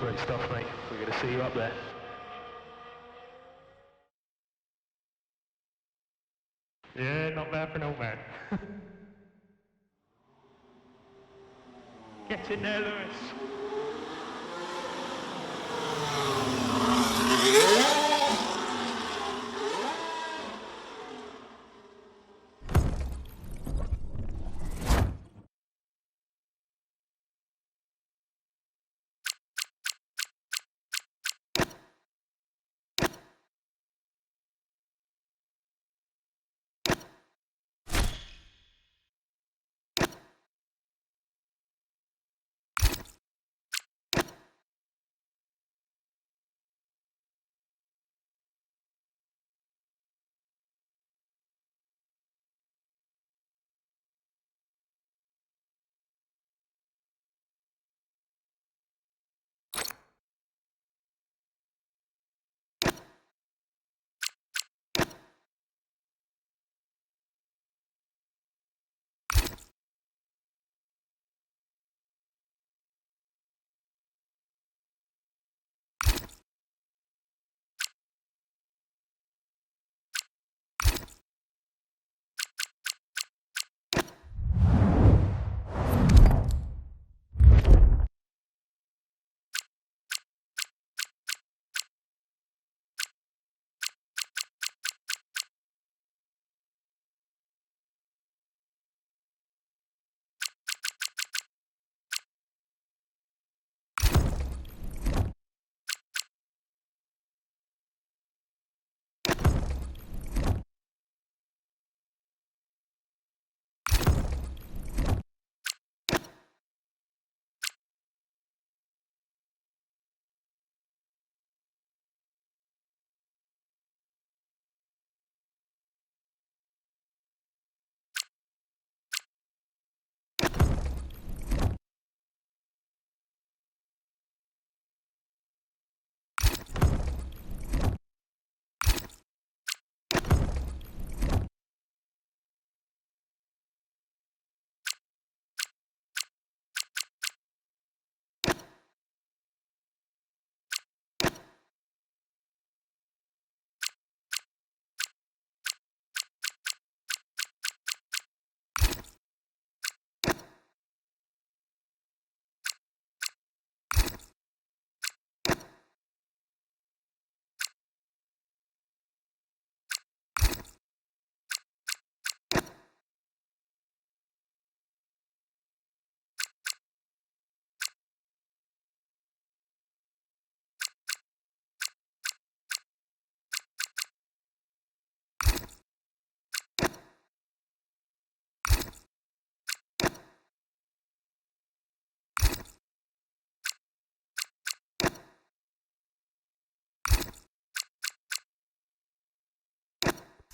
Great stuff, mate. We're going to see you up there. Yeah, not bad for no man. Get in there, Lewis.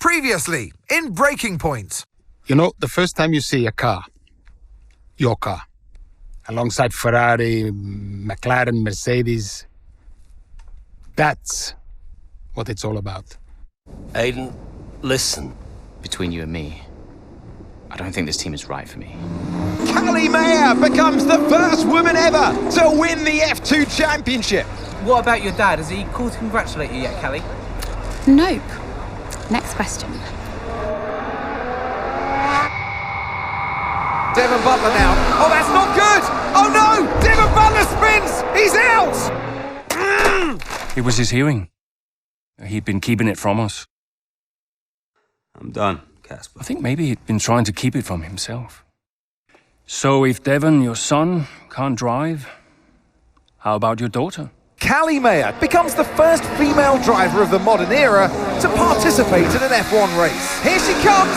Previously, in Breaking Point. You know, the first time you see a car, your car, alongside Ferrari, McLaren, Mercedes, that's what it's all about. Aiden, listen. Between you and me, I don't think this team is right for me. Callie Mayer becomes the first woman ever to win the F2 Championship. What about your dad? Has he called to congratulate you yet, Callie? Nope. Next question. Devon Butler now. Oh, that's not good! Oh no! Devon Butler spins! He's out! It was his hearing. He'd been keeping it from us. I'm done, Casper. I think maybe he'd been trying to keep it from himself. So if Devon, your son, can't drive, how about your daughter? Callie Mayer becomes the first female driver of the modern era to participate in an F1 race. Here she comes!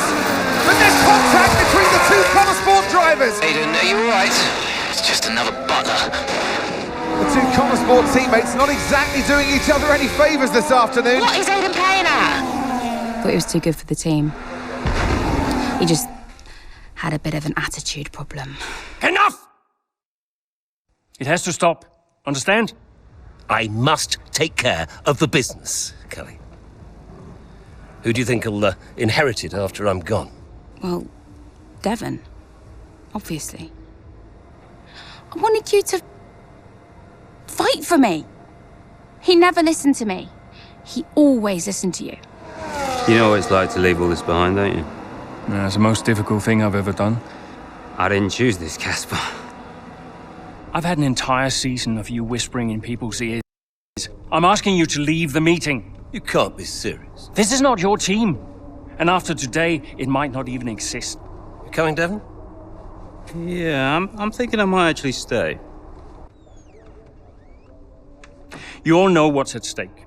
But there's contact between the two Connor Sport drivers! Aiden, are you alright? It's just another Butler. The two Connor Sport teammates not exactly doing each other any favours this afternoon. What is Aiden playing at? Thought he was too good for the team. He just had a bit of an attitude problem. Enough! It has to stop. Understand? I must take care of the business, Callie. Who do you think will inherit it after I'm gone? Well, Devon, obviously. I wanted you to fight for me. He never listened to me. He always listened to you. You know what it's like to leave all this behind, don't you? Yeah, it's the most difficult thing I've ever done. I didn't choose this, Casper. I've had an entire season of you whispering in people's ears. I'm asking you to leave the meeting. You can't be serious. This is not your team. And after today, it might not even exist. You coming, Devon? Yeah, I'm thinking I might actually stay. You all know what's at stake.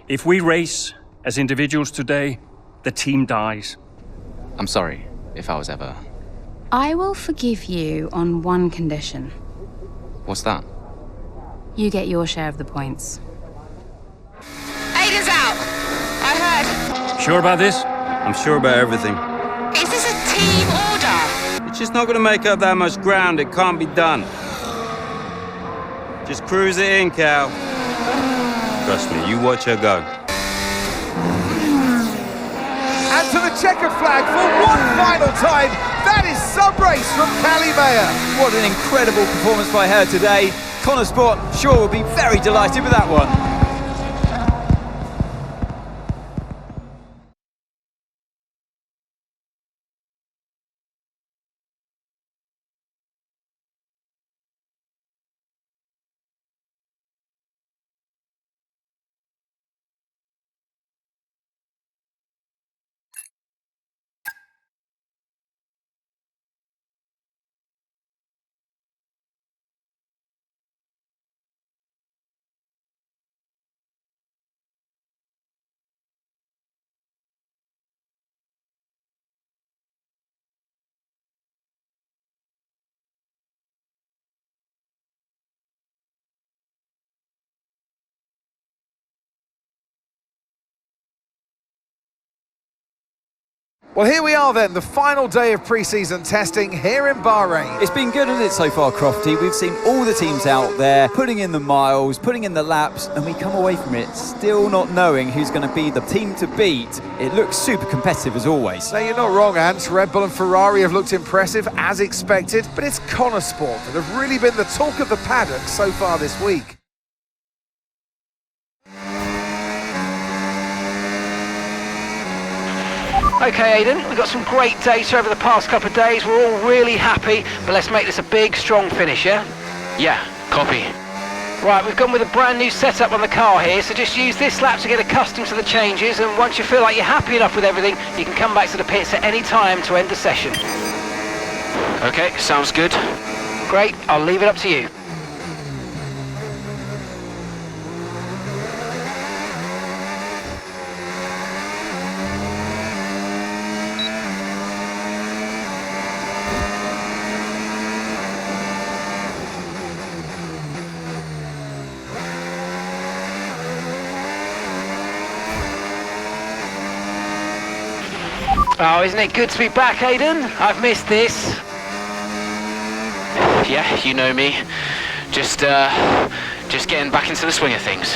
If we race as individuals today, the team dies. I'm sorry if I was ever... I will forgive you on one condition. What's that? You get your share of the points. Aiden's out! I heard. Sure about this? I'm sure about everything. Is this a team order? It's just not going to make up that much ground. It can't be done. Just cruise it in, Cal. Trust me, you watch her go. And to the checkered flag for one final time. That is sub-race from Callie Mayer. What an incredible performance by her today. Connor Sport, sure, will be very delighted with that one. Well, here we are then, the final day of pre-season testing here in Bahrain. It's been good, hasn't it, so far, Crofty? We've seen all the teams out there, putting in the miles, putting in the laps, and we come away from it still not knowing who's going to be the team to beat. It looks super competitive as always. Now, you're not wrong, Ant. Red Bull and Ferrari have looked impressive, as expected, but it's Connor Sport that have really been the talk of the paddock so far this week. Okay, Aiden, we've got some great data over the past couple of days. We're all really happy, but let's make this a big, strong finish, yeah? Yeah, copy. Right, we've gone with a brand new setup on the car here, so just use this lap to get accustomed to the changes, and once you feel like you're happy enough with everything, you can come back to the pits at any time to end the session. Okay, sounds good. Great, I'll leave it up to you. Oh, isn't it good to be back, Aiden? I've missed this. Yeah, you know me. Just getting back into the swing of things.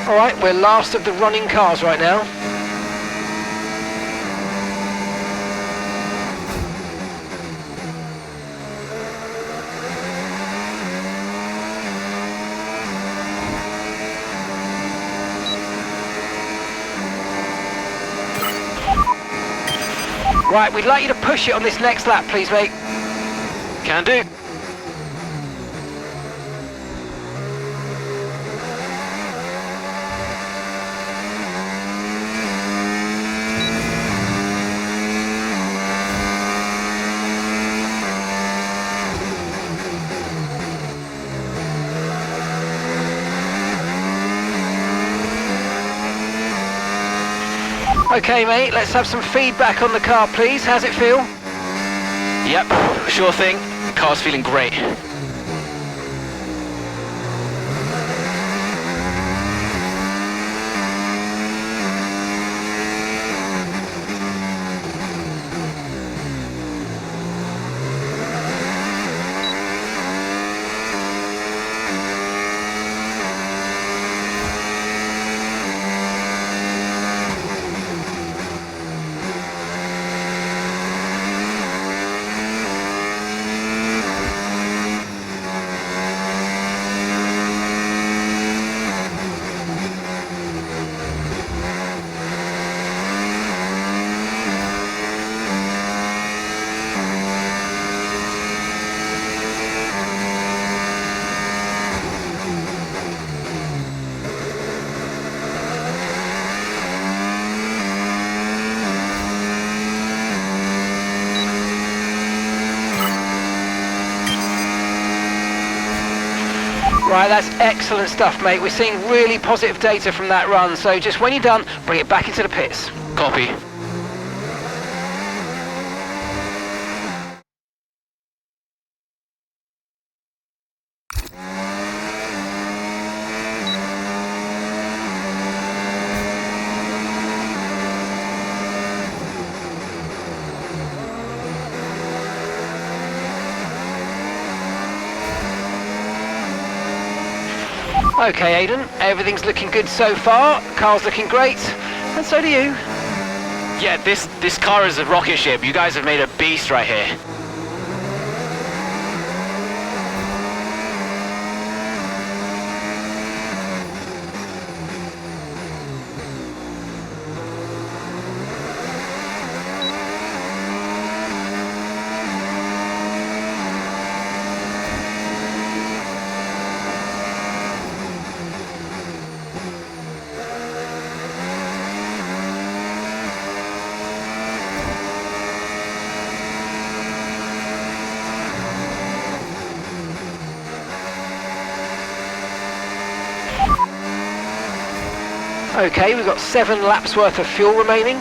All right, we're last of the running cars right now. Right, we'd like you to push it on this next lap, please, mate. Can do. Okay, mate, let's have some feedback on the car, please. How's it feel? Yep, sure thing. Car's feeling great. Right, that's excellent stuff, mate. We're seeing really positive data from that run, so just when you're done, bring it back into the pits. Copy. Okay, Aidan, everything's looking good so far. Car's looking great, and so do you. Yeah, this car is a rocket ship. You guys have made a beast right here. Okay, we've got 7 laps worth of fuel remaining.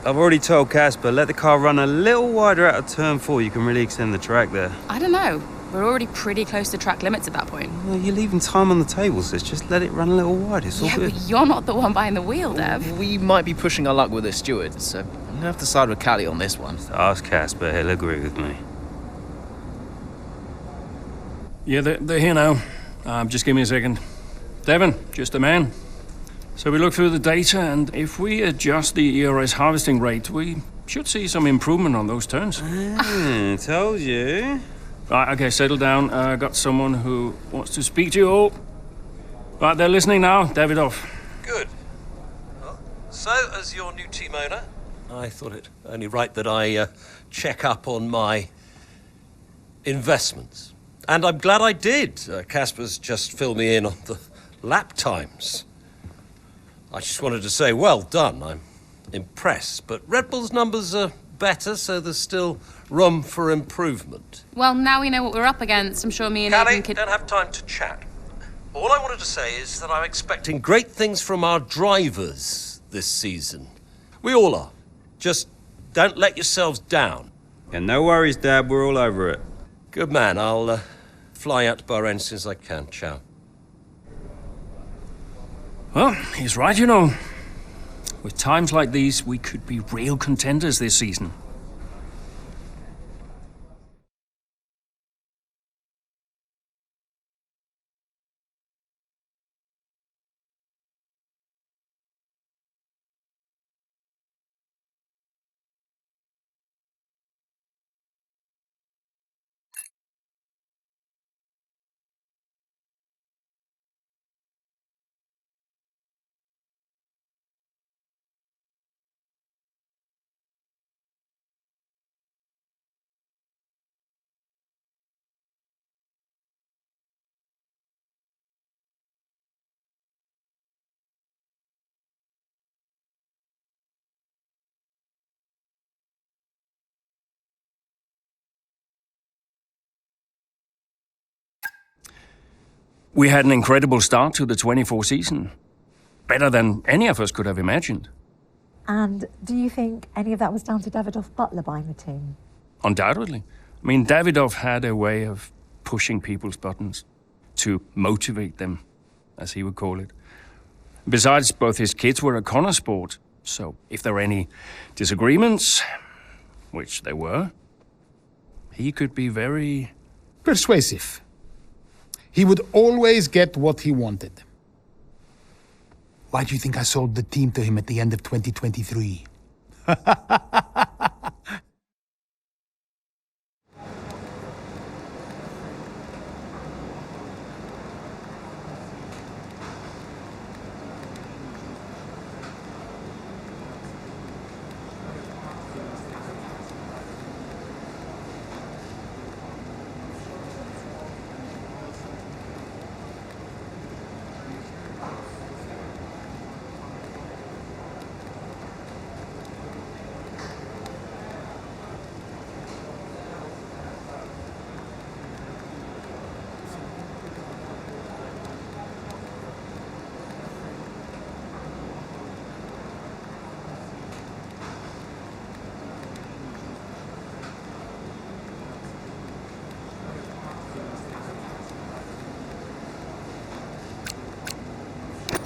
I've already told Casper, let the car run a little wider out of turn 4. You can really extend the track there. I don't know. We're already pretty close to track limits at that point. Well, you're leaving time on the table, sis. Just let it run a little wider. It's all good. But you're not the one behind the wheel, Dev. We might be pushing our luck with the steward, so I'm gonna have to side with Callie on this one. Just ask Casper, he'll agree with me. Yeah, they're here now. Just give me a second. Devon, just a man. So we look through the data, and if we adjust the ERS harvesting rate, we should see some improvement on those turns. Told you. Right, okay, settle down. Got someone who wants to speak to you all. Right, they're listening now. Davidoff. Good. Well, so, as your new team owner, I thought it only right that I check up on my investments. And I'm glad I did. Casper's just filled me in on the lap times. I just wanted to say, well done. I'm impressed. But Red Bull's numbers are better, so there's still room for improvement. Well, now we know what we're up against. I'm sure me and Callie, Aidan could... don't have time to chat. All I wanted to say is that I'm expecting great things from our drivers this season. We all are. Just don't let yourselves down. And no worries, Dad. We're all over it. Good man. I'll fly out to Bahrain as soon as I can. Ciao. Well, he's right, you know. With times like these, we could be real contenders this season. We had an incredible start to the 24 season. Better than any of us could have imagined. And do you think any of that was down to Davidoff Butler buying the team? Undoubtedly. I mean, Davidoff had a way of pushing people's buttons to motivate them, as he would call it. Besides, both his kids were a Connor sport, so if there were any disagreements, which there were, he could be very... persuasive. He would always get what he wanted. Why do you think I sold the team to him at the end of 2023?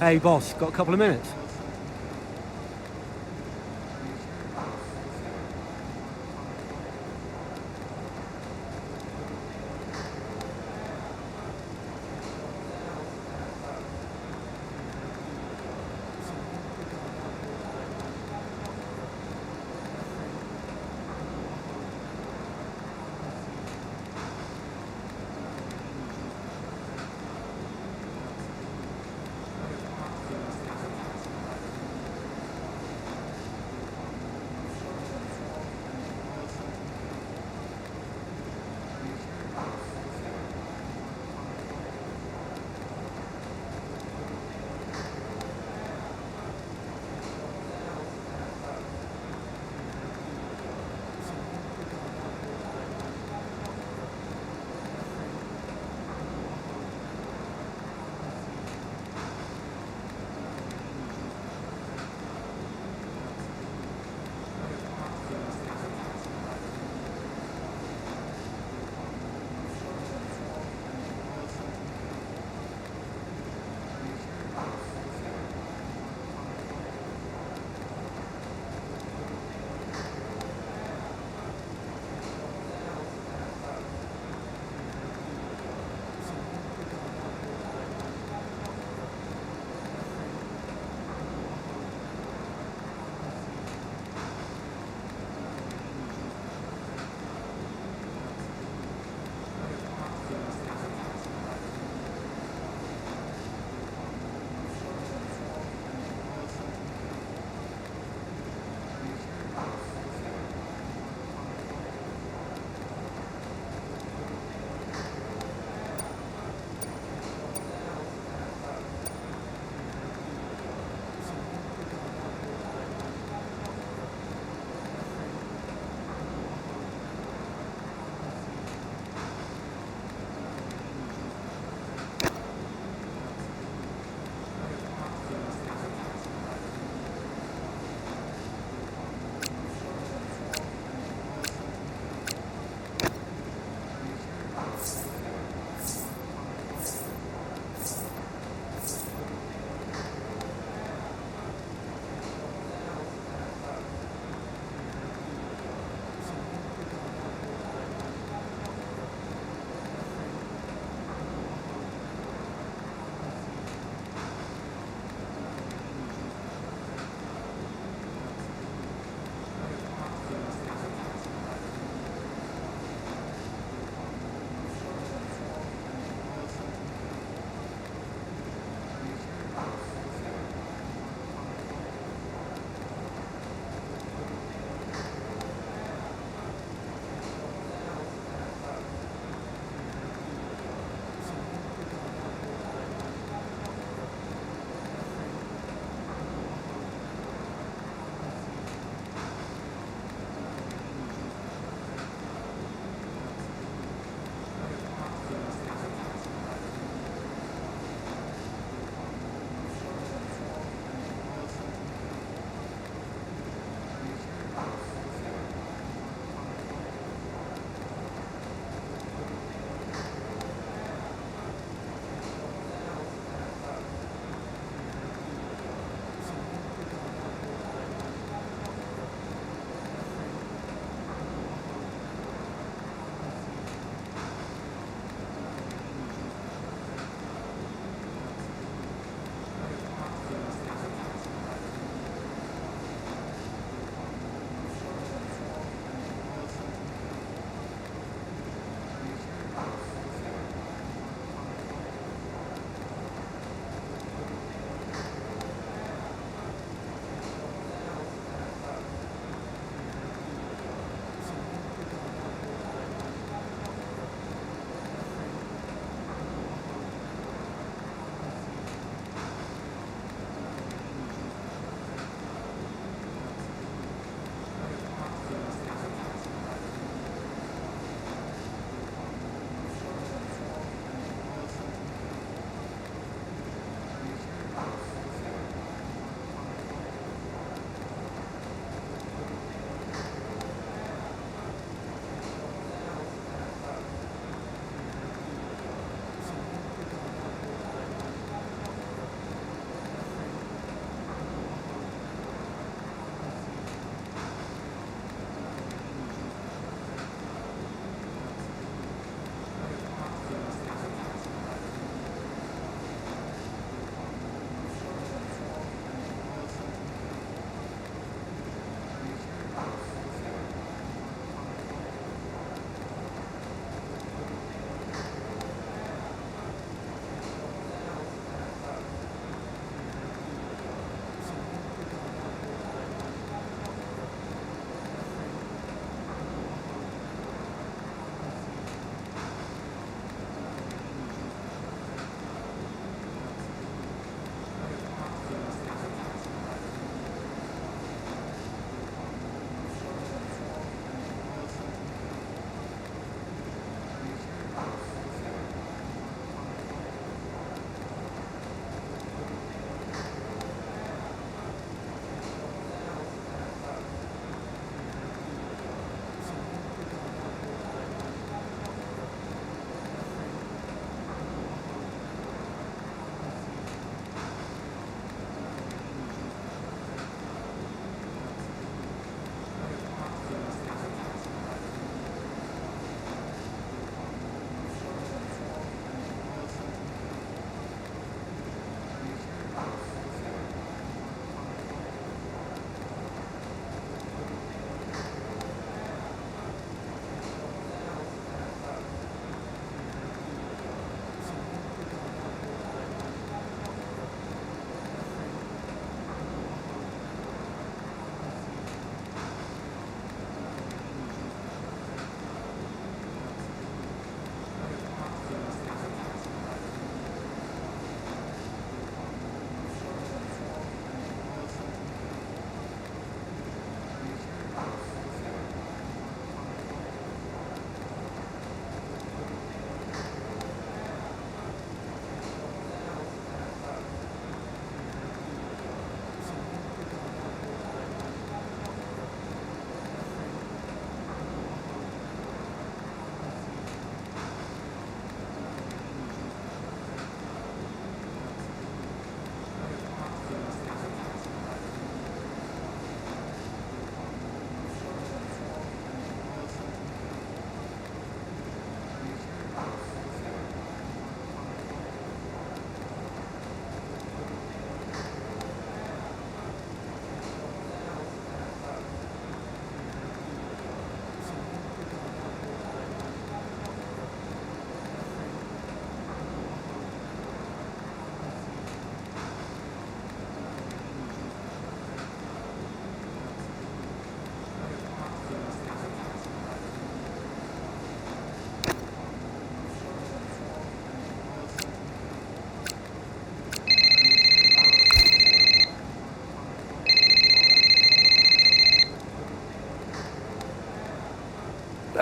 Hey boss, got a couple of minutes?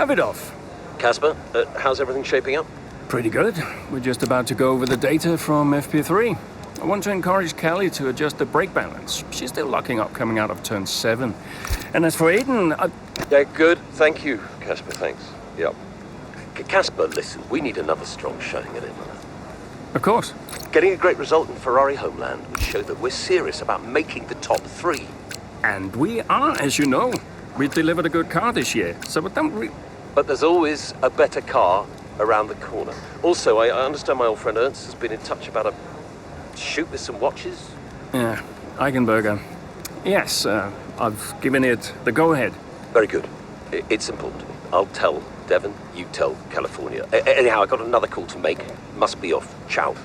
Davidoff. Casper, how's everything shaping up? Pretty good. We're just about to go over the data from FP3. I want to encourage Kelly to adjust the brake balance. She's still locking up coming out of turn 7. And as for Aiden, Yeah, good. Thank you, Casper, thanks. Yep. Casper, listen, we need another strong showing at Imola. Of course. Getting a great result in Ferrari homeland would show that we're serious about making the top 3. And we are, as you know. We delivered a good car this year, so But there's always a better car around the corner. Also, I understand my old friend Ernst has been in touch about a shoot with some watches. Yeah, Eichenberger. Yes, I've given it the go-ahead. Very good. It's important to me. I'll tell Devon, you tell California. Anyhow, I got another call to make. Must be off. Ciao.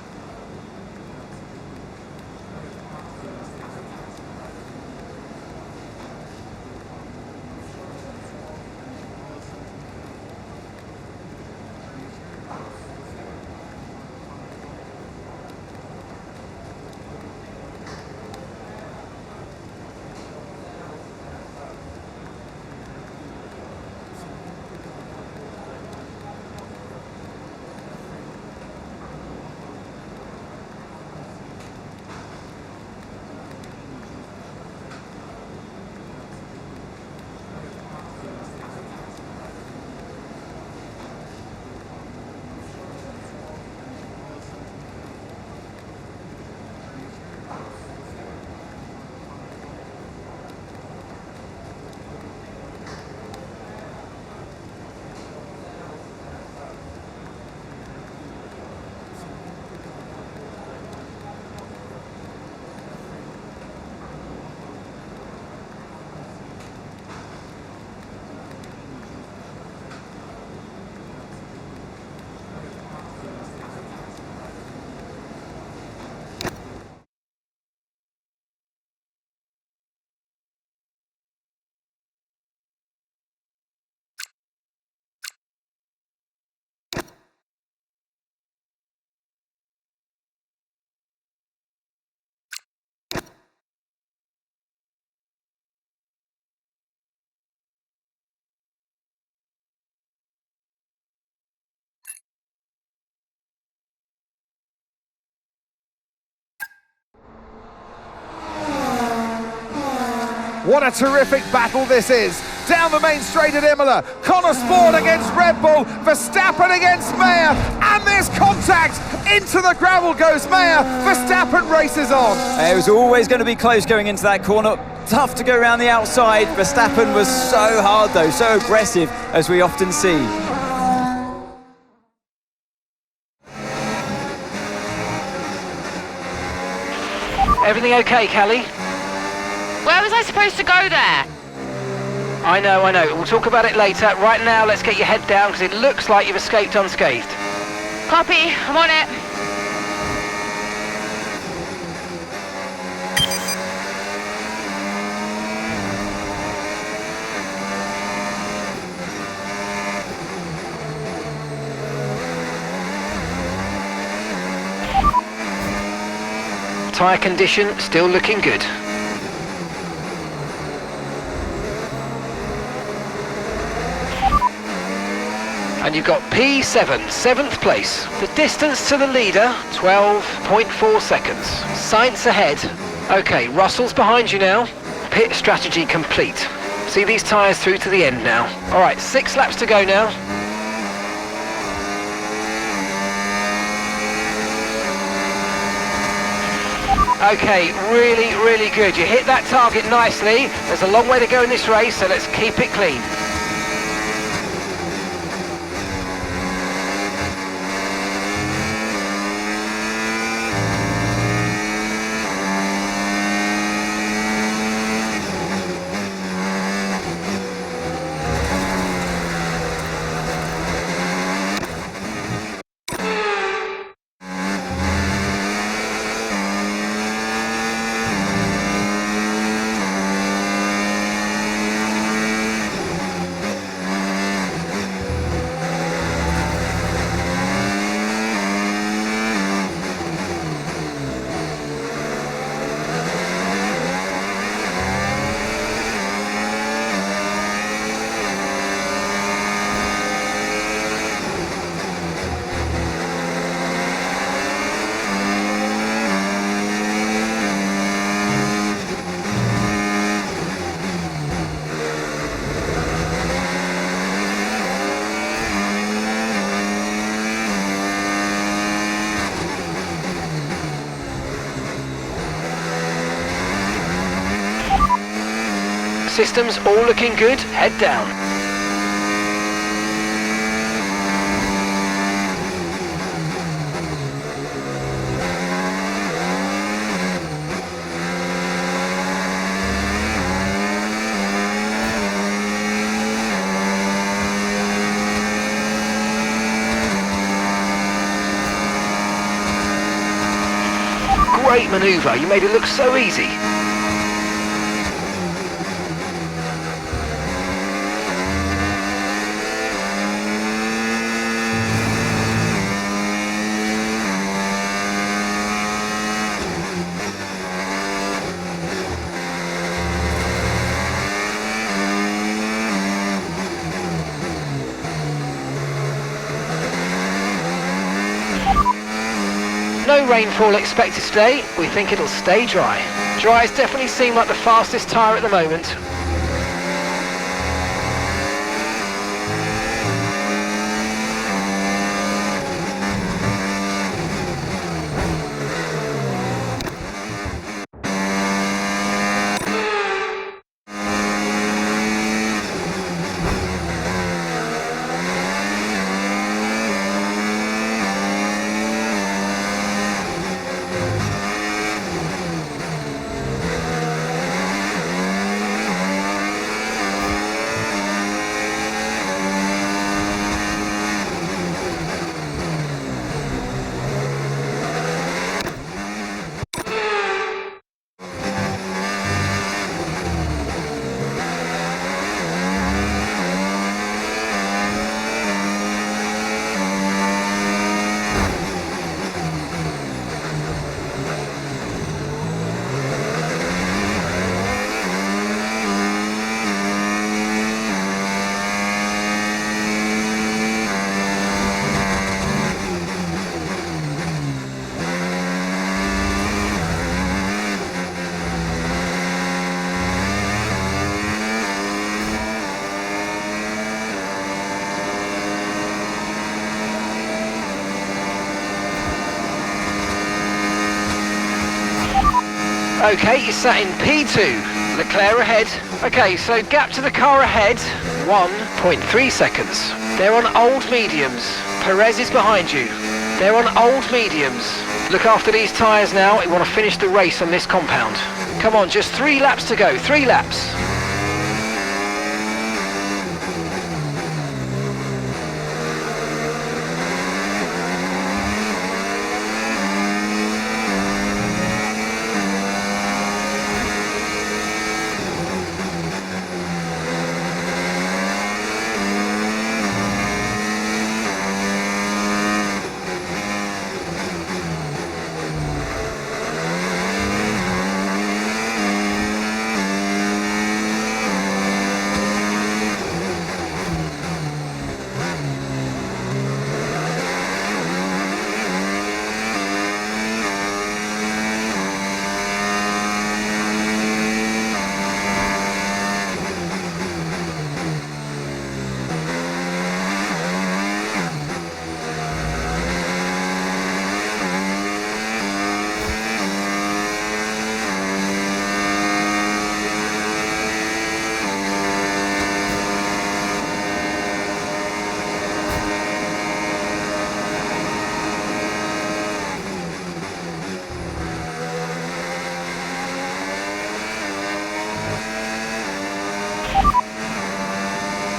What a terrific battle this is. Down the main straight at Imola. Connor Sport against Red Bull. Verstappen against Mayer. And there's contact. Into the gravel goes Mayer. Verstappen races on. It was always going to be close going into that corner. Tough to go around the outside. Verstappen was so hard though, so aggressive, as we often see. Everything okay, Callie? Where was I supposed to go there? I know. We'll talk about it later. Right now, let's get your head down because it looks like you've escaped unscathed. Copy, I'm on it. Tyre condition still looking good. And you've got P7, 7th place. The distance to the leader, 12.4 seconds. Sainz ahead. Okay, Russell's behind you now. Pit strategy complete. See these tyres through to the end now. All right, 6 laps to go now. Okay, really good. You hit that target nicely. There's a long way to go in this race, so let's keep it clean. systems all looking good. Head down. Great manoeuvre, you made it look so easy. No rainfall expected today. We think it'll stay dry. Dry's definitely seem like the fastest tyre at the moment. Okay, you're sat in P2. Leclerc ahead. Okay, so gap to the car ahead, 1.3 seconds. They're on old mediums. Perez is behind you. They're on old mediums. Look after these tyres now. We want to finish the race on this compound. Come on, just 3 laps to go. 3 laps.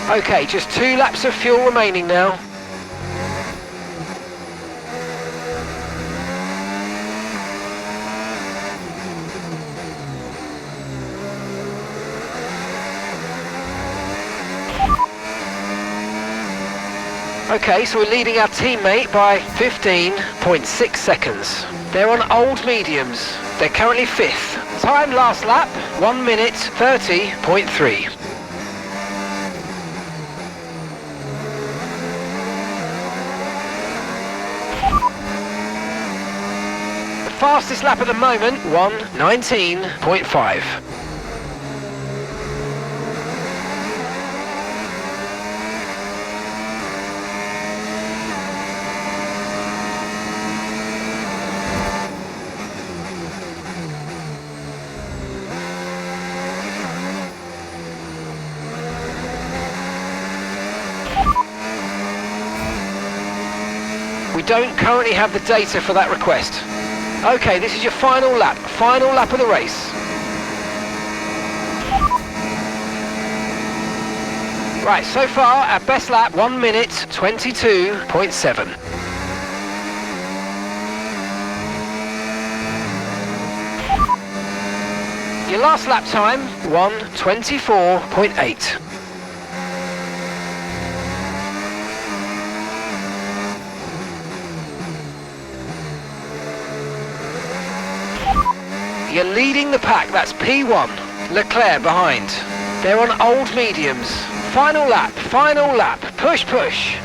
Okay, just 2 laps of fuel remaining now. Okay, so we're leading our teammate by 15.6 seconds. They're on old mediums. They're currently 5th. Time last lap, 1 minute 30.3. Fastest lap at the moment, 1:19.5. don't currently have the data for that request. Okay, this is your final lap of the race. Right, so far, our best lap, 1 minute, 22.7. Your last lap time, 1:24.8. You're leading the pack, that's P1. Leclerc behind. They're on old mediums. Final lap, push, push.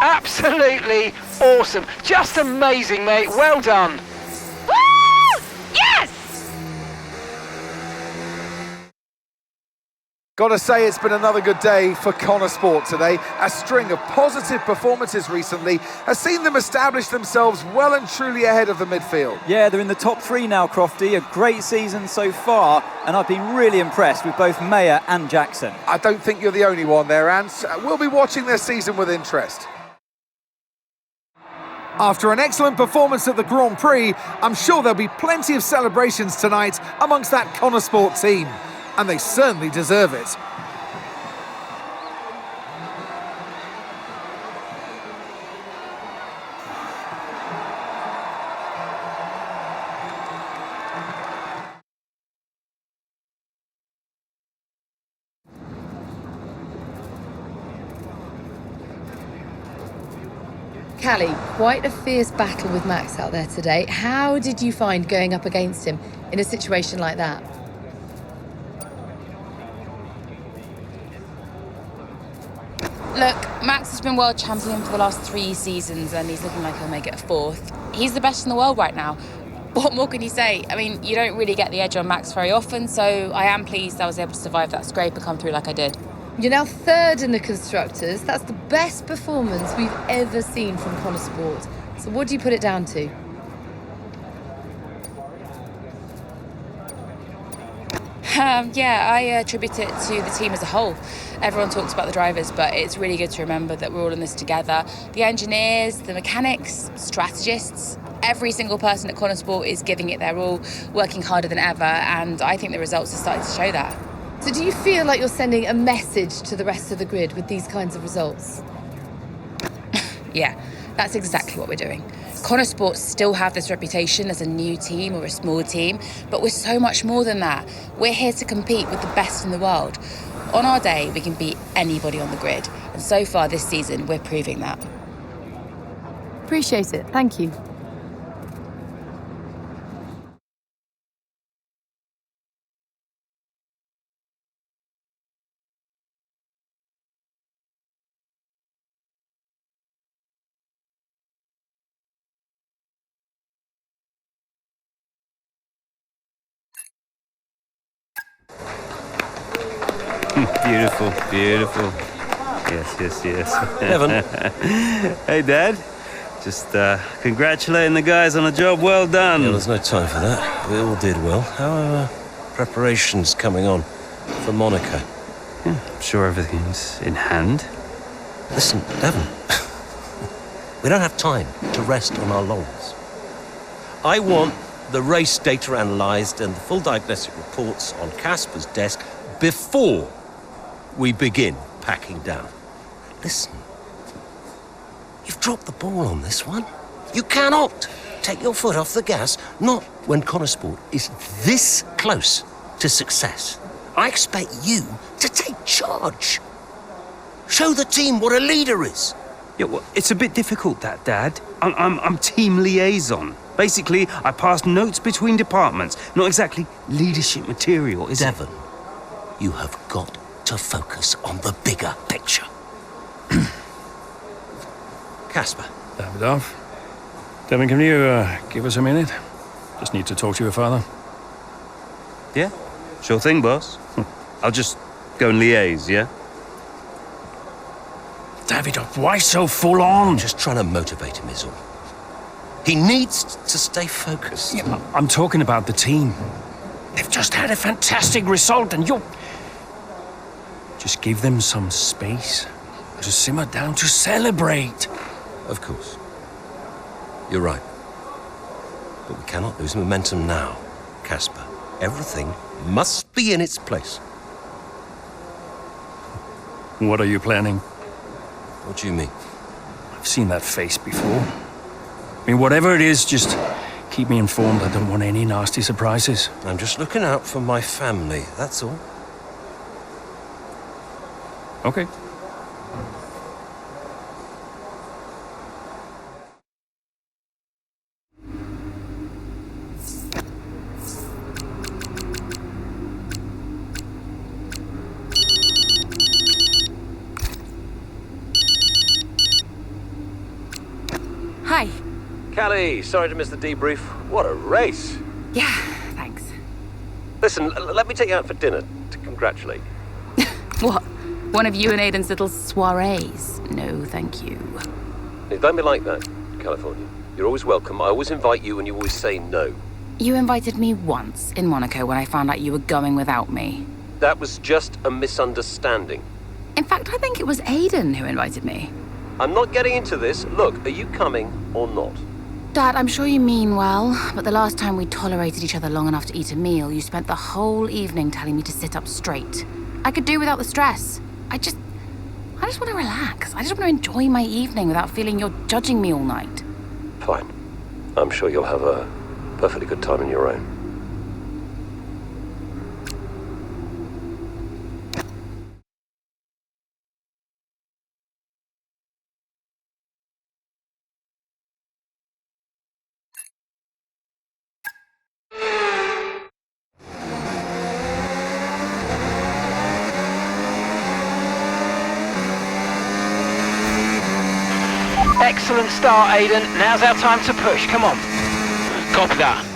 Absolutely awesome. Just amazing, mate. Well done. Woo! Yes! Gotta say, it's been another good day for Connor Sport today. A string of positive performances recently has seen them establish themselves well and truly ahead of the midfield. Yeah, they're in the top 3 now, Crofty. A great season so far, and I've been really impressed with both Mayer and Jackson. I don't think you're the only one there, Ants. We'll be watching their season with interest. After an excellent performance at the Grand Prix, I'm sure there'll be plenty of celebrations tonight amongst that Connor Sport team. And they certainly deserve it. Callie, quite a fierce battle with Max out there today. How did you find going up against him in a situation like that? Look, Max has been world champion for the last 3 seasons and he's looking like he'll make it a 4th. He's the best in the world right now. What more can you say? I mean, you don't really get the edge on Max very often, so I am pleased I was able to survive that scrape and come through like I did. You're now 3rd in the Constructors. That's the best performance we've ever seen from Connor Sport. So what do you put it down to? Yeah, I attribute it to the team as a whole. Everyone talks about the drivers, but it's really good to remember that we're all in this together. The engineers, the mechanics, strategists, every single person at Connor Sport is giving it their all, working harder than ever, and I think the results are starting to show that. So do you feel like you're sending a message to the rest of the grid with these kinds of results? Yeah, that's exactly what we're doing. Connor Sport still have this reputation as a new team or a small team, but we're so much more than that. We're here to compete with the best in the world. On our day, we can beat anybody on the grid, and so far this season, we're proving that. Appreciate it. Thank you. Beautiful, beautiful. Yes. Evan. Hey, Dad. Just congratulating the guys on a job well done. Yeah, there's no time for that. We all did well. How are preparations coming on for Monaco? Yeah, I'm sure everything's in hand. Listen, Devon. We don't have time to rest on our laurels. I want the race data analysed and the full diagnostic reports on Casper's desk before we begin packing down. Listen, you've dropped the ball on this one. You cannot take your foot off the gas, not when Connor Sport is this close to success. I expect you to take charge. Show the team what a leader is. Yeah, well, it's a bit difficult, that, Dad. I'm team liaison. Basically, I pass notes between departments. Not exactly leadership material, is Devon, you have got to focus on the bigger picture. Casper. Davidoff. Devon, can you give us a minute? Just need to talk to your father. Yeah, sure thing, boss. I'll just go and liaise, yeah? Davidoff, why so full on? Just trying to motivate him is all. He needs to stay focused. Yeah, I'm talking about the team. They've just had a fantastic result and you're... Just give them some space to simmer down, to celebrate. Of course. You're right. But we cannot lose momentum now, Casper. Everything must be in its place. What are you planning? What do you mean? I've seen that face before. I mean, whatever it is, just keep me informed. I don't want any nasty surprises. I'm just looking out for my family, that's all. Okay. Hi. Callie, sorry to miss the debrief. What a race. Yeah, thanks. Listen, let me take you out for dinner to congratulate you. What? One of you and Aiden's little soirees? No, thank you. Don't be like that, California. You're always welcome. I always invite you and you always say no. You invited me once in Monaco when I found out you were going without me. That was just a misunderstanding. In fact, I think it was Aiden who invited me. I'm not getting into this. Look, are you coming or not? Dad, I'm sure you mean well, but the last time we tolerated each other long enough to eat a meal, you spent the whole evening telling me to sit up straight. I could do without the stress. I just want to relax. I just want to enjoy my evening without feeling you're judging me all night. Fine. I'm sure you'll have a perfectly good time in your own. Excellent start, Aiden. Now's our time to push. Come on. Copy that.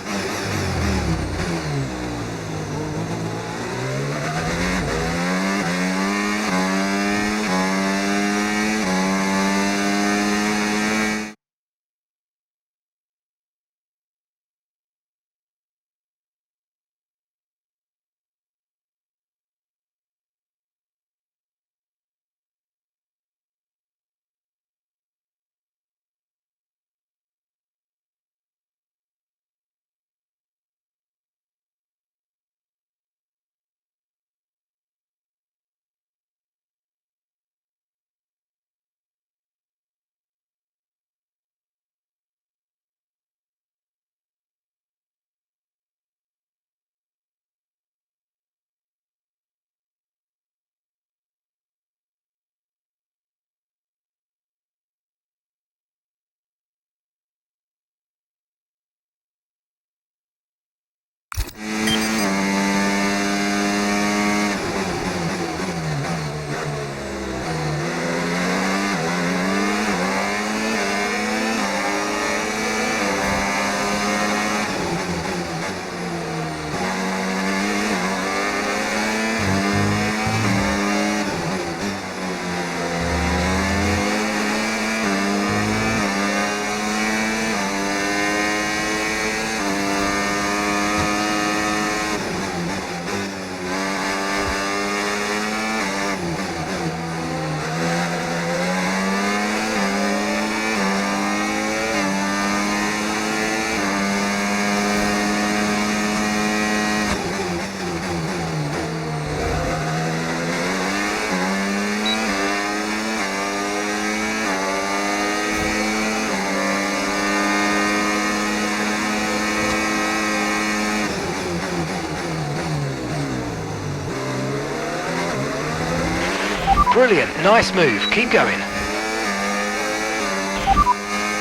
Brilliant. Nice move. Keep going.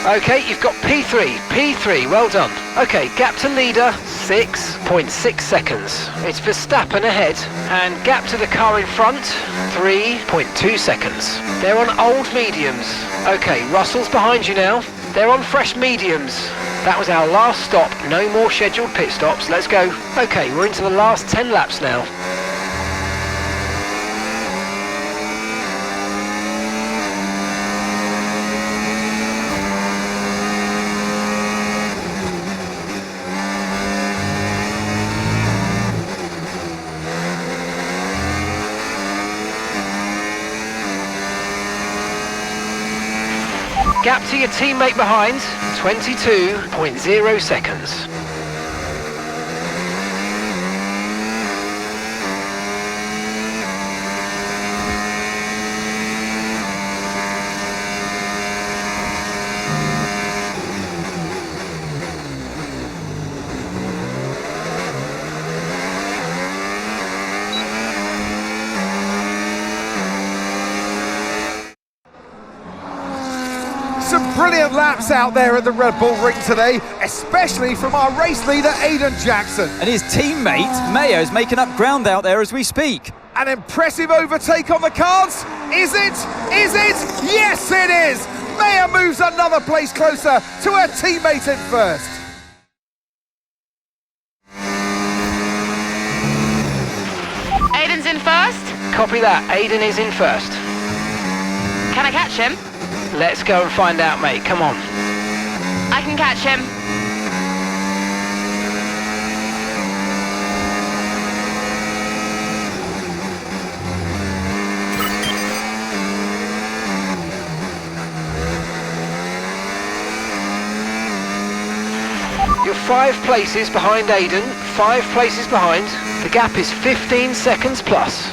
Okay, you've got P3. P3, well done. Okay, gap to leader, 6.6 seconds. It's Verstappen ahead, and gap to the car in front, 3.2 seconds. They're on old mediums. Okay, Russell's behind you now. They're on fresh mediums. That was our last stop. No more scheduled pit stops. Let's go. Okay, we're into the last 10 laps now. Gap to your teammate behind, 22.0 seconds. Some brilliant laps out there at the Red Bull Ring today, especially from our race leader, Aiden Jackson. And his teammate, Mayo, is making up ground out there as we speak. An impressive overtake on the cards. Is it? Is it? Yes, it is. Mayo moves another place closer to her teammate in first. Aiden's in first. Copy that, Aiden is in first. Can I catch him? Let's go and find out, mate. Come on. I can catch him. You're 5 places behind Aiden, 5 places behind. The gap is 15 seconds plus.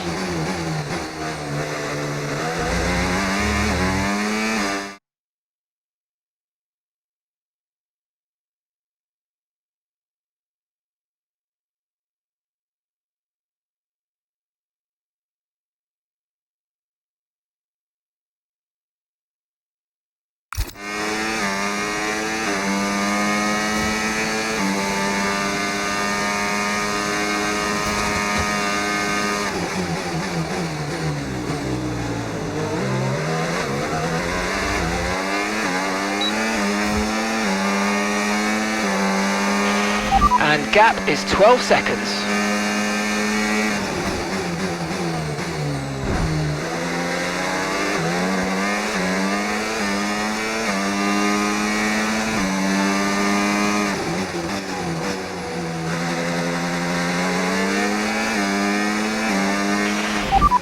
And gap is 12 seconds.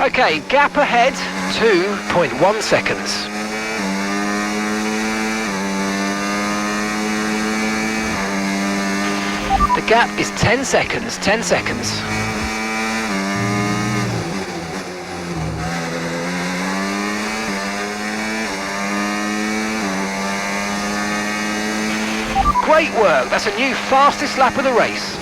Okay, gap ahead, 2.1 seconds. The gap is 10 seconds, 10 seconds. Great work, that's a new fastest lap of the race.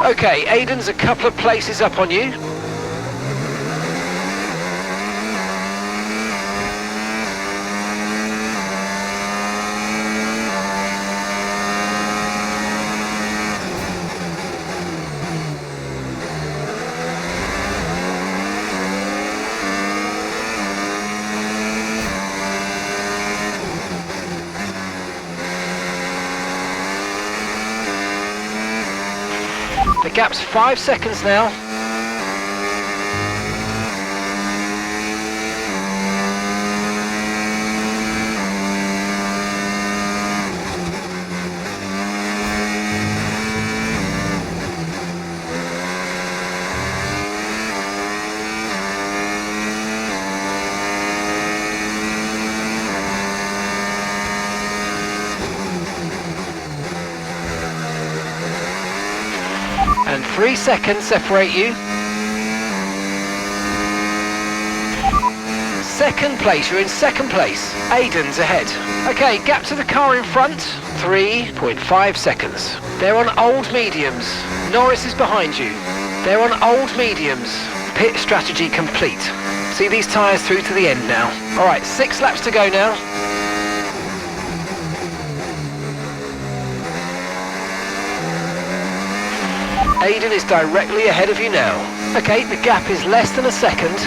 Okay, Aiden's a couple of places up on you. The gap's 5 seconds now. And 3 seconds separate you. 7 second place. You're in second place. Aiden's ahead. Okay, gap to the car in front, 3.5 seconds. They're on old mediums. Norris is behind you. They're on old mediums. Pit strategy complete. See these tyres through to the end now. All right, 6 laps to go now. Aiden is directly ahead of you now. Okay, the gap is less than a second.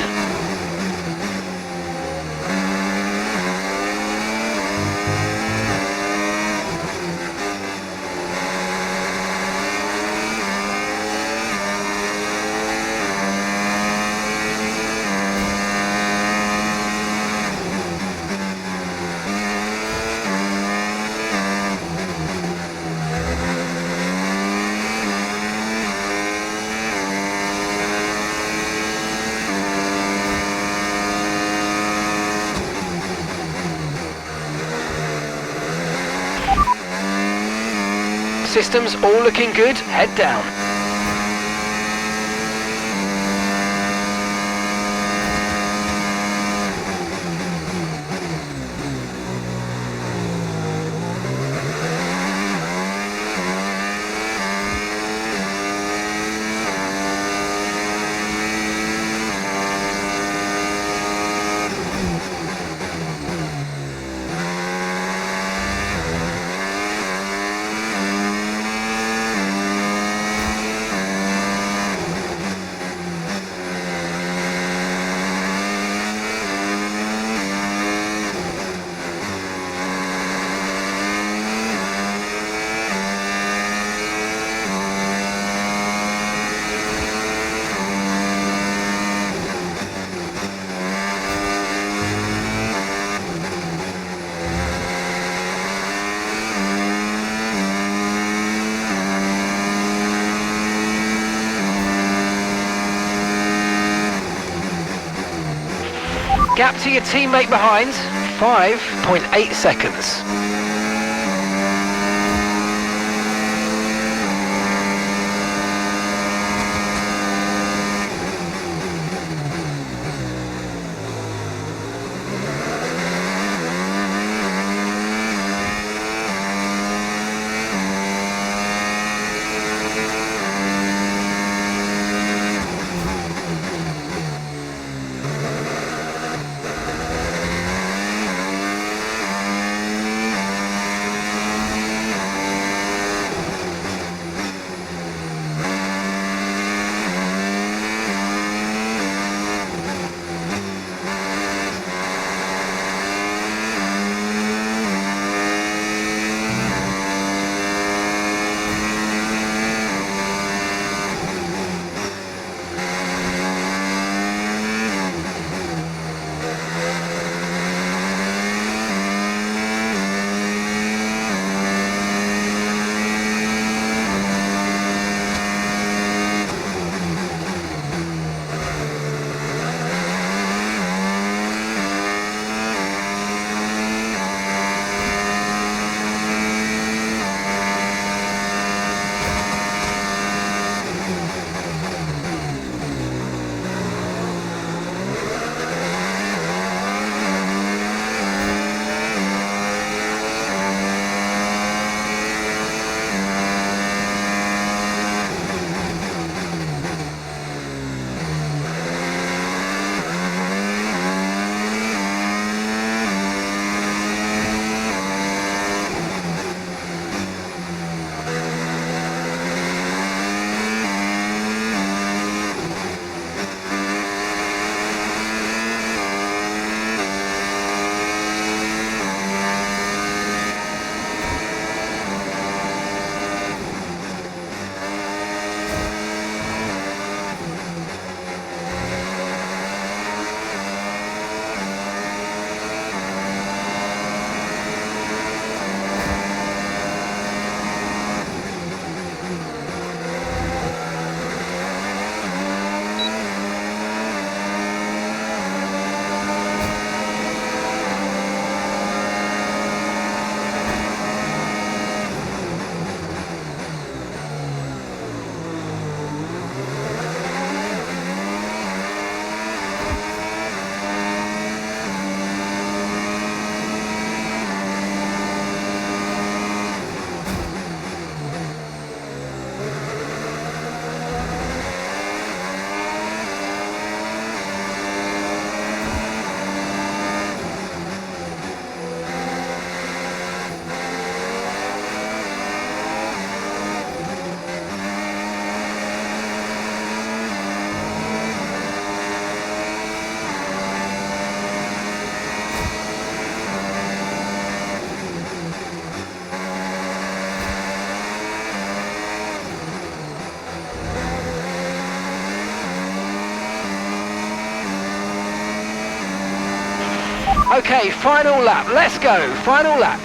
Systems all looking good, head down. Gap to your teammate behind, 5.8 seconds. Okay, final lap. Let's go. Final lap.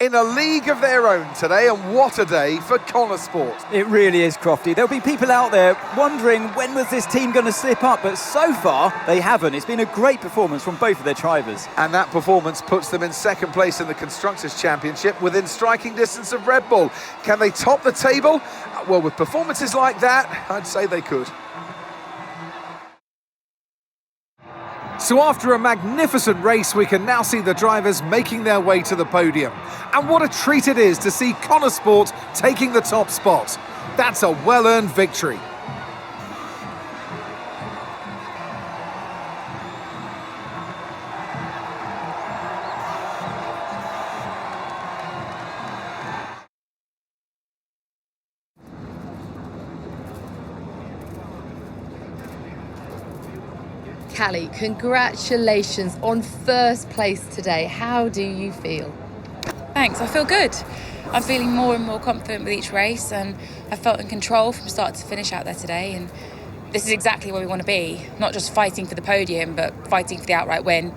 In a league of their own today, and what a day for Connor Sport. It really is, Crofty. There'll be people out there wondering when was this team going to slip up, but so far they haven't. It's been a great performance from both of their drivers. And that performance puts them in second place in the Constructors' Championship within striking distance of Red Bull. Can they top the table? Well, with performances like that, I'd say they could. So after a magnificent race, we can now see the drivers making their way to the podium. And what a treat it is to see Connor Sport taking the top spot. That's a well-earned victory. Callie, congratulations on first place today. How do you feel? Thanks, I feel good. I'm feeling more and more confident with each race, and I felt in control from start to finish out there today. And this is exactly where we want to be, not just fighting for the podium, but fighting for the outright win.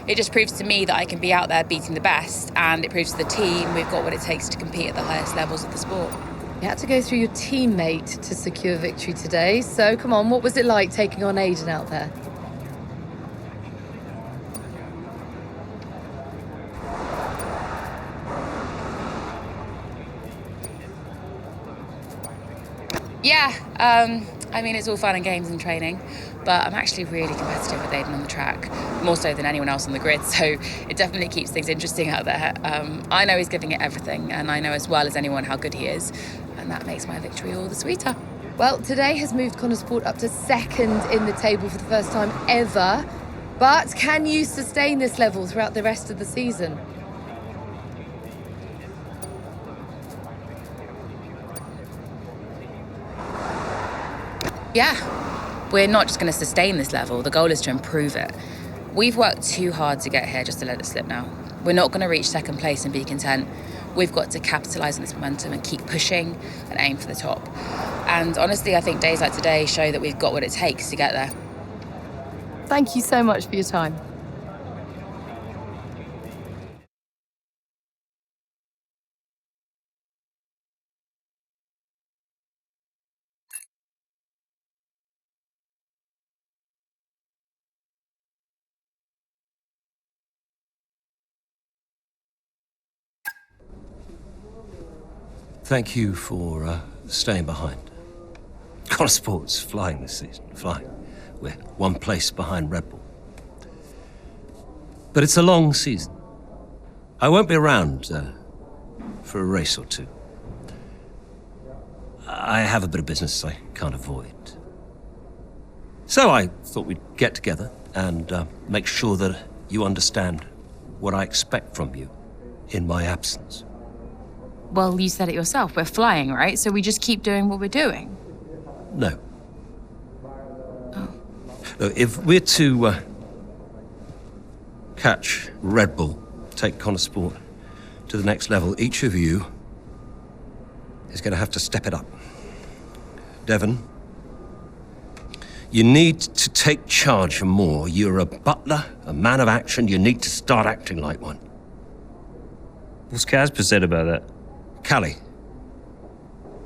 It just proves to me that I can be out there beating the best, and it proves to the team we've got what it takes to compete at the highest levels of the sport. You had to go through your teammate to secure victory today. So come on, what was it like taking on Aiden out there? Yeah, I mean, it's all fun and games and training, but I'm actually really competitive with Aiden on the track, more so than anyone else on the grid, so it definitely keeps things interesting out there. I know he's giving it everything, and I know as well as anyone how good he is, and that makes my victory all the sweeter. Well, today has moved Connor Sport up to second in the table for the first time ever, but can you sustain this level throughout the rest of the season? Yeah, we're not just going to sustain this level. The goal is to improve it. We've worked too hard to get here just to let it slip now. We're not going to reach second place and be content. We've got to capitalise on this momentum and keep pushing and aim for the top. And honestly, I think days like today show that we've got what it takes to get there. Thank you so much for your time. Thank you for staying behind. Connor Sport's flying this season, flying. We're one place behind Red Bull. But it's a long season. I won't be around for a race or two. I have a bit of business I can't avoid. So I thought we'd get together and make sure that you understand what I expect from you in my absence. Well, you said it yourself. We're flying, right? So we just keep doing what we're doing. No. Oh. Look, if we're to catch Red Bull, take Connor Sport to the next level, each of you is going to have to step it up. Devon, you need to take charge more. You're a butler, a man of action. You need to start acting like one. What's Casper said about that? Callie,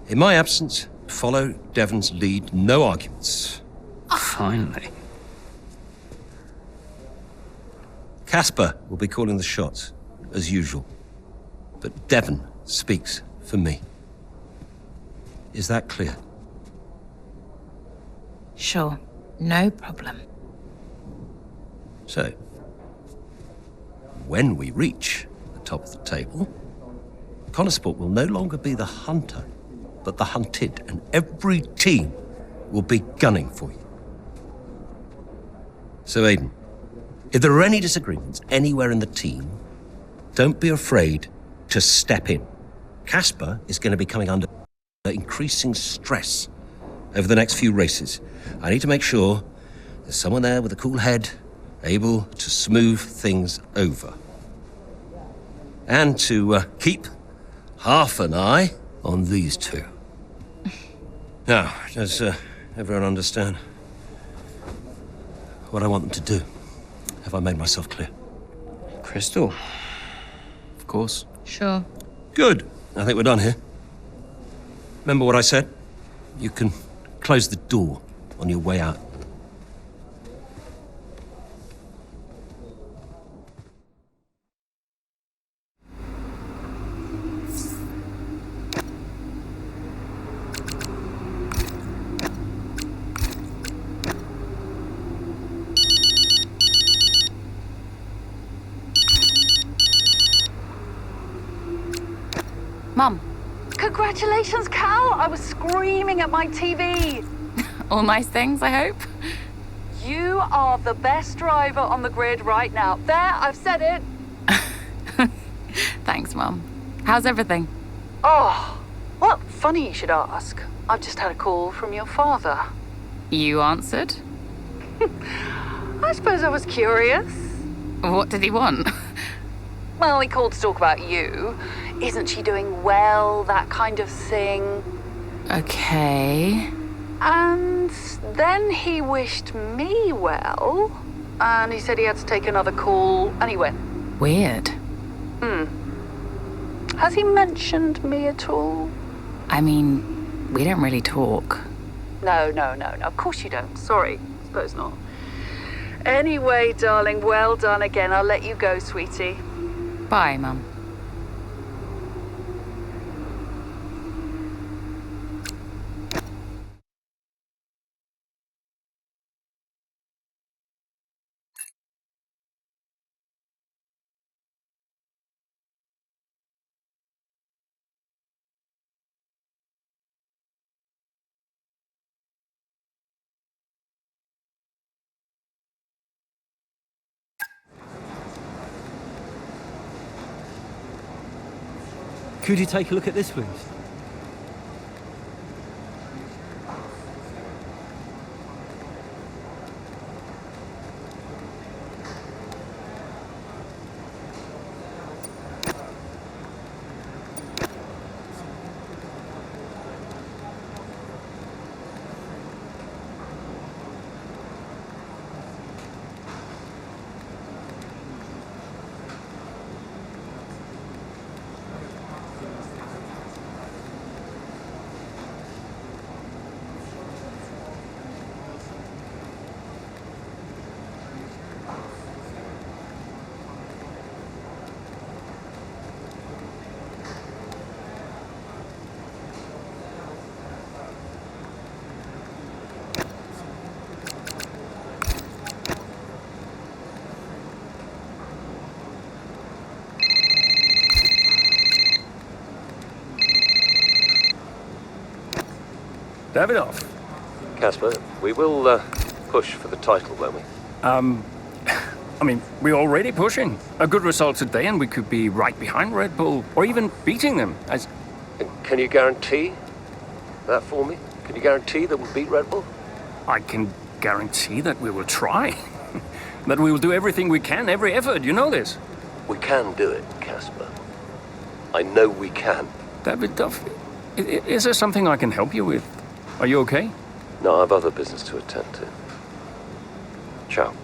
in my absence, follow Devon's lead. No arguments. Finally. Casper will be calling the shots, as usual. But Devon speaks for me. Is that clear? Sure, no problem. So, when we reach the top of the table, Connor Sport will no longer be the hunter, but the hunted, and every team will be gunning for you. So, Aiden, if there are any disagreements anywhere in the team, don't be afraid to step in. Casper is going to be coming under increasing stress over the next few races. I need to make sure there's someone there with a cool head, able to smooth things over. And to keep half an eye on these two. Now, does everyone understand what I want them to do? Have I made myself clear? Crystal. Of course. Sure. Good. I think we're done here. Remember what I said? You can close the door on your way out. Mum. Congratulations, Cal! I was screaming at my TV. All nice things, I hope. You are the best driver on the grid right now. There, I've said it. Thanks, Mum. How's everything? Oh, well, funny you should ask. I've just had a call from your father. You answered? I suppose I was curious. What did he want? Well, he called to talk about you. Isn't she doing well? That kind of thing. Okay. And then he wished me well. And he said he had to take another call, and he went. Weird. Has he mentioned me at all? I mean, we don't really talk. No. Of course you don't. Sorry. Suppose not. Anyway, darling, well done again. I'll let you go, sweetie. Bye, Mum. Could you take a look at this, please? Davidoff. Casper, we will push for the title, won't we? I mean, we're already pushing. A good result today and we could be right behind Red Bull, or even beating them. And can you guarantee that for me? Can you guarantee that we'll beat Red Bull? I can guarantee that we will try. That we will do everything we can, every effort, you know this. We can do it, Casper. I know we can. David Duffy, is there something I can help you with? Are you okay? No, I have other business to attend to. Ciao.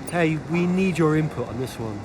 Hey, we need your input on this one.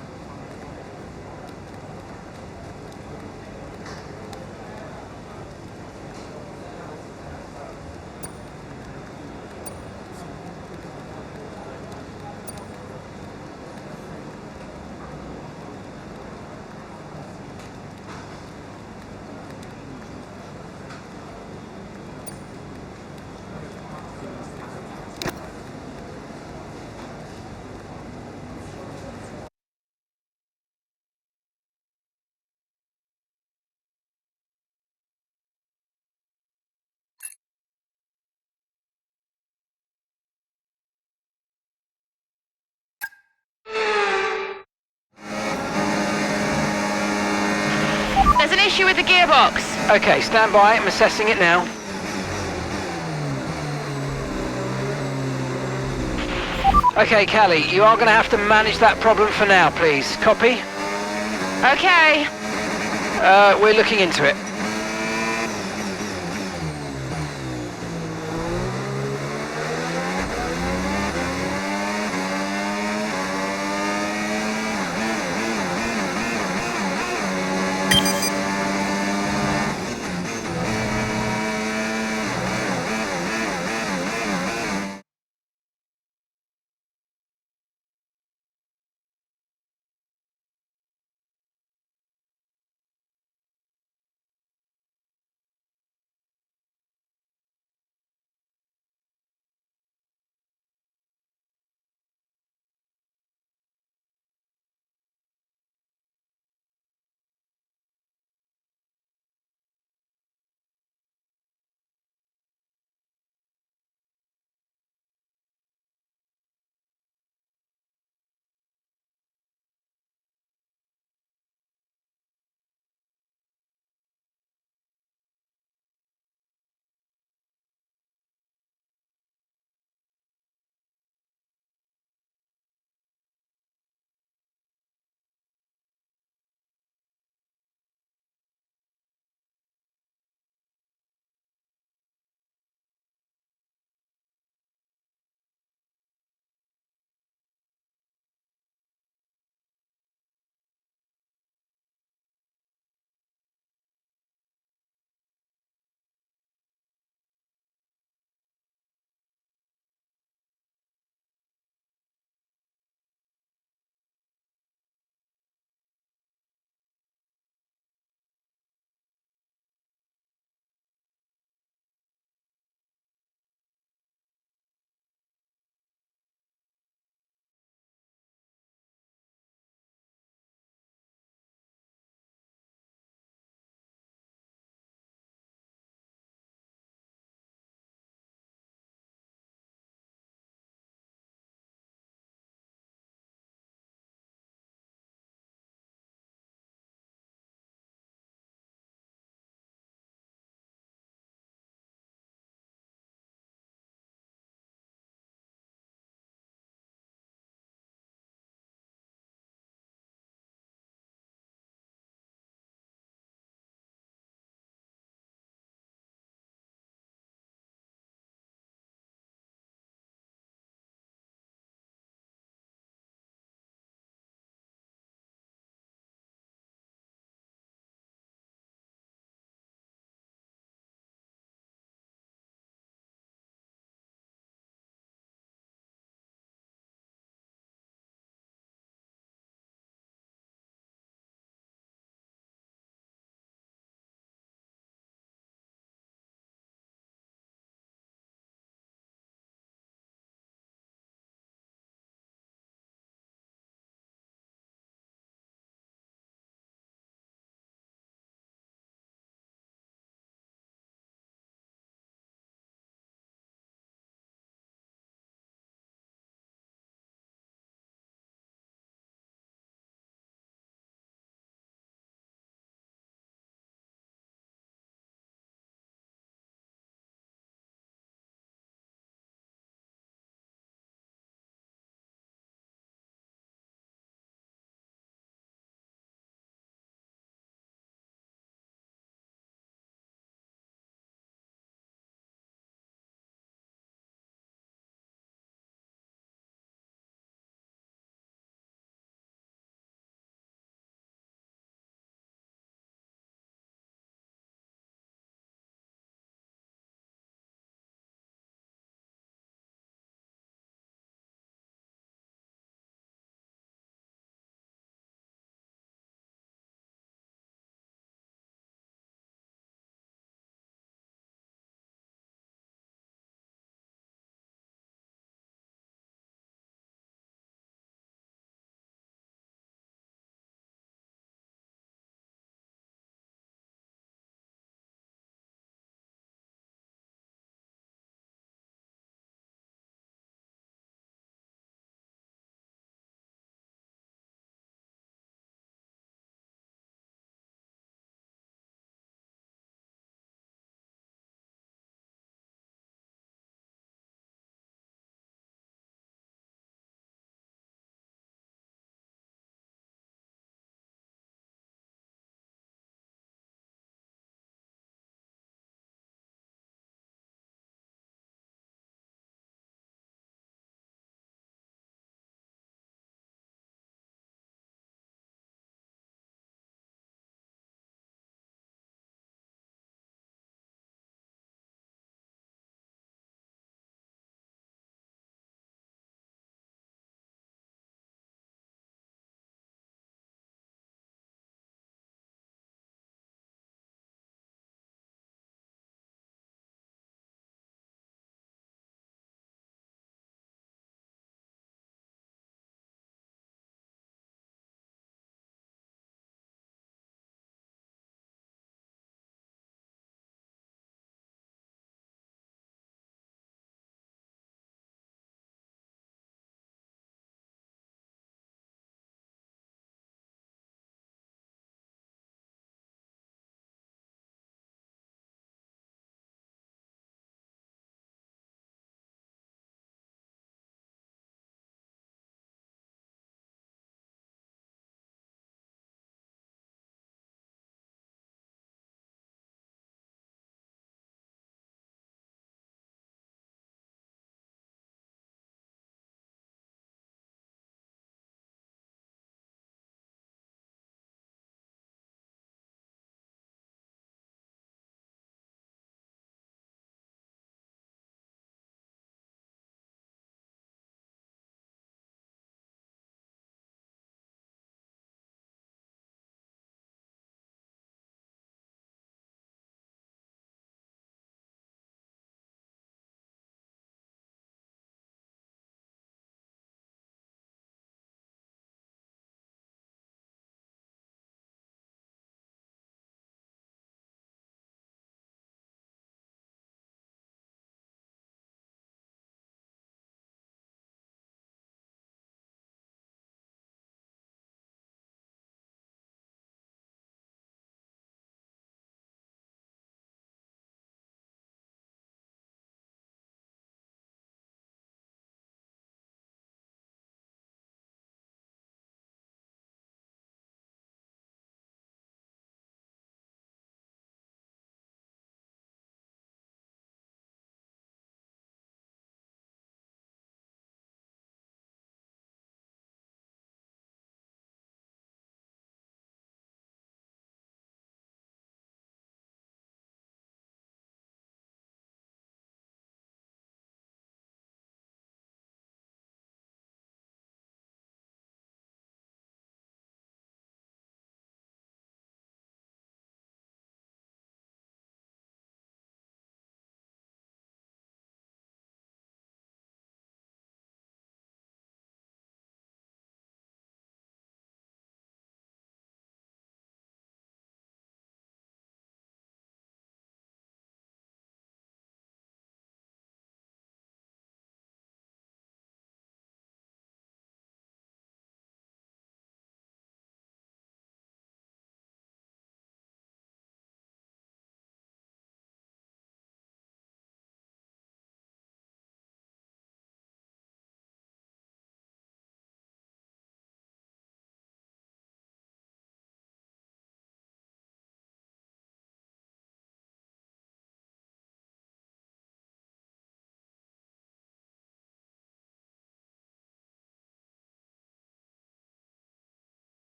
There's an issue with the gearbox. Okay, stand by. I'm assessing it now. Okay, Callie, you are going to have to manage that problem for now, please. Copy? Okay. We're looking into it.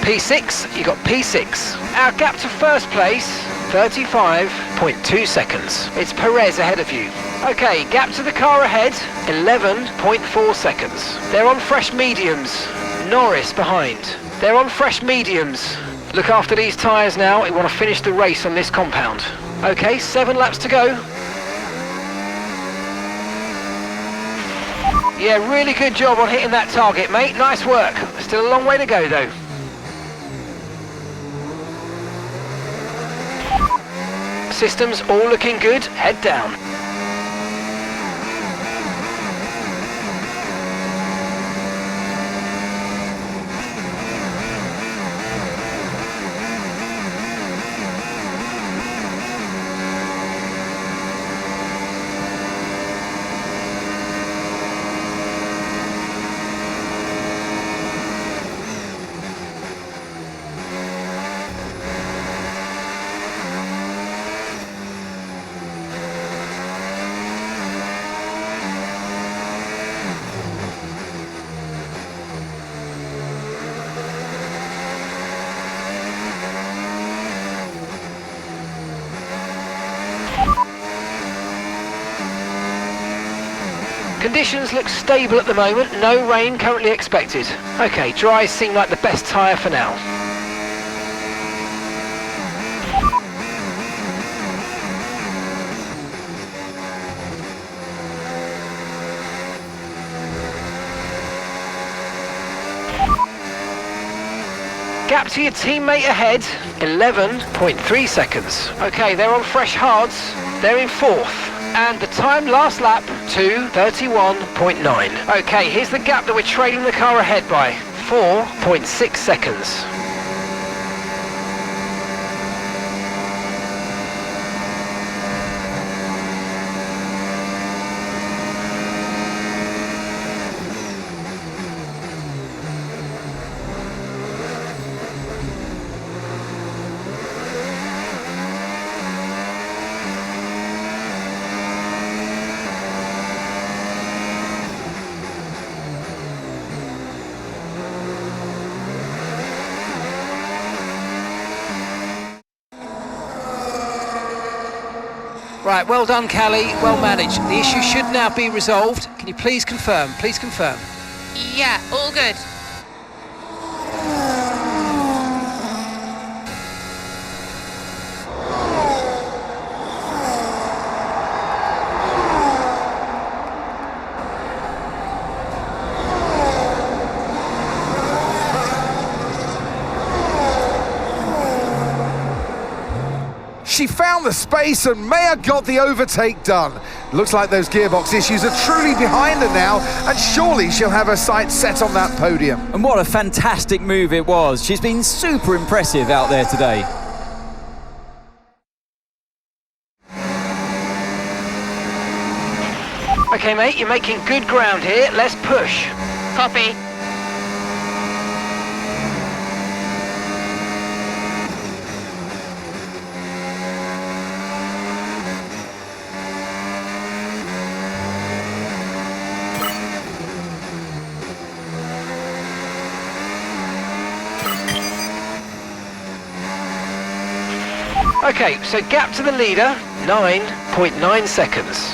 P6, you got P6. Our gap to first place, 35.2 seconds. It's Perez ahead of you. Okay, gap to the car ahead, 11.4 seconds. They're on fresh mediums. Norris behind. They're on fresh mediums. Look after these tyres now. We want to finish the race on this compound. Okay, 7 laps to go. Yeah, really good job on hitting that target, mate. Nice work. Still a long way to go, though. Systems all looking good. Head down. Conditions look stable at the moment, no rain currently expected. Okay, dries seem like the best tyre for now. Gap to your teammate ahead, 11.3 seconds. Okay, they're on fresh hards, they're in 4th. And the time last lap, 2:31.9. Okay, here's the gap that we're trailing the car ahead by, 4.6 seconds. Right, well done, Callie, well managed. The issue should now be resolved. Can you please confirm? Please confirm. Yeah, all good. She found the space and Mayer got the overtake done. Looks like those gearbox issues are truly behind her now, and surely she'll have her sights set on that podium. And what a fantastic move it was. She's been super impressive out there today. Okay, mate, you're making good ground here. Let's push. Copy. Okay, so gap to the leader, 9.9 seconds.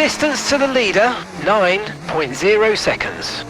distance to the leader, 9.0 seconds.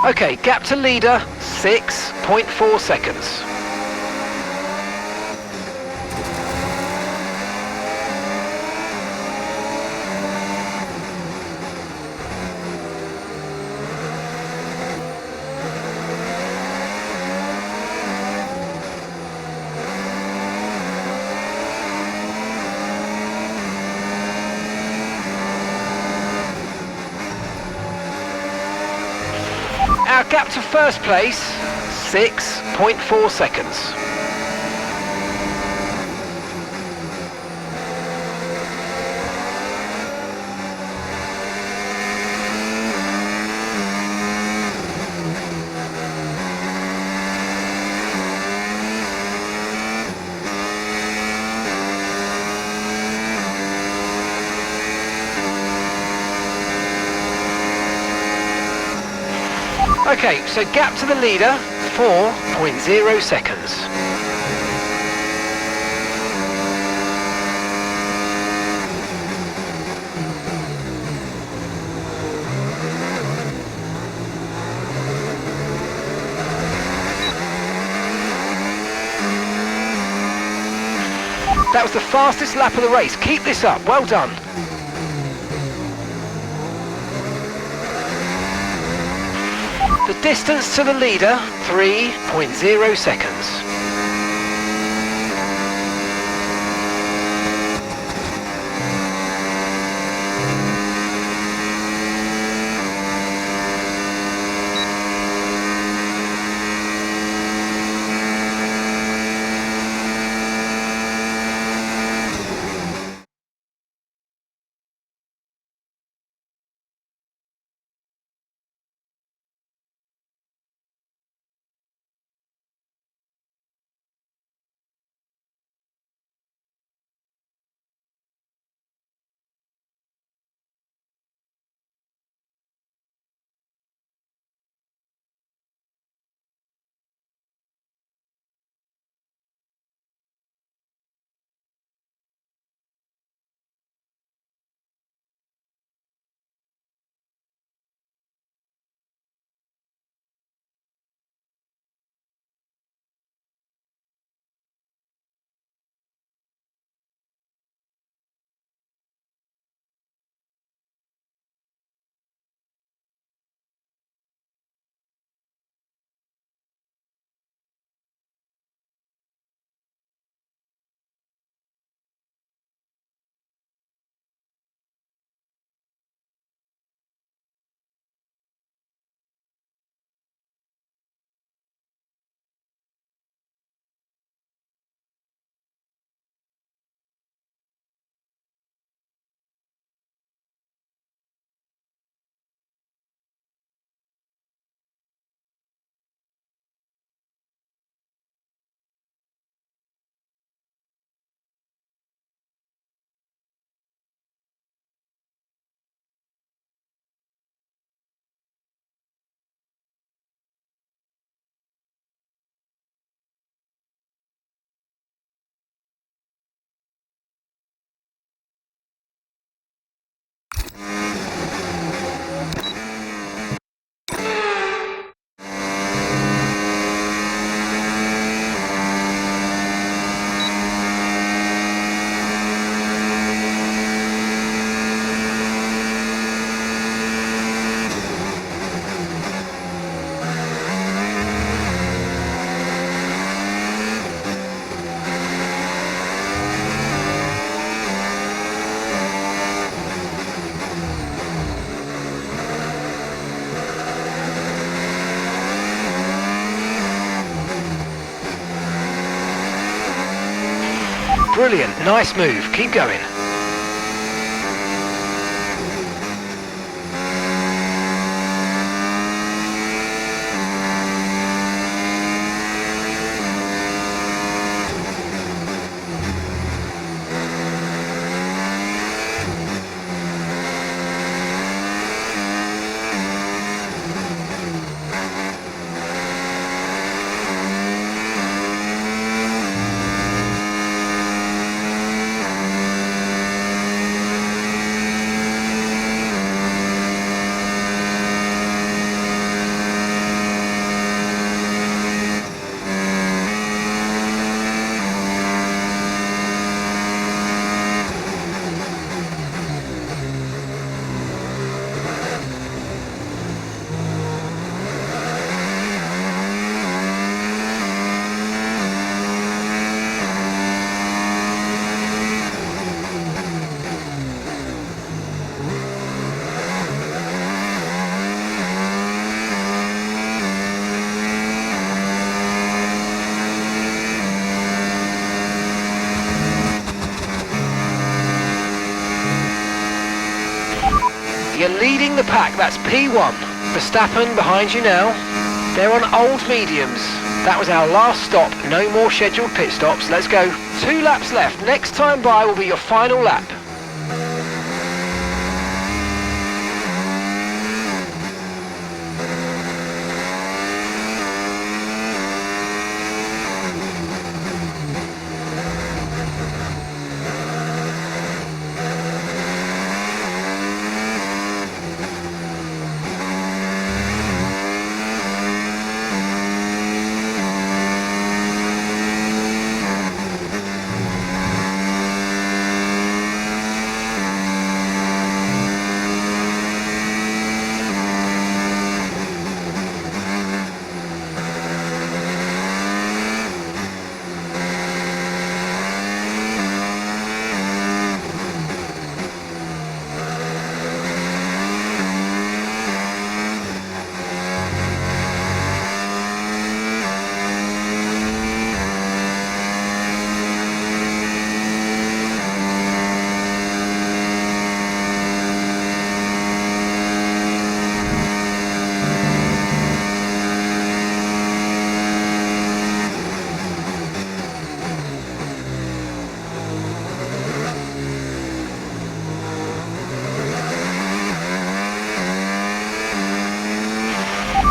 Okay, gap to leader, 6.4 seconds. Our gap to first place, 6.4 seconds. Okay, so gap to the leader, 4.0 seconds. That was the fastest lap of the race. Keep this up. Well done. The distance to the leader, 3.0 seconds. Brilliant, nice move, keep going. you're leading the pack. That's P1. Verstappen behind you now. They're on old mediums. That was our last stop. No more scheduled pit stops. Let's go. 2 laps left. Next time by will be your final lap.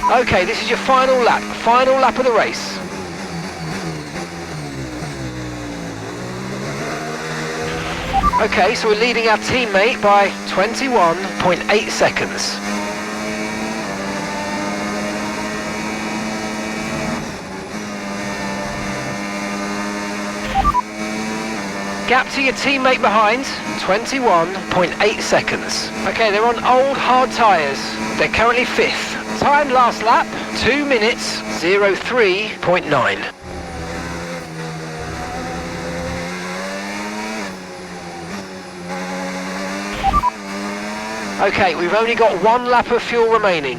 Okay, this is your final lap of the race. Okay, so we're leading our teammate by 21.8 seconds. Gap to your teammate behind, 21.8 seconds. Okay, they're on old hard tyres. They're currently 5th. Time last lap, 2 minutes, 03.9. Okay, we've only got 1 lap of fuel remaining.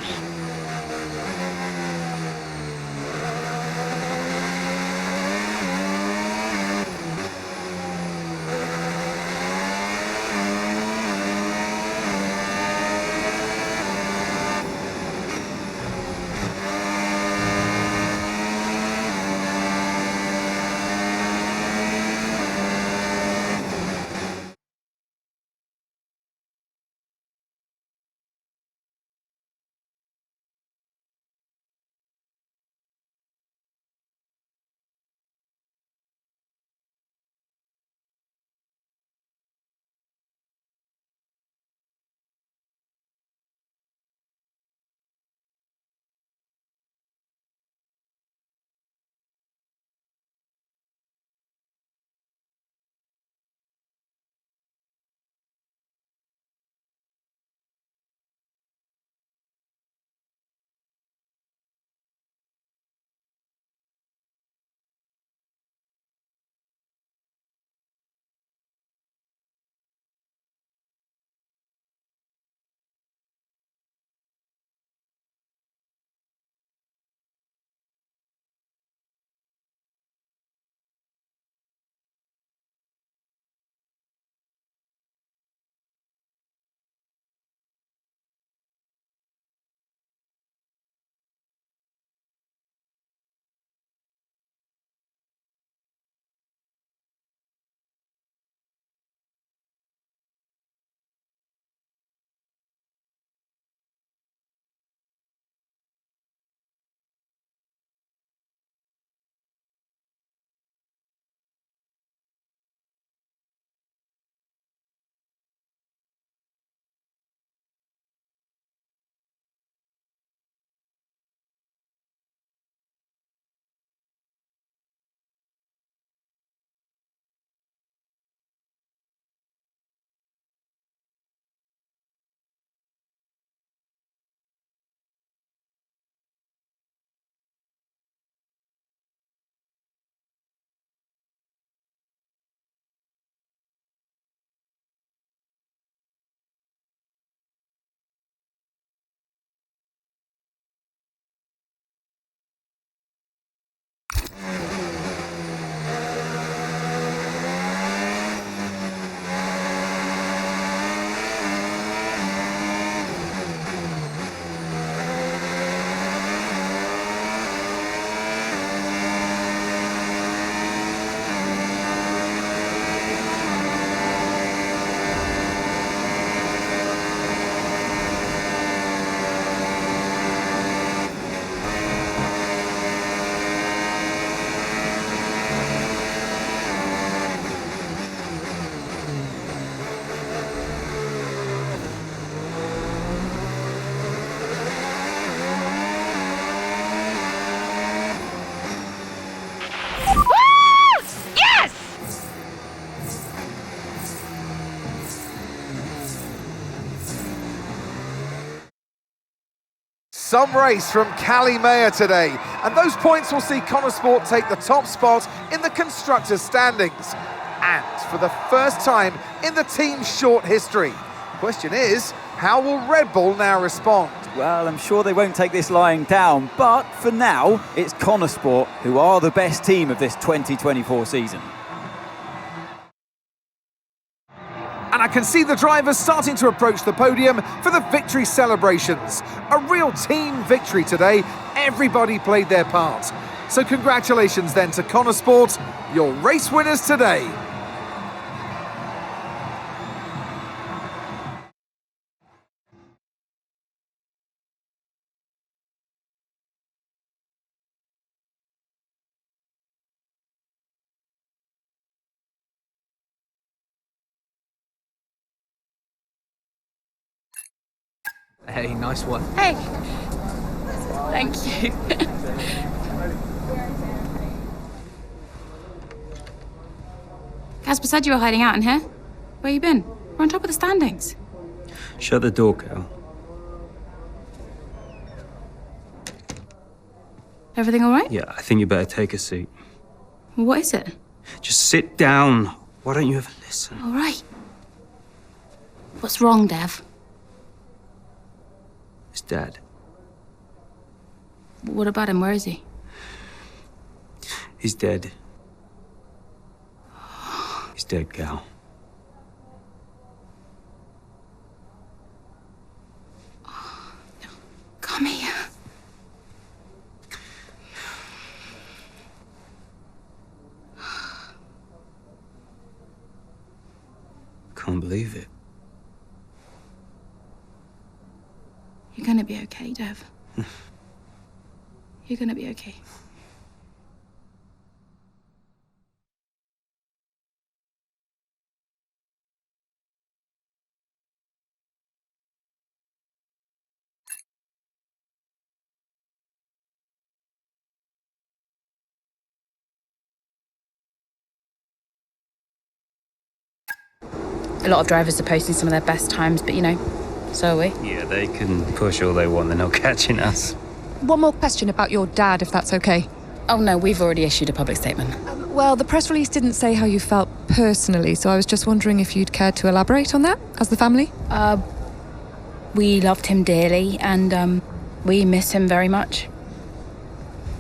Some race from Callie Mayer today, and those points will see Connor Sport take the top spot in the constructors' standings. And for the first time in the team's short history. The question is, how will Red Bull now respond? Well, I'm sure they won't take this lying down, but for now, it's Connor Sport who are the best team of this 2024 season. And I can see the drivers starting to approach the podium for the victory celebrations. A real team victory today. Everybody played their part. So congratulations then to Connor Sport, your race winners today. Hey, nice one. Hey. Thank you. Casper said you were hiding out in here. Where you been? We're on top of the standings. Shut the door, Cal. Everything all right? Yeah, I think you better take a seat. What is it? Just sit down. Why don't you ever listen? All right. What's wrong, Dev? It's Dad. What about him? Where is he? He's dead. He's dead, Cal. Come here. Can't believe it. You're gonna be okay, Dev. You're gonna be okay. A lot of drivers are posting some of their best times, but you know, so are we. Yeah, they can push all they want, they're not catching us. One more question about your dad, if that's okay. Oh no, we've already issued a public statement. Well, the press release didn't say how you felt personally, so I was just wondering if you'd care to elaborate on that, as the family? We loved him dearly, and we miss him very much.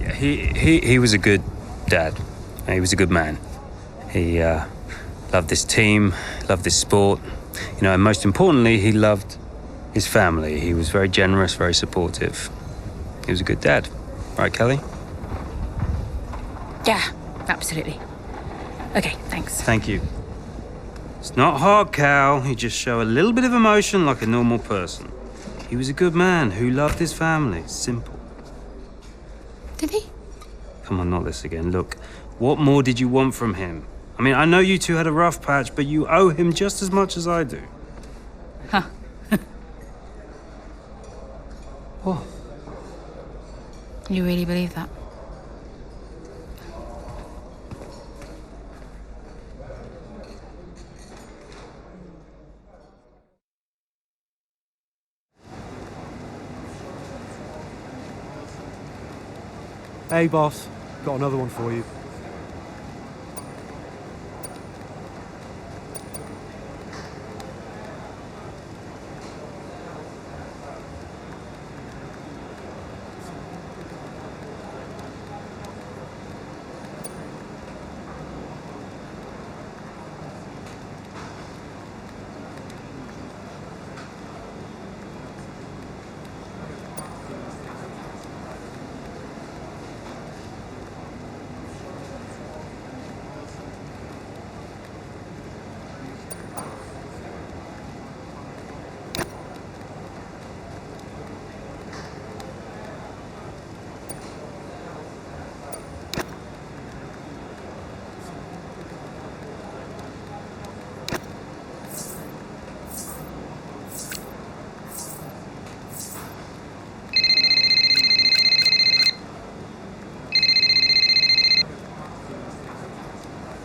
Yeah, he was a good dad. He was a good man. He loved this team, loved this sport. You know, and most importantly, he loved his family. He was very generous, very supportive. He was a good dad. Right, Kelly? Yeah, absolutely. Okay, thanks. Thank you. It's not hard, Cal. You just show a little bit of emotion like a normal person. He was a good man who loved his family. Simple. Did he? Come on, not this again. Look, what more did you want from him? I mean, I know you two had a rough patch, but you owe him just as much as I do. Huh. What? You really believe that? Hey, boss. Got another one for you.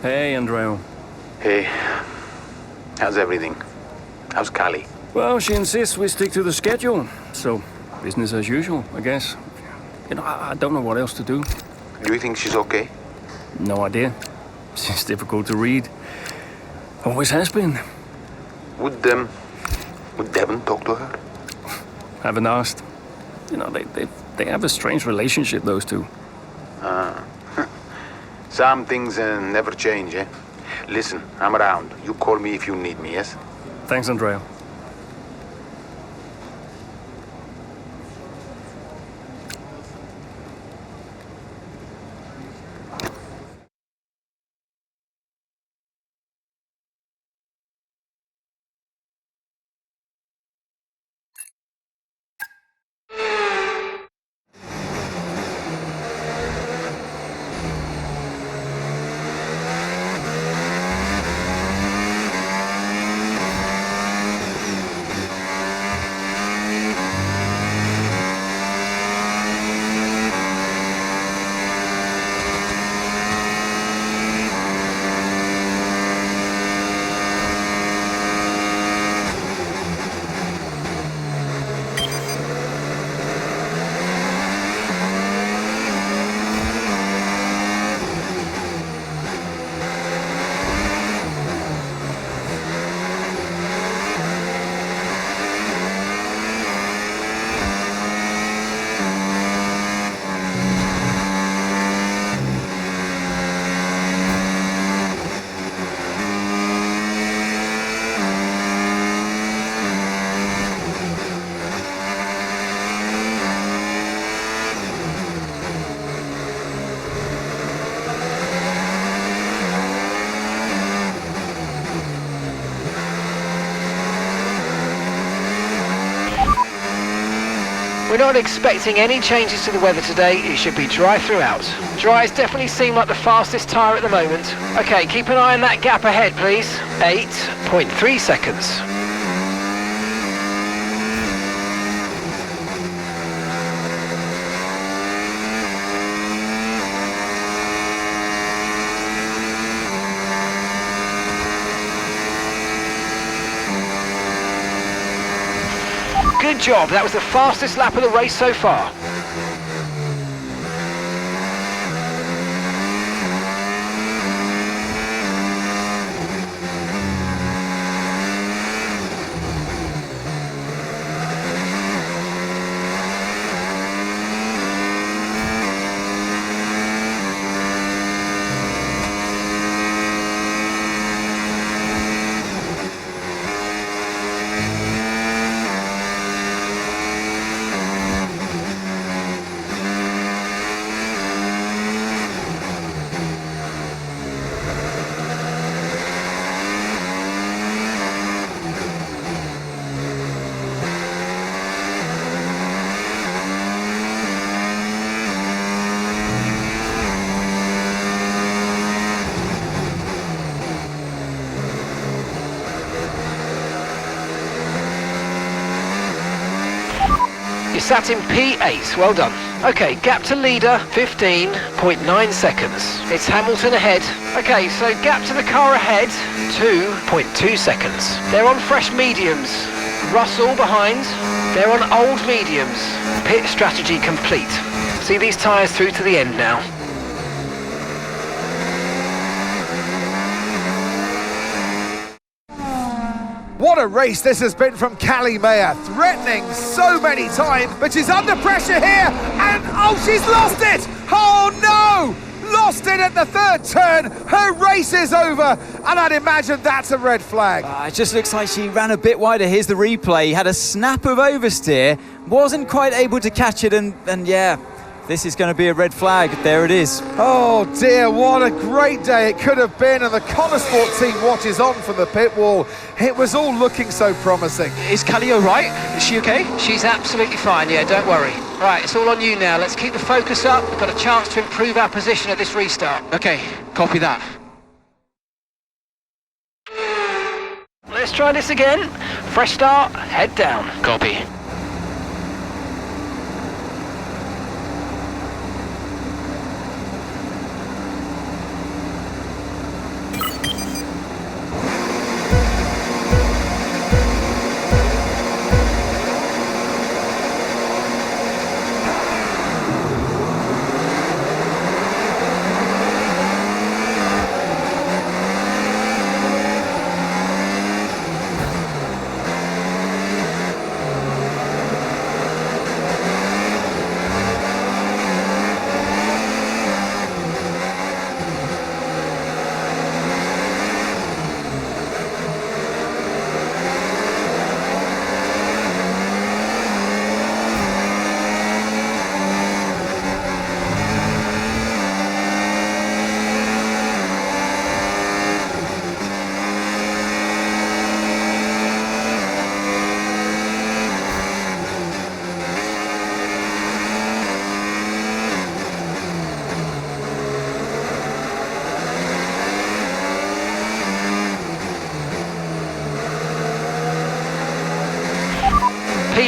Hey, Andreo. Hey, how's everything? How's Callie? Well, she insists we stick to the schedule, so business as usual, I guess. You know, I don't know what else to do. Do you think she's okay? No idea. She's difficult to read. Always has been. Would Devon talk to her? Haven't asked. You know, they have a strange relationship, those two. Some things never change, eh? Listen, I'm around. You call me if you need me, yes? Thanks, Andrea. We're not expecting any changes to the weather today. It should be dry throughout. Dries definitely seem like the fastest tyre at the moment. Okay, keep an eye on that gap ahead, please. 8.3 seconds. Good job, that was the fastest lap of the race so far. You sat in P8, well done. Okay, gap to leader, 15.9 seconds. It's Hamilton ahead. Okay, so gap to the car ahead, 2.2 seconds. They're on fresh mediums. Russell behind. They're on old mediums. Pit strategy complete. See these tyres through to the end now. What a race this has been from Callie Mayer, threatening so many times, but she's under pressure here, and oh, she's lost it! Oh no! Lost it at the third turn, her race is over, and I'd imagine that's a red flag. It just looks like she ran a bit wider. Here's the replay, had a snap of oversteer, wasn't quite able to catch it, and yeah, this is going to be a red flag. There it is. Oh dear, what a great day it could have been, and the Connosport team watches on from the pit wall. It was all looking so promising. Is Callie all right? Is she okay? She's absolutely fine, yeah, don't worry. Right, it's all on you now. Let's keep the focus up. We've got a chance to improve our position at this restart. Okay, copy that. Let's try this again. Fresh start, head down. Copy.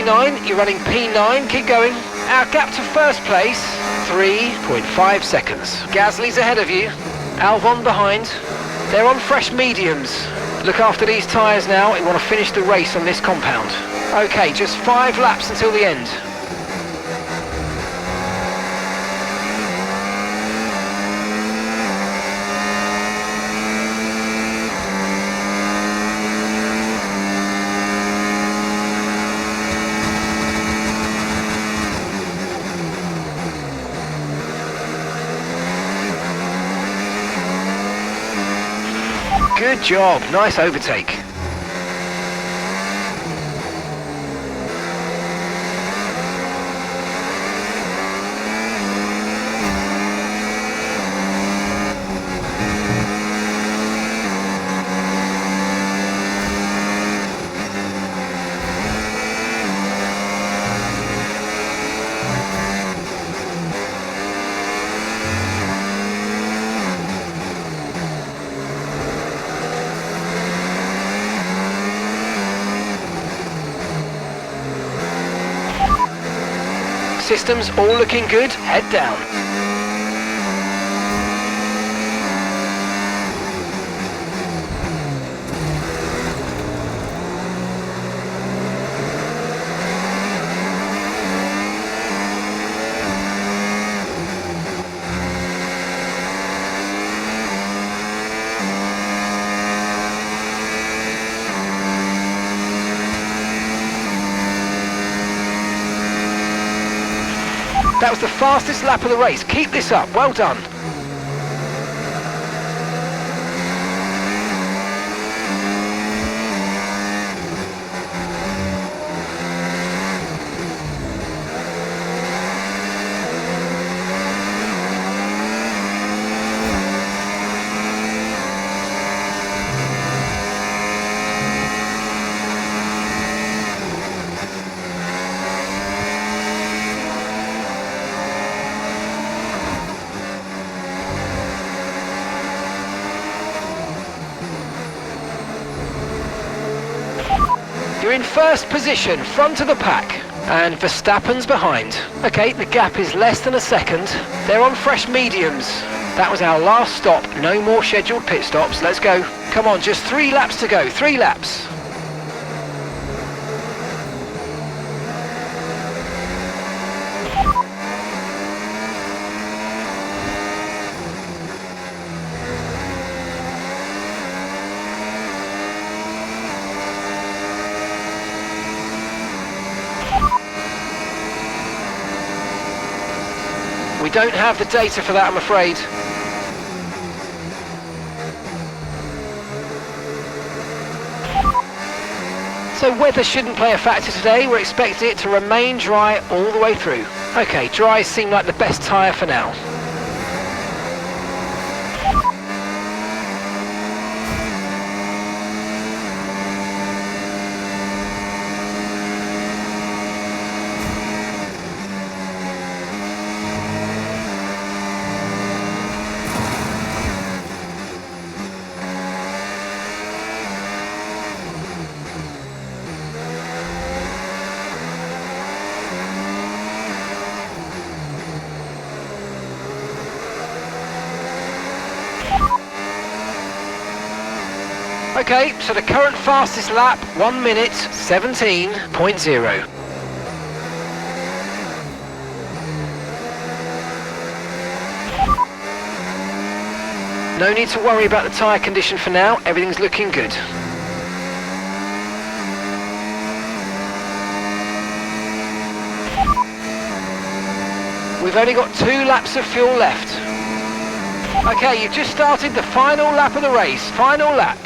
P9, you're running P9, keep going. Our gap to first place, 3.5 seconds. Gasly's ahead of you, Albon behind. They're on fresh mediums. Look after these tyres now, we want to finish the race on this compound. Okay, just 5 laps until the end. Good job, nice overtake. Systems all looking good, head down. That was the fastest lap of the race. Keep this up. Well done. You're in first position, front of the pack, and Verstappen's behind. Okay, the gap is less than a second. They're on fresh mediums. That was our last stop. No more scheduled pit stops. Let's go. Come on, just 3 laps to go. 3 laps. We don't have the data for that, I'm afraid. So weather shouldn't play a factor today. We're expecting it to remain dry all the way through. Okay, dries seem like the best tyre for now. Okay, so the current fastest lap, 1 minute 17.0. No need to worry about the tyre condition for now, everything's looking good. We've only got 2 laps of fuel left. Okay, you've just started the final lap of the race, final lap.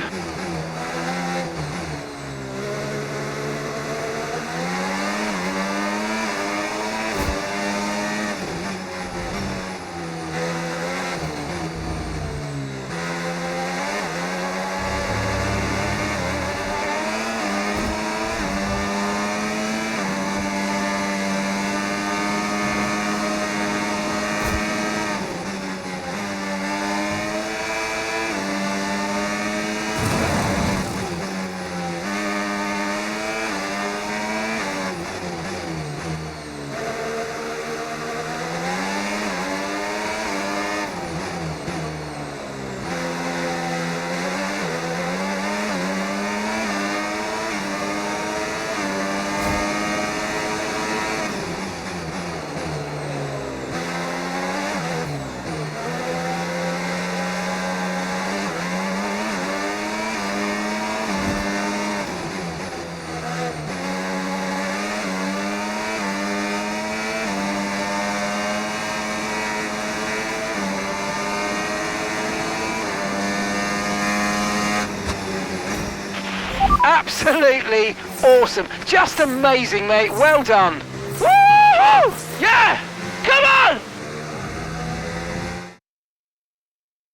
Absolutely awesome. Just amazing, mate. Well done. Woo! Yeah! Come on!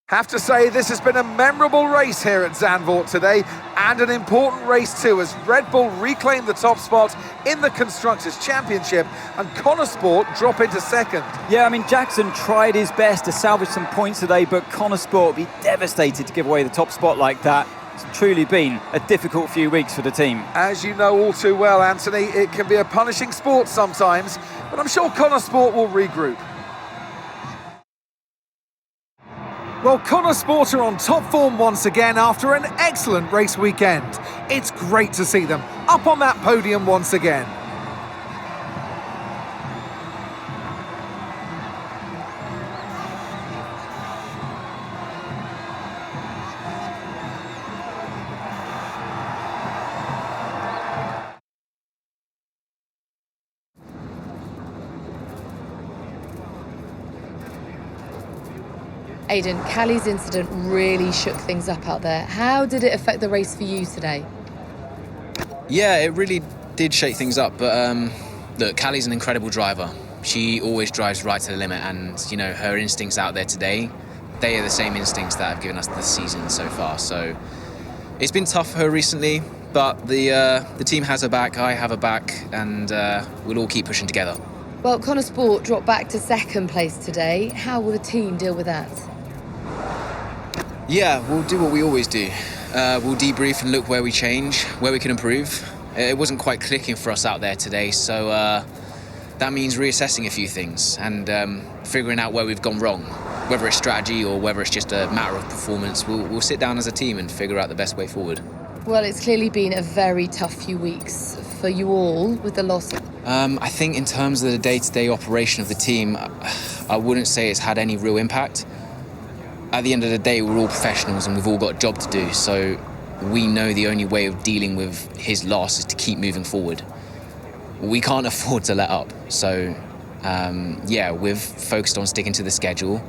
Have to say, this has been a memorable race here at Zandvoort today, and an important race too, as Red Bull reclaim the top spot in the Constructors' Championship and Connor Sport drop into second. Yeah, I mean, Jackson tried his best to salvage some points today, but Connor Sport will be devastated to give away the top spot like that. It's truly been a difficult few weeks for the team. As you know all too well, Anthony, it can be a punishing sport sometimes, but I'm sure Connor Sport will regroup. Well, Connor Sport are on top form once again after an excellent race weekend. It's great to see them up on that podium once again. Aidan, Callie's incident really shook things up out there. How did it affect the race for you today? Yeah, it really did shake things up, but look, Callie's an incredible driver. She always drives right to the limit, and you know, her instincts out there today, they are the same instincts that have given us the season so far. So it's been tough for her recently, but the team has her back, I have her back, and we'll all keep pushing together. Well, Connor Sport dropped back to second place today. How will the team deal with that? Yeah, we'll do what we always do. We'll debrief and look where we change, where we can improve. It wasn't quite clicking for us out there today, so that means reassessing a few things and figuring out where we've gone wrong. Whether it's strategy or whether it's just a matter of performance, we'll sit down as a team and figure out the best way forward. Well, it's clearly been a very tough few weeks for you all with the loss. I think in terms of the day-to-day operation of the team, I wouldn't say it's had any real impact. At the end of the day, we're all professionals and we've all got a job to do, so we know the only way of dealing with his loss is to keep moving forward. We can't afford to let up, so yeah, we've focused on sticking to the schedule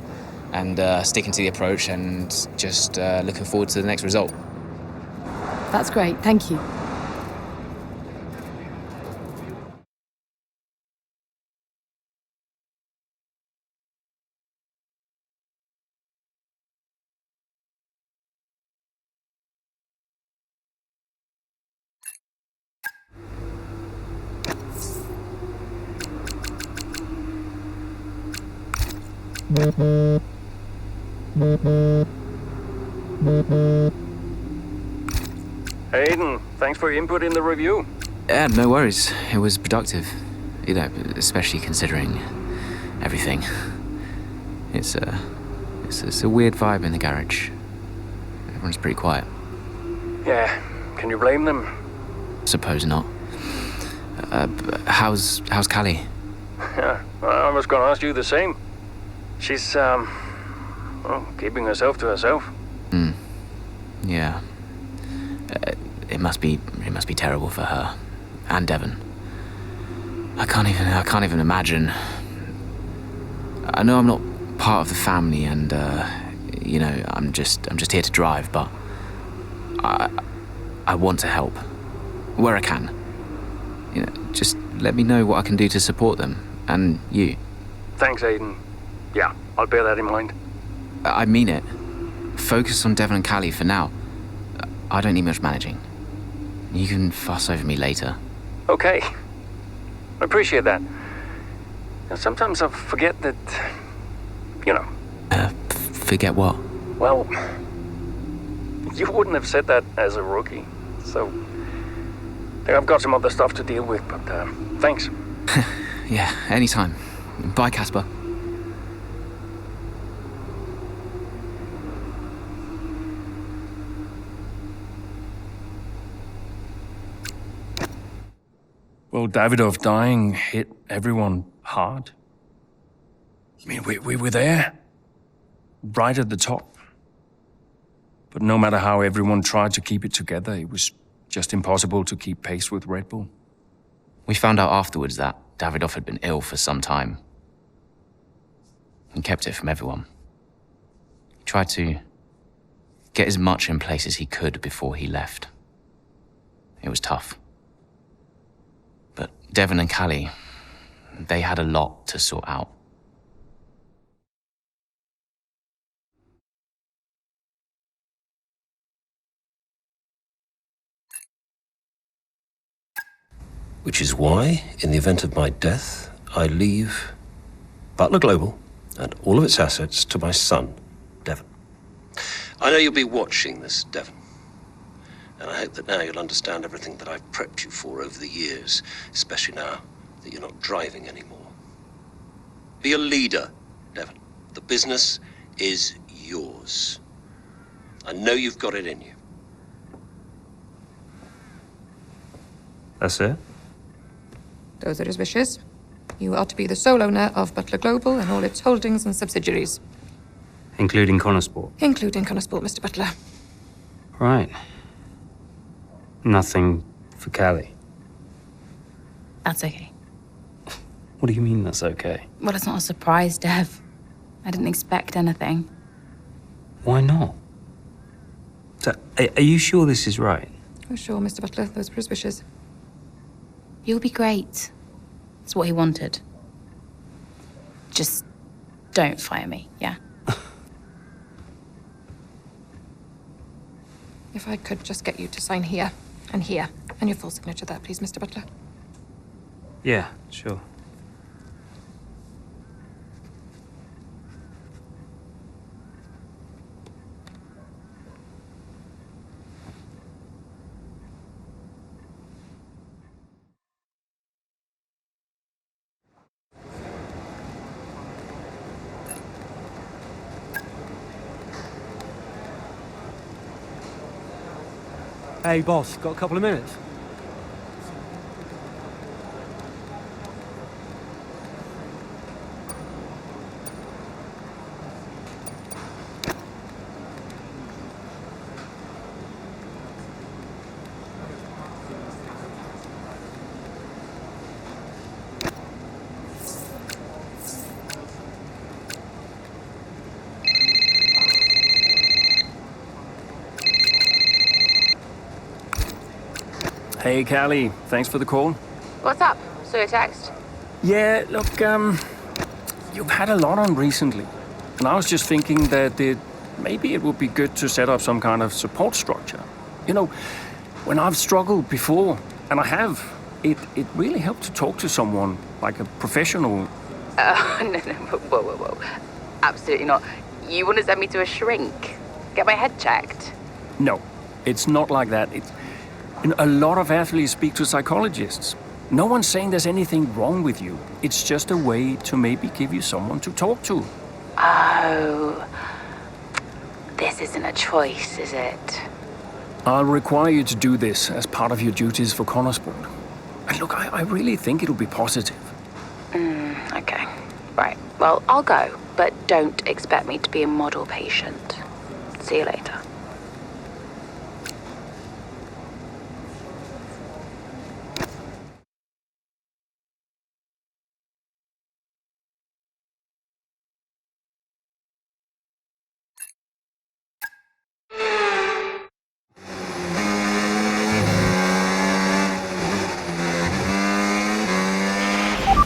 and sticking to the approach and just looking forward to the next result. That's great, thank you. Aidan, thanks for your input in the review. Yeah, no worries. It was productive. You know, especially considering everything. It's a weird vibe in the garage. Everyone's pretty quiet. Yeah, can you blame them? Suppose not. How's Callie? Yeah, I was going to ask you the same. She's, well, keeping herself to herself. Yeah. It must be terrible for her and Devon. I can't even imagine. I know I'm not part of the family, and you know, I'm just here to drive, but I want to help where I can. You know, just let me know what I can do to support them and you. Thanks, Aidan. Yeah, I'll bear that in mind. I mean it. Focus on Devon and Callie for now. I don't need much managing. You can fuss over me later. Okay. I appreciate that. And sometimes I forget that, you know. Forget what? Well, you wouldn't have said that as a rookie, so I think I've got some other stuff to deal with, but thanks. Yeah, anytime. Bye, Casper. Well, Davidoff dying hit everyone hard. I mean, we were there, right at the top. But no matter how everyone tried to keep it together, it was just impossible to keep pace with Red Bull. We found out afterwards that Davidoff had been ill for some time. He kept it from everyone. He tried to get as much in place as he could before he left. It was tough. But Devon and Callie, they had a lot to sort out. Which is why, in the event of my death, I leave Butler Global and all of its assets to my son, Devon. I know you'll be watching this, Devon. And I hope that now you'll understand everything that I've prepped you for over the years, especially now that you're not driving anymore. Be a leader, Devon. The business is yours. I know you've got it in you. That's it? Those are his wishes. You are to be the sole owner of Butler Global and all its holdings and subsidiaries. Including Connorsport? Including Connorsport, Mr. Butler. Right. Nothing for Callie? That's okay. What do you mean that's okay? Well, it's not a surprise, Dev. I didn't expect anything. Why not? So, are you sure this is right? Oh, sure, Mr. Butler. Those were his wishes. You'll be great. That's what he wanted. Just don't fire me, yeah? If I could just get you to sign here, and your full signature there, please, Mr. Butler. Yeah, sure. Hey, boss, got a couple of minutes? Hey, Callie. Thanks for the call. What's up? Saw your text. Yeah, look, you've had a lot on recently. And I was just thinking that maybe it would be good to set up some kind of support structure. You know, when I've struggled before, and I have, it really helped to talk to someone, like a professional. No, whoa. Absolutely not. You want to send me to a shrink? Get my head checked? No, it's not like that. A lot of athletes speak to psychologists. No one's saying there's anything wrong with you. It's just a way to maybe give you someone to talk to. Oh, this isn't a choice, is it? I'll require you to do this as part of your duties for Connorsport. And look, I really think it'll be positive. Okay. Right. Well, I'll go, but don't expect me to be a model patient. See you later.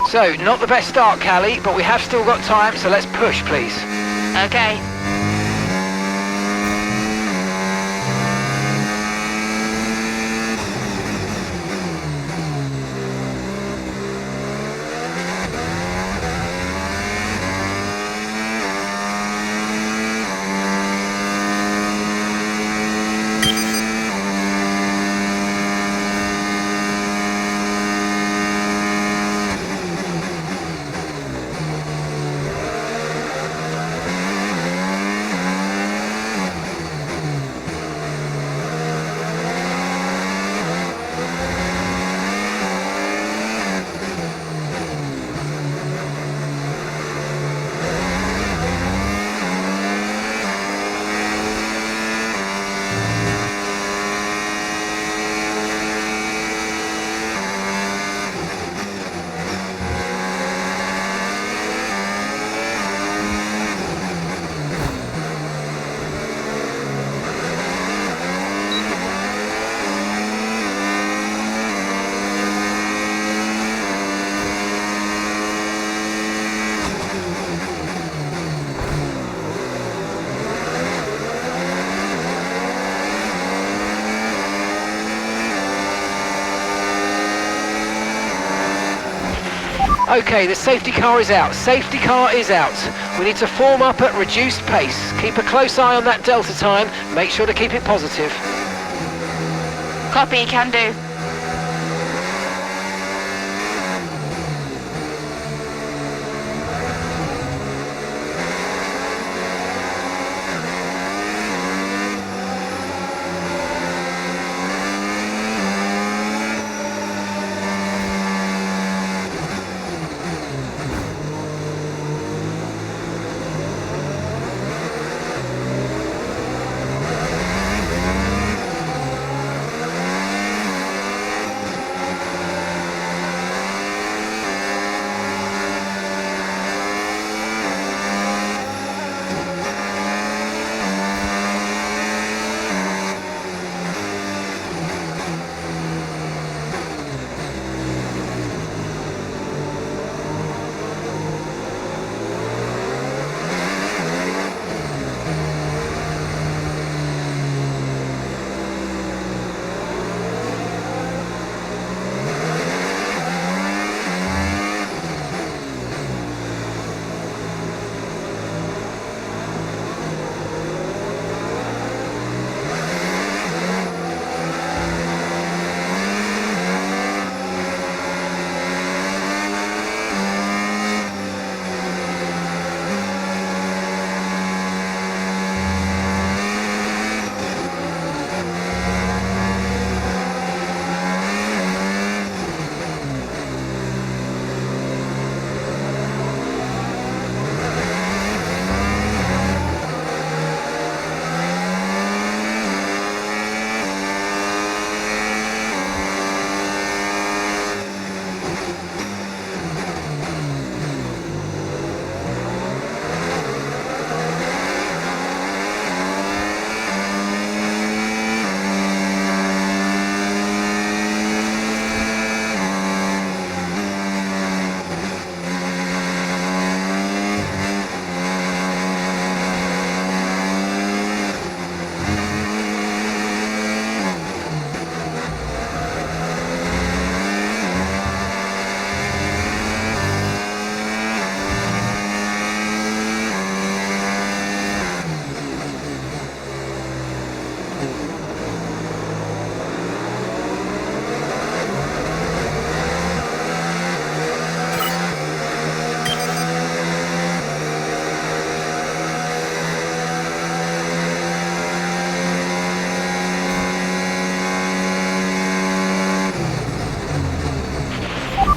So, not the best start, Callie, but we have still got time, so let's push, please. Okay. Okay, the safety car is out. Safety car is out. We need to form up at reduced pace. Keep a close eye on that delta time. Make sure to keep it positive. Copy, can do.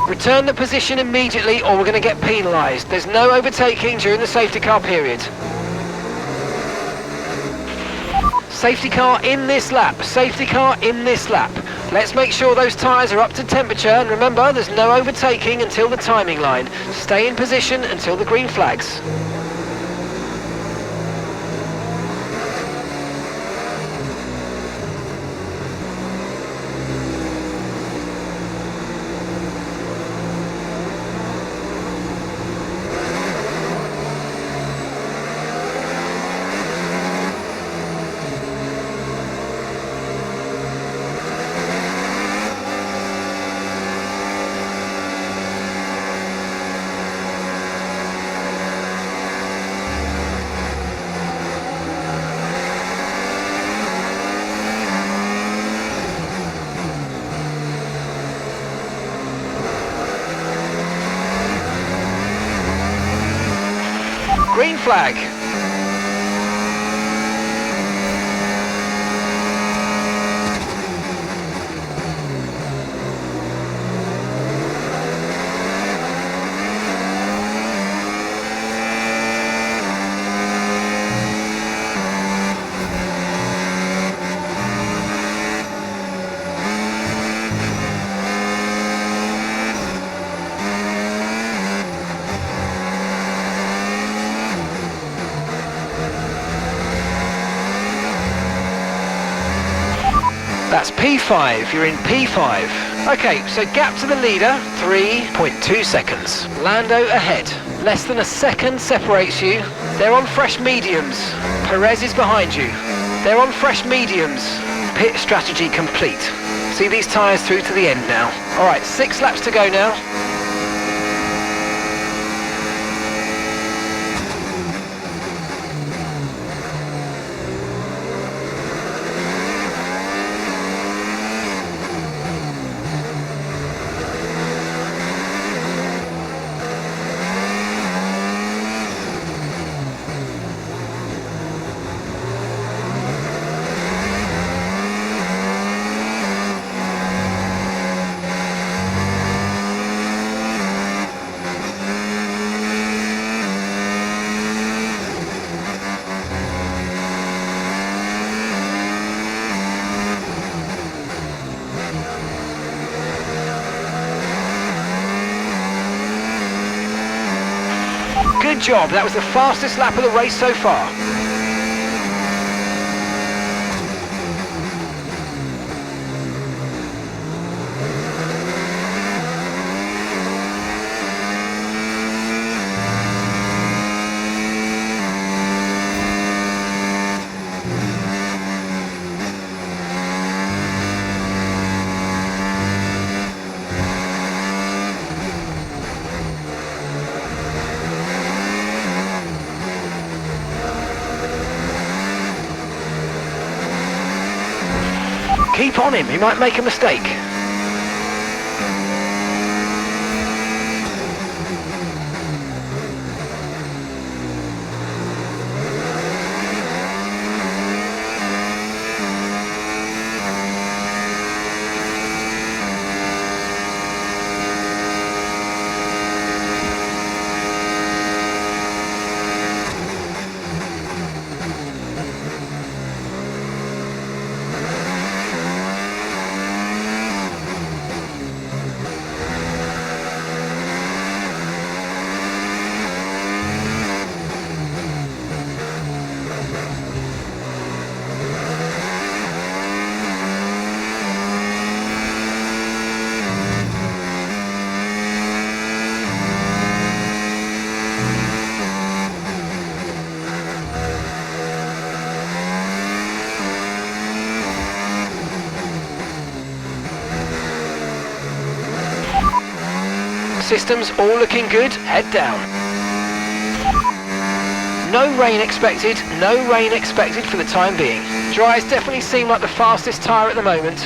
Return the position immediately or we're going to get penalised. There's no overtaking during the safety car period. Safety car in this lap. Safety car in this lap. Let's make sure those tyres are up to temperature, and remember, there's no overtaking until the timing line. Stay in position until the green flags. Green flag. That's P5, you're in P5. Okay, so gap to the leader, 3.2 seconds. Lando ahead. Less than a second separates you. They're on fresh mediums. Perez is behind you. They're on fresh mediums. Pit strategy complete. See these tyres through to the end now. All right, 6 laps to go now. Good job, that was the fastest lap of the race so far. Keep on him, he might make a mistake. Systems all looking good, head down. No rain expected for the time being. Dryers definitely seem like the fastest tyre at the moment.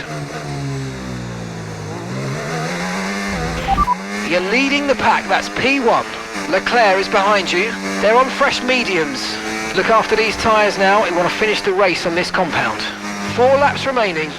You're leading the pack, that's P1. Leclerc is behind you. They're on fresh mediums. Look after these tyres now, we want to finish the race on this compound. 4 laps remaining.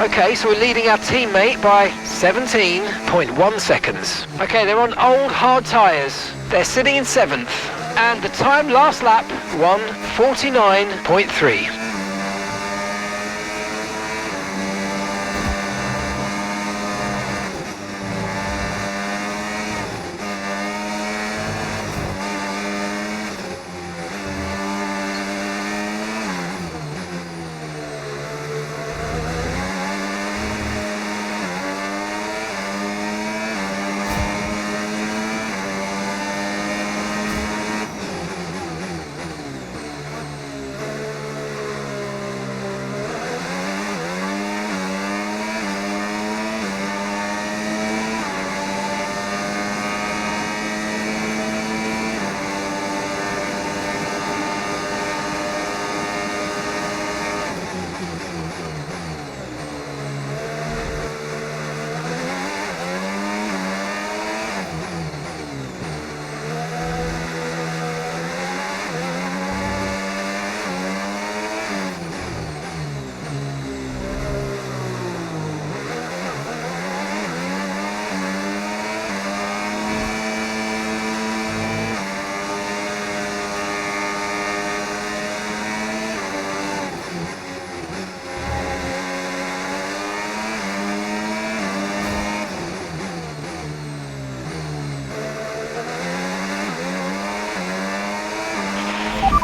Okay, so we're leading our teammate by 17.1 seconds. Okay, they're on old hard tyres. They're sitting in 7th. And the time last lap, 1:49.3.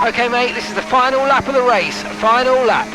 Okay, mate, this is the final lap of the race. Final lap.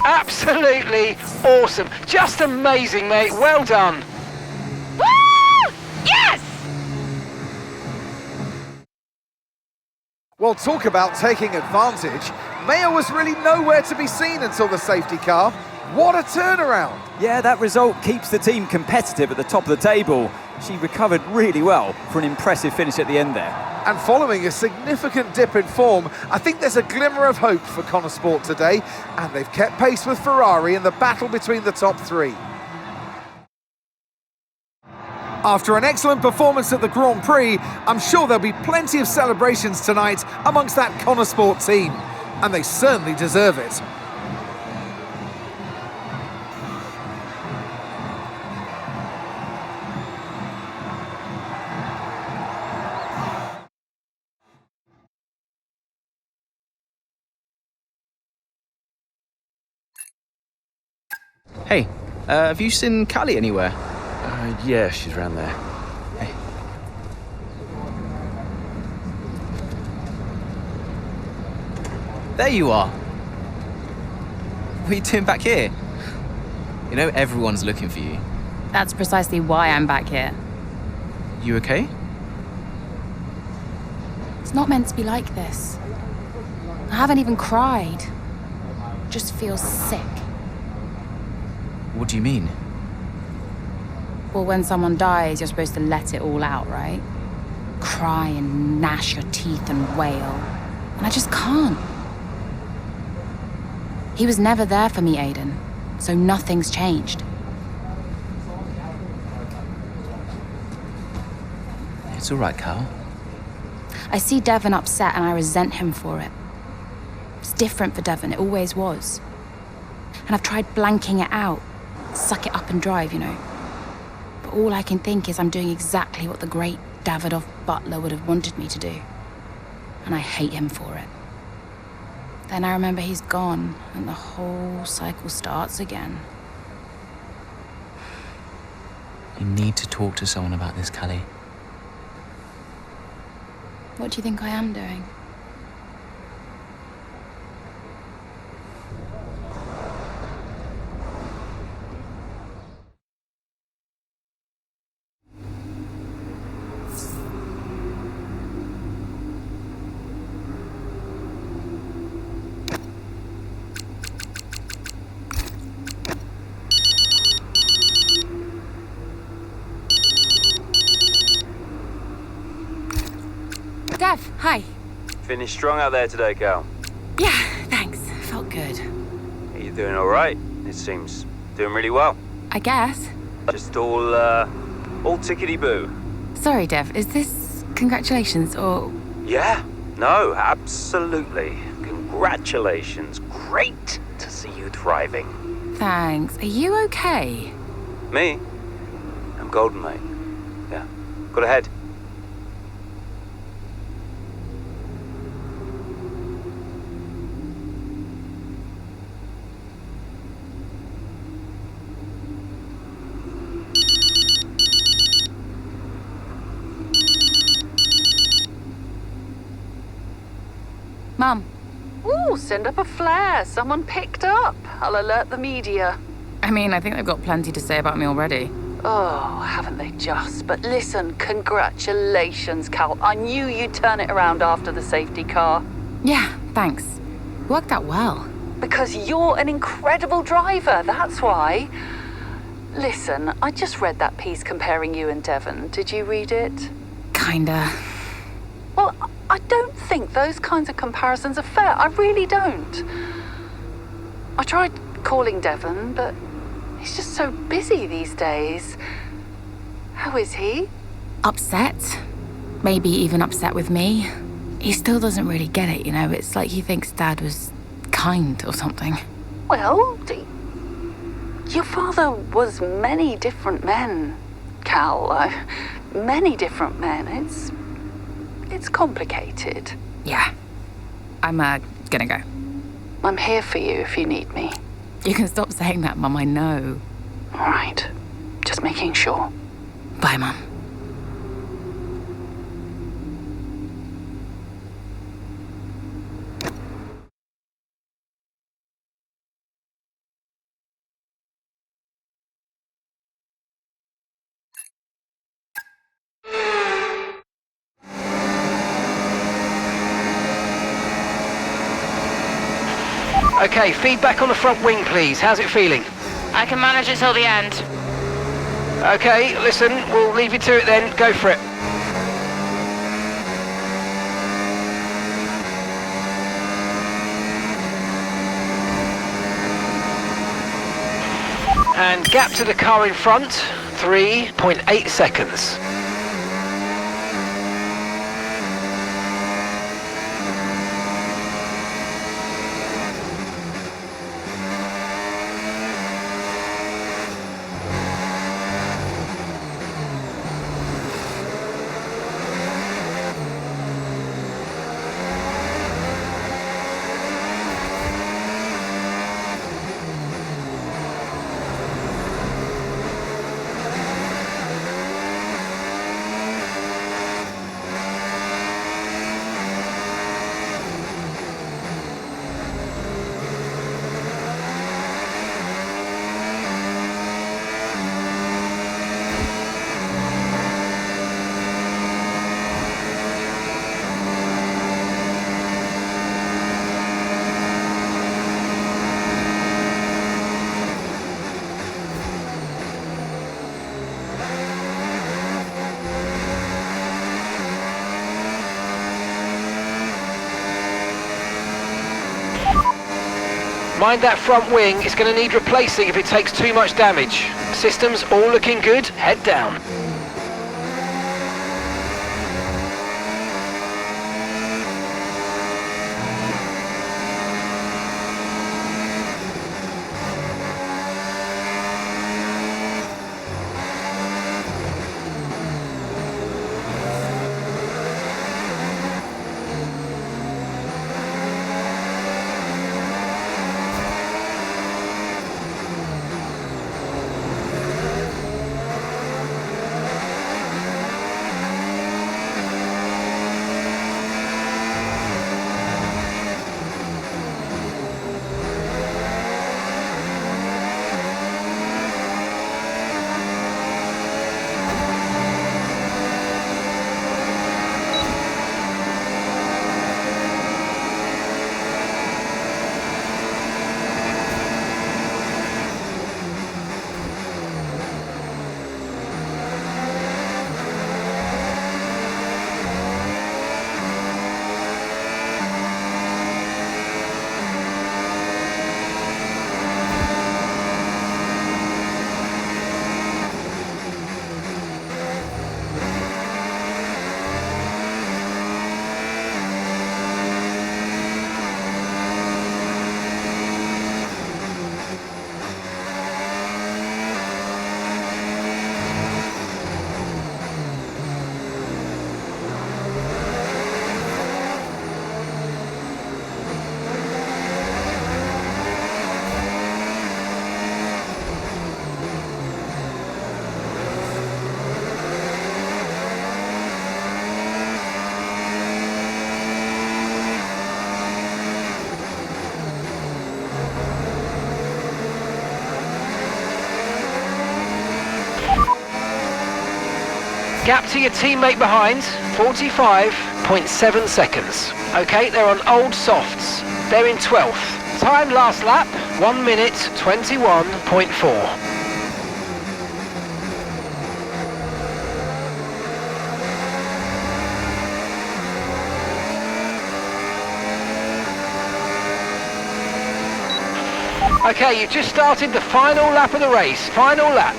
Absolutely awesome. Just amazing, mate. Well done. Woo! Yes! Well, talk about taking advantage. Mayer was really nowhere to be seen until the safety car. What a turnaround. Yeah, that result keeps the team competitive at the top of the table. She recovered really well for an impressive finish at the end there. And following a significant dip in form, I think there's a glimmer of hope for Connosport today, and they've kept pace with Ferrari in the battle between the top three. After an excellent performance at the Grand Prix, I'm sure there'll be plenty of celebrations tonight amongst that Connosport team, and they certainly deserve it. Hey, have you seen Callie anywhere? Yeah, she's around there. Hey. There you are. What are you doing back here? You know, everyone's looking for you. That's precisely why I'm back here. You okay? It's not meant to be like this. I haven't even cried. Just feel sick. What do you mean? Well, when someone dies, you're supposed to let it all out, right? Cry and gnash your teeth and wail. And I just can't. He was never there for me, Aiden, so nothing's changed. It's all right, Carl. I see Devon upset and I resent him for it. It's different for Devon, it always was. And I've tried blanking it out, suck it up and drive, you know. But all I can think is I'm doing exactly what the great Davidoff Butler would have wanted me to do. And I hate him for it. Then I remember he's gone, and the whole cycle starts again. You need to talk to someone about this, Callie. What do you think I am doing? Dev, hi. Finished strong out there today, Cal. Yeah, thanks. Felt good. Are you doing all right? It seems doing really well. I guess. Just all tickety-boo. Sorry, Dev, is this congratulations or... Yeah, no, absolutely. Congratulations. Great to see you thriving. Thanks. Are you okay? Me? I'm golden, mate. Yeah. Got ahead. Mum. Ooh, send up a flare. Someone picked up. I'll alert the media. I mean, I think they've got plenty to say about me already. Oh, haven't they just? But listen, congratulations, Cal. I knew you'd turn it around after the safety car. Yeah, thanks. Worked out well. Because you're an incredible driver, that's why. Listen, I just read that piece comparing you and Devon. Did you read it? Kinda. Well, I don't think those kinds of comparisons are fair. I really don't. I tried calling Devon, but he's just so busy these days. How is he? Upset. Maybe even upset with me. He still doesn't really get it, you know. It's like he thinks Dad was kind or something. Well, your father was many different men, Cal. Many different men. It's complicated. Yeah. I'm, gonna go. I'm here for you if you need me. You can stop saying that, Mum, I know. All right. Just making sure. Bye, Mum. Okay, feedback on the front wing, please. How's it feeling? I can manage it till the end. Okay, listen, we'll leave you to it then. Go for it. And gap to the car in front, 3.8 seconds. Mind that front wing, it's going to need replacing if it takes too much damage. Systems all looking good, head down. Gap to your teammate behind, 45.7 seconds. Okay, they're on old softs. They're in 12th. Time last lap, 1 minute 21.4. Okay, you've just started the final lap of the race. Final lap.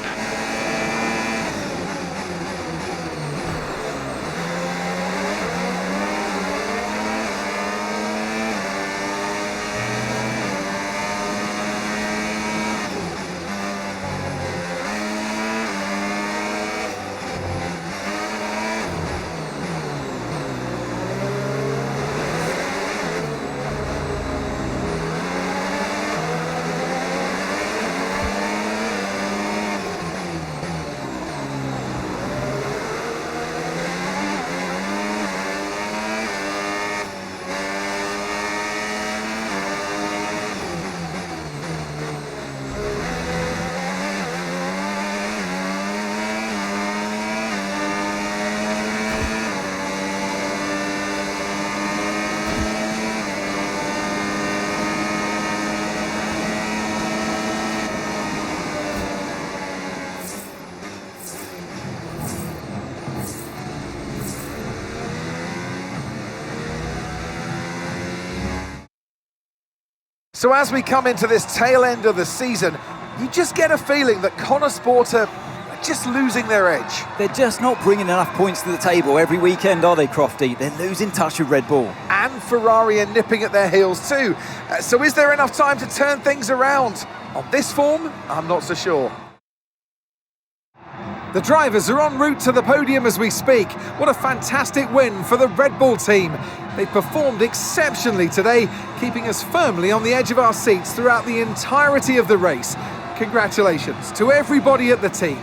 So as we come into this tail end of the season, you just get a feeling that Connor Sport are just losing their edge. They're just not bringing enough points to the table every weekend, are they, Crofty? They're losing touch with Red Bull. And Ferrari are nipping at their heels too. So is there enough time to turn things around? On this form, I'm not so sure. The drivers are en route to the podium as we speak. What a fantastic win for the Red Bull team. They performed exceptionally today, keeping us firmly on the edge of our seats throughout the entirety of the race. Congratulations to everybody at the team.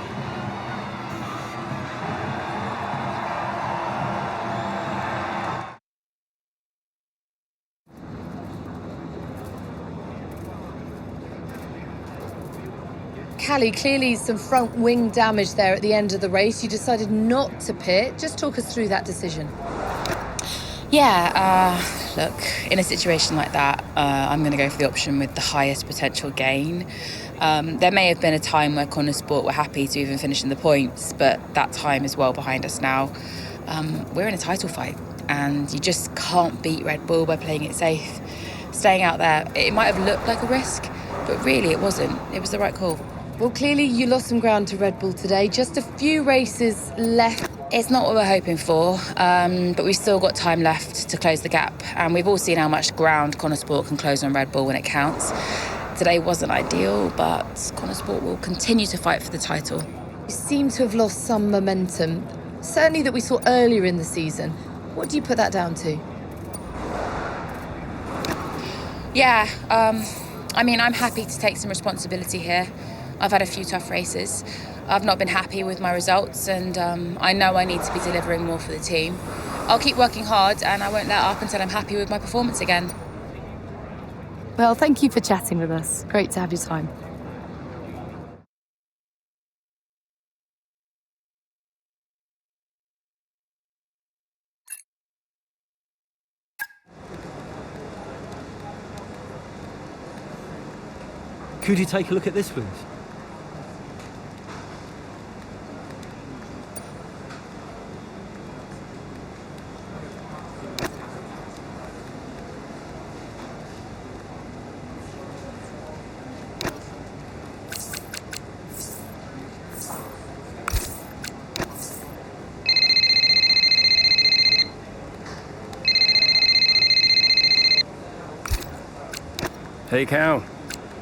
Callie, clearly some front wing damage there at the end of the race. You decided not to pit. Just talk us through that decision. Yeah, look, in a situation like that, I'm going to go for the option with the highest potential gain. There may have been a time where Connor Sport were happy to even finish in the points, but that time is well behind us now. We're in a title fight, and you just can't beat Red Bull by playing it safe. Staying out there, it might have looked like a risk, but really it wasn't. It was the right call. Well, clearly you lost some ground to Red Bull today. Just a few races left. It's not what we're hoping for, but we've still got time left to close the gap. And we've all seen how much ground Connosport can close on Red Bull when it counts. Today wasn't ideal, but Connosport will continue to fight for the title. You seem to have lost some momentum, certainly that we saw earlier in the season. What do you put that down to? Yeah, I mean, I'm happy to take some responsibility here. I've had a few tough races. I've not been happy with my results, and I know I need to be delivering more for the team. I'll keep working hard, and I won't let up until I'm happy with my performance again. Well, thank you for chatting with us. Great to have your time. Could you take a look at this, please? Hey, Cal.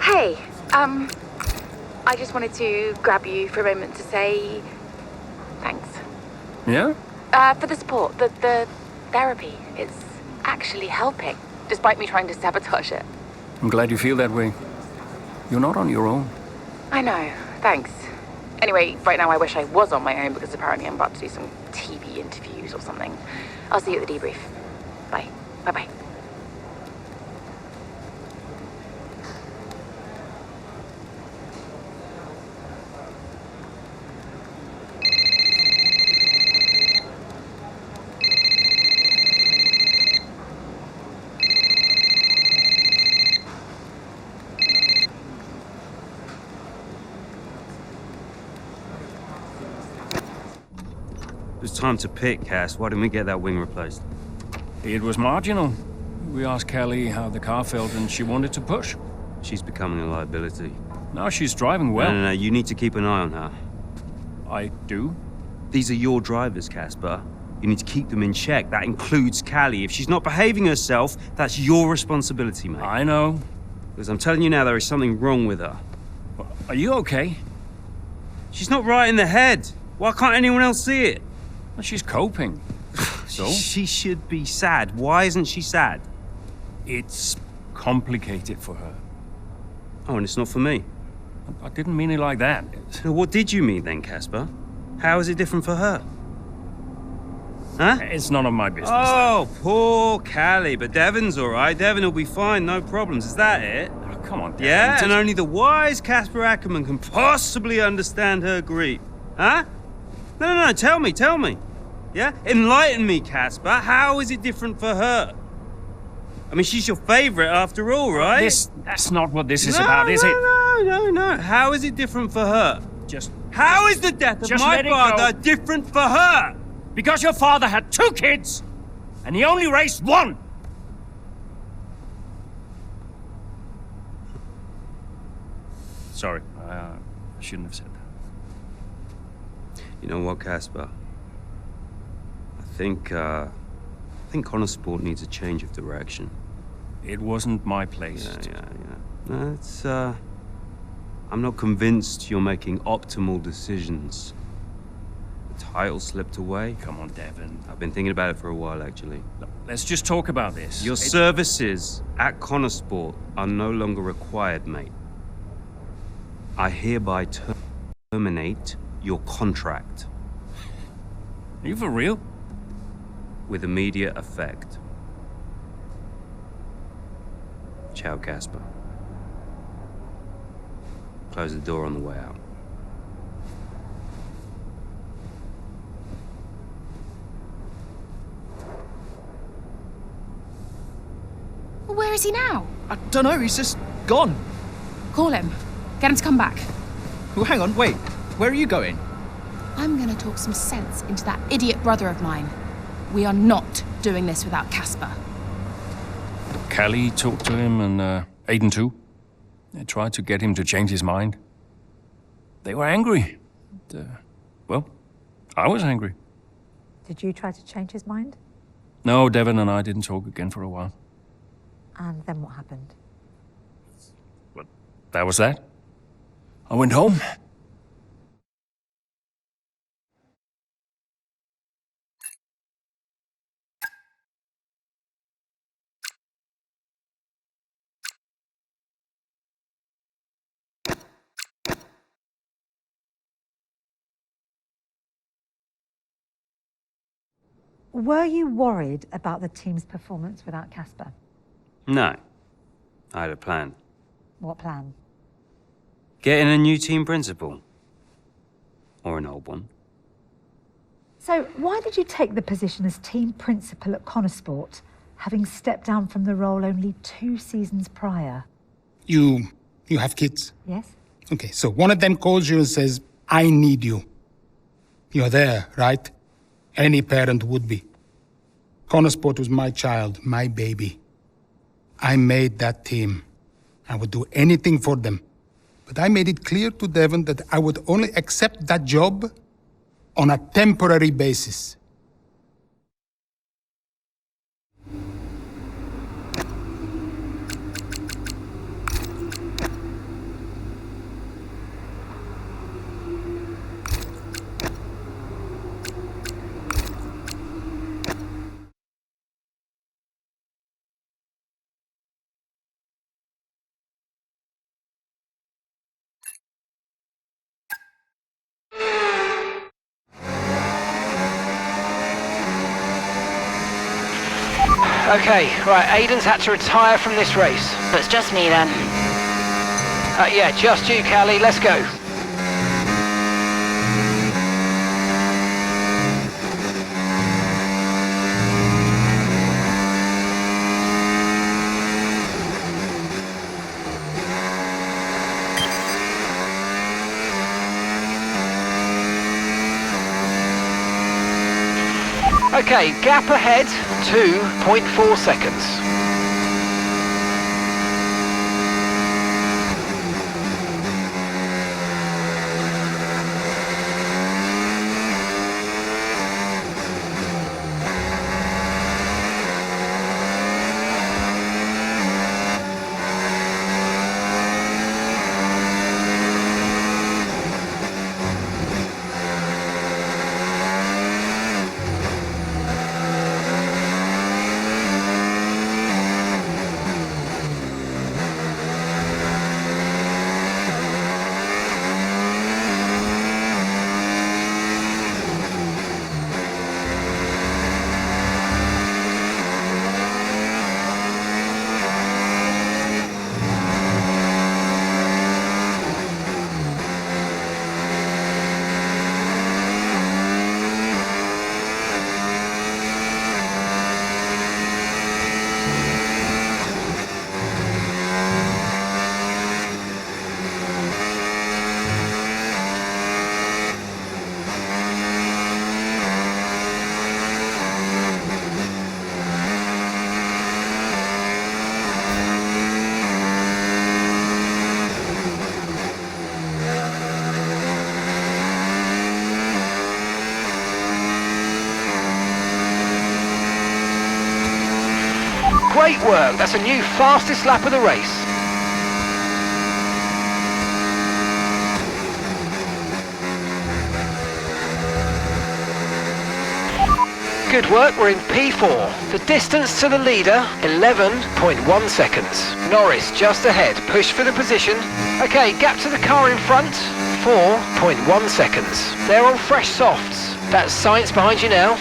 Hey, I just wanted to grab you for a moment to say thanks. Yeah? For the support, the therapy. It's actually helping, despite me trying to sabotage it. I'm glad you feel that way. You're not on your own. I know, thanks. Anyway, right now I wish I was on my own because apparently I'm about to do some TV interviews or something. I'll see you at the debrief. Bye. Bye-bye. It was time to pick, Cass. Why didn't we get that wing replaced? It was marginal. We asked Kelly how the car felt and she wanted to push. She's becoming a liability. Now she's driving well. No, you need to keep an eye on her. I do? These are your drivers, Casper. You need to keep them in check. That includes Callie. If she's not behaving herself, that's your responsibility, mate. I know. Because I'm telling you now, there is something wrong with her. Are you okay? She's not right in the head. Why can't anyone else see it? Well, she's coping. So? She should be sad. Why isn't she sad? It's complicated for her. Oh, and it's not for me? I didn't mean it like that. So what did you mean then, Casper? How is it different for her? Huh? It's none of my business. Oh, poor Callie. But Devon's all right. Devon will be fine, no problems. Is that it? Oh, come on, Devon. Yeah, and only the wise Casper Ackerman can possibly understand her grief. Huh? No, tell me. Yeah? Enlighten me, Casper. How is it different for her? I mean, she's your favorite after all, right? That's not what this is about, is it? No. How is it different for her? How is the death of my father different for her? Because your father had 2 kids, and he only raised 1. Sorry, I shouldn't have said that. You know what, Casper? I think Connosport needs a change of direction. It wasn't my place. Yeah. No, it's, I'm not convinced you're making optimal decisions. The title slipped away. Come on, Devon. I've been thinking about it for a while, actually. Look, let's just talk about this. Your services at Connosport are no longer required, mate. I hereby terminate your contract. Are you for real? With immediate effect. Ciao, Casper. Close the door on the way out. Where is he now? I don't know, he's just gone. Call him. Get him to come back. Well, hang on, wait. Where are you going? I'm gonna talk some sense into that idiot brother of mine. We are not doing this without Casper. Callie talked to him and Aiden too. They tried to get him to change his mind. They were angry. Well, I was angry. Did you try to change his mind? No, Devon and I didn't talk again for a while. And then what happened? That was that. I went home. Were you worried about the team's performance without Casper? No. I had a plan. What plan? Getting a new team principal. Or an old one. So why did you take the position as team principal at Connorsport, having stepped down from the role only 2 seasons prior? You have kids? Yes. Okay, so one of them calls you and says, I need you. You're there, right? Any parent would be. Connorsport was my child, my baby. I made that team. I would do anything for them. But I made it clear to Devon that I would only accept that job on a temporary basis. Okay, right, Aiden's had to retire from this race. So it's just me then. Yeah, just you, Callie, let's go. Okay, gap ahead, 2.4 seconds. Great work, that's a new fastest lap of the race. Good work, we're in P4. The distance to the leader, 11.1 seconds. Norris just ahead, push for the position. Okay, gap to the car in front, 4.1 seconds. They're on fresh softs. That's Sainz behind you now.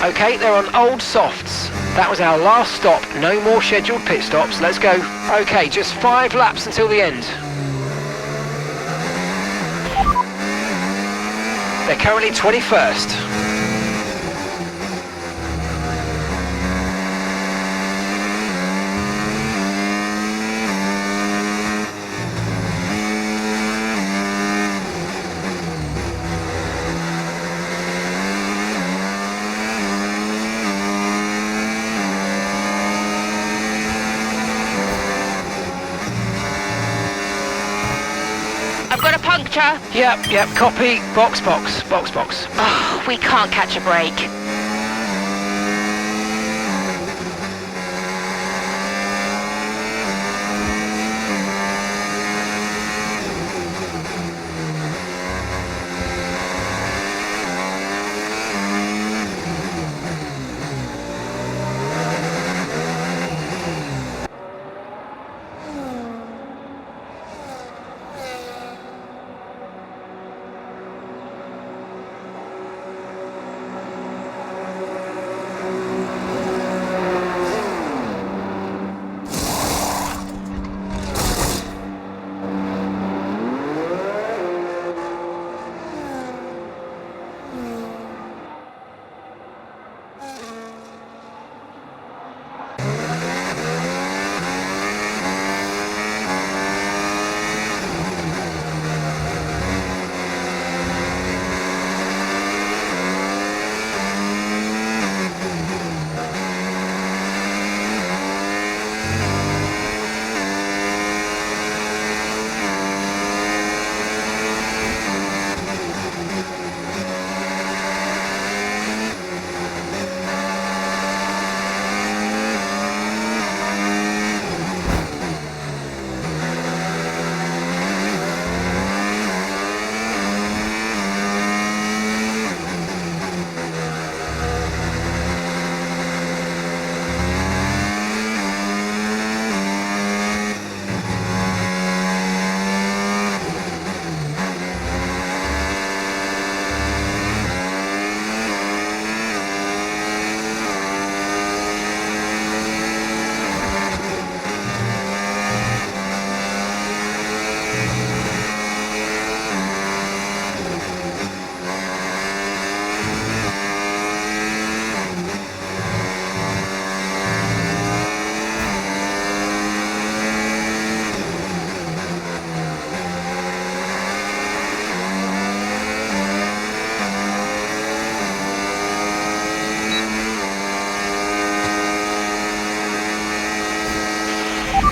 Okay, they're on old softs. That was our last stop, no more scheduled pit stops, let's go. Okay, just 5 laps until the end. They're currently 21st. structure? Yep, copy. Box. Oh, we can't catch a break.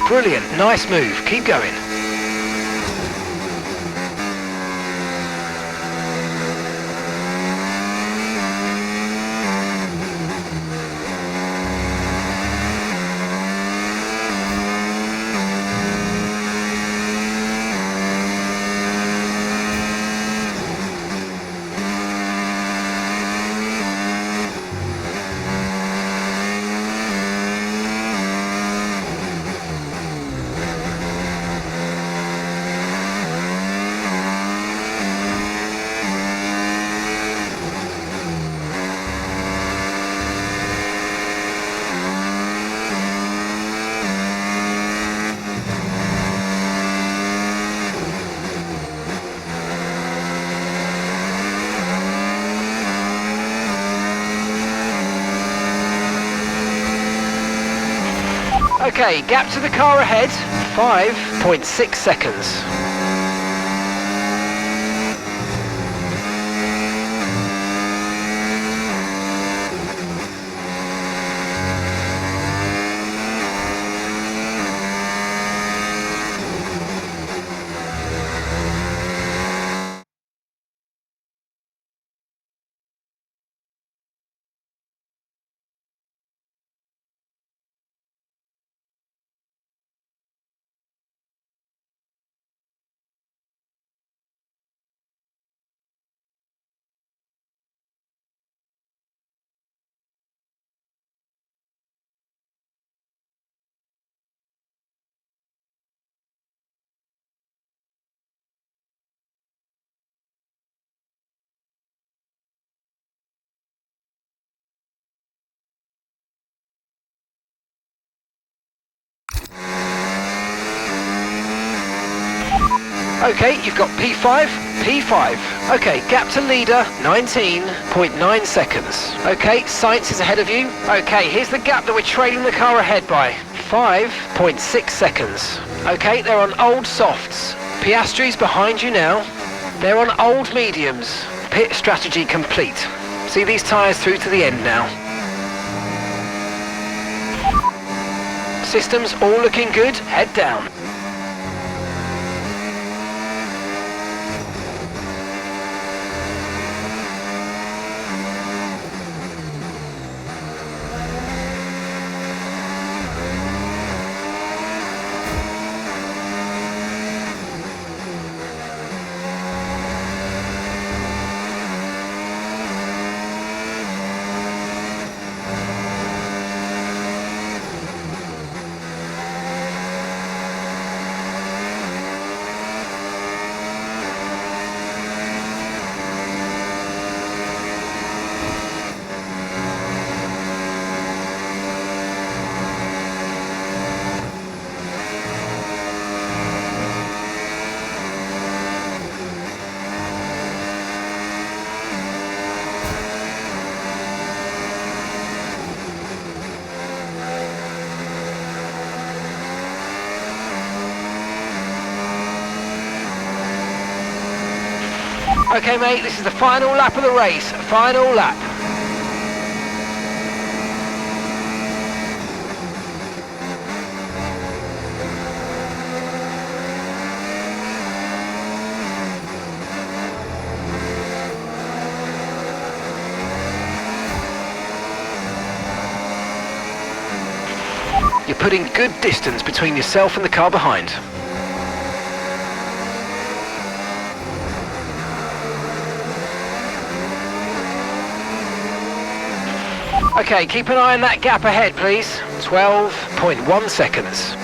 Brilliant, nice move, keep going. Okay, gap to the car ahead, 5.6 seconds. Okay, you've got P5, P5. Okay, gap to leader, 19.9 seconds. Okay, Sainz is ahead of you. Okay, here's the gap that we're trailing the car ahead by, 5.6 seconds. Okay, they're on old softs. Piastri's behind you now. They're on old mediums. Pit strategy complete. See these tyres through to the end now. Systems all looking good, head down. Okay, mate, this is the final lap of the race. Final lap. You're putting good distance between yourself and the car behind. Okay, keep an eye on that gap ahead, please. 12.1 seconds.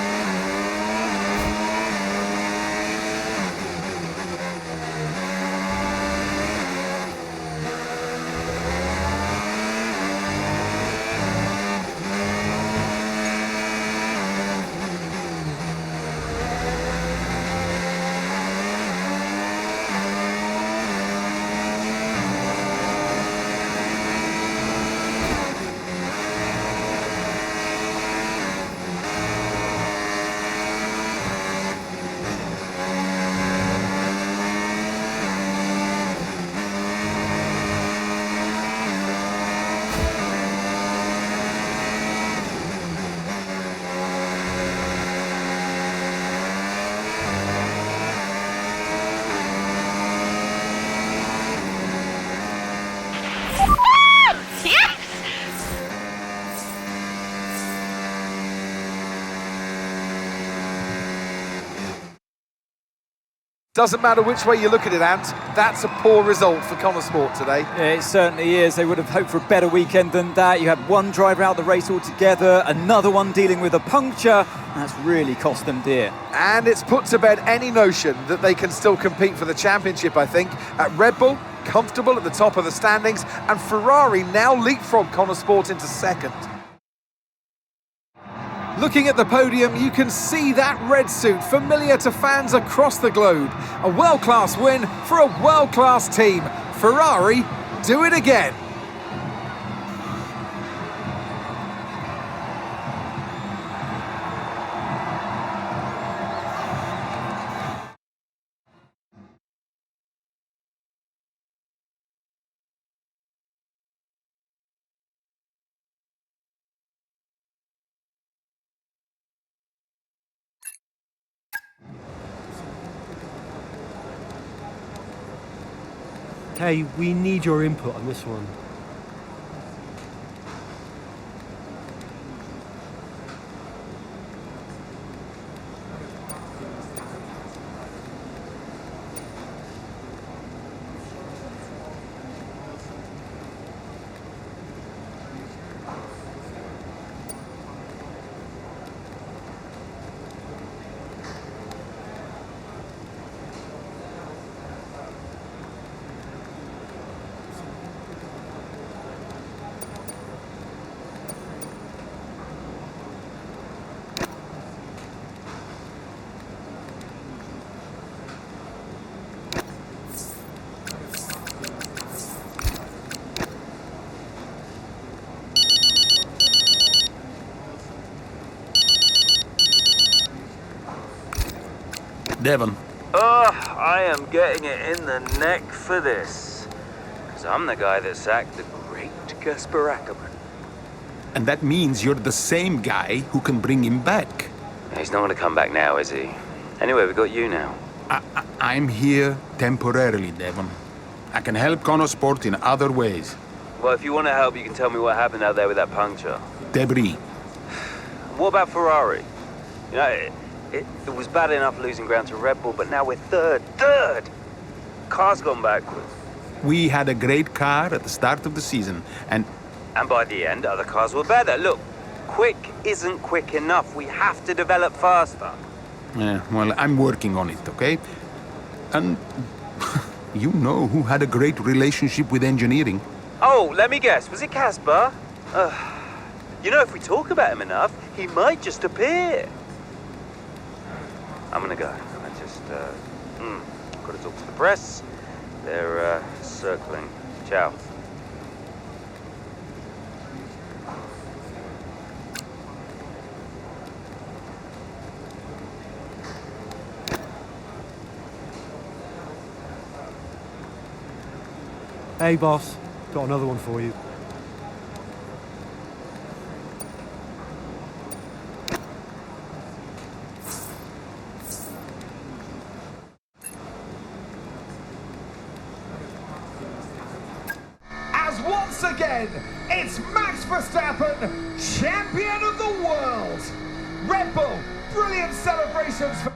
Doesn't matter which way you look at it, Ant, that's a poor result for Connor Sport today. Yeah, it certainly is. They would have hoped for a better weekend than that. You had one driver out the race altogether, another one dealing with a puncture. That's really cost them dear. And it's put to bed any notion that they can still compete for the championship, I think. At Red Bull, comfortable at the top of the standings, and Ferrari now leapfrog Connor Sport into second. Looking at the podium, you can see that red suit familiar to fans across the globe. A world-class win for a world-class team. Ferrari do it again. Kay, we need your input on this one. Devon. Oh, I am getting it in the neck for this. Because I'm the guy that sacked the great Kasper Ackerman. And that means you're the same guy who can bring him back. He's not going to come back now, is he? Anyway, we've got you now. I'm here temporarily, Devon. I can help Connor Sport in other ways. Well, if you want to help, you can tell me what happened out there with that puncture. Debris. What about Ferrari? You know, it was bad enough losing ground to Red Bull, but now we're third. Car's gone backwards. We had a great car at the start of the season, and by the end, other cars were better. Look, quick isn't quick enough. We have to develop faster. Yeah, well, I'm working on it, okay? And you know who had a great relationship with engineering? Oh, let me guess. Was it Kasper? You know, if we talk about him enough, he might just appear. I'm gonna go. I just, gotta talk to the press. They're, circling. Ciao. Hey, boss. Got another one for you. As once again, it's Max Verstappen, champion of the world. Red Bull, brilliant celebrations for...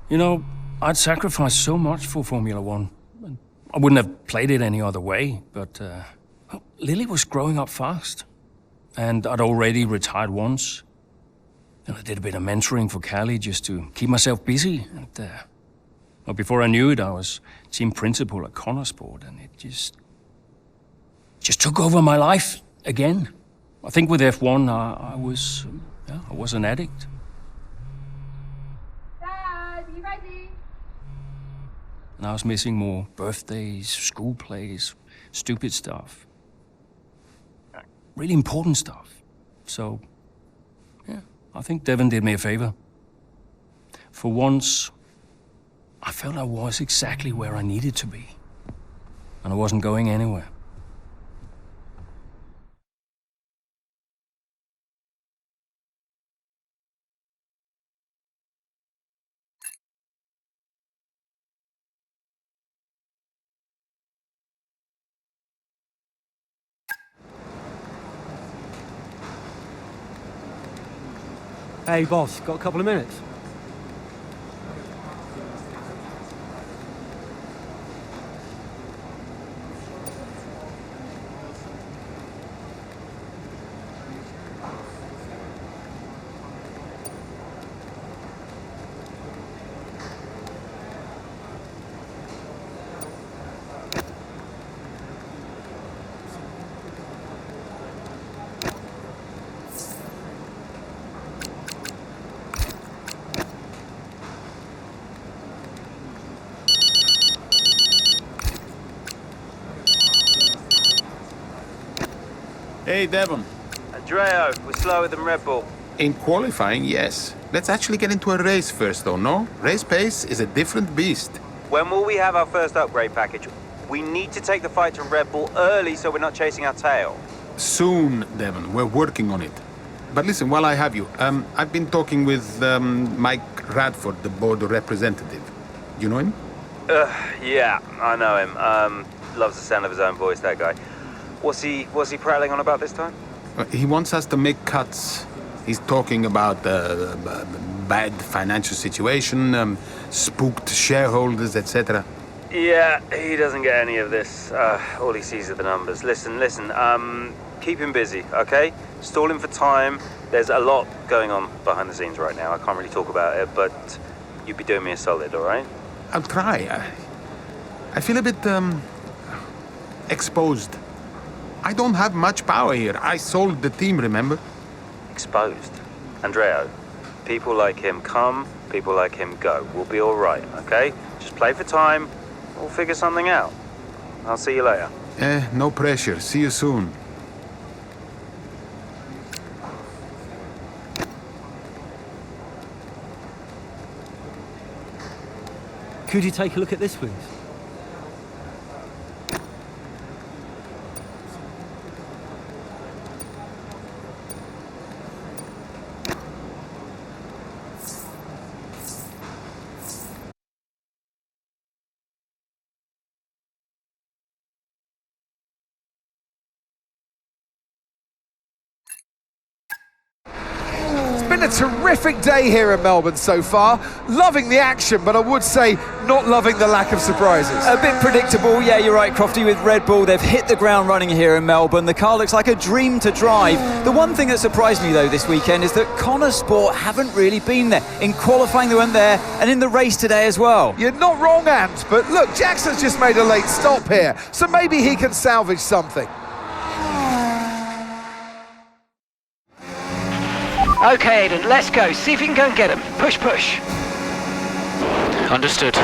You know, I'd sacrificed so much for Formula One. I wouldn't have played it any other way, but Lily was growing up fast. And I'd already retired once. And I did a bit of mentoring for Callie just to keep myself busy. And well, before I knew it, I was team principal at Connorsport, and it just took over my life again. I think with F1, I was an addict. Dad, you ready? And I was missing more birthdays, school plays, stupid stuff. Really important stuff. So, yeah, I think Devon did me a favor. For once, I felt I was exactly where I needed to be. And I wasn't going anywhere. Hey, boss. Got a couple of minutes? Hey, Devon. Andrea, we're slower than Red Bull. In qualifying, yes. Let's actually get into a race first, though, no? Race pace is a different beast. When will we have our first upgrade package? We need to take the fight to Red Bull early so we're not chasing our tail. Soon, Devon. We're working on it. But listen, while I have you, I've been talking with Mike Radford, the board representative. You know him? Yeah, I know him. Loves the sound of his own voice, that guy. What's he prattling on about this time? He wants us to make cuts. He's talking about bad financial situation, spooked shareholders, etc. Yeah, he doesn't get any of this. All he sees are the numbers. Listen. Keep him busy, okay? Stall him for time. There's a lot going on behind the scenes right now. I can't really talk about it, but you'd be doing me a solid, all right? I'll try. I feel a bit exposed. I don't have much power here. I sold the team, remember? Exposed. Andrea, people like him come, people like him go. We'll be all right, okay? Just play for time. We'll figure something out. I'll see you later. No pressure. See you soon. Could you take a look at this, please? Been a terrific day here in Melbourne so far. Loving the action, but I would say not loving the lack of surprises. A bit predictable, yeah, you're right, Crofty, with Red Bull. They've hit the ground running here in Melbourne. The car looks like a dream to drive. The one thing that surprised me, though, this weekend is that Connorsport haven't really been there. In qualifying, they weren't there, and in the race today as well. You're not wrong, Ant, but look, Jackson's just made a late stop here, so maybe he can salvage something. Okay, Aiden, let's go. See if you can go and get him. Push. Understood.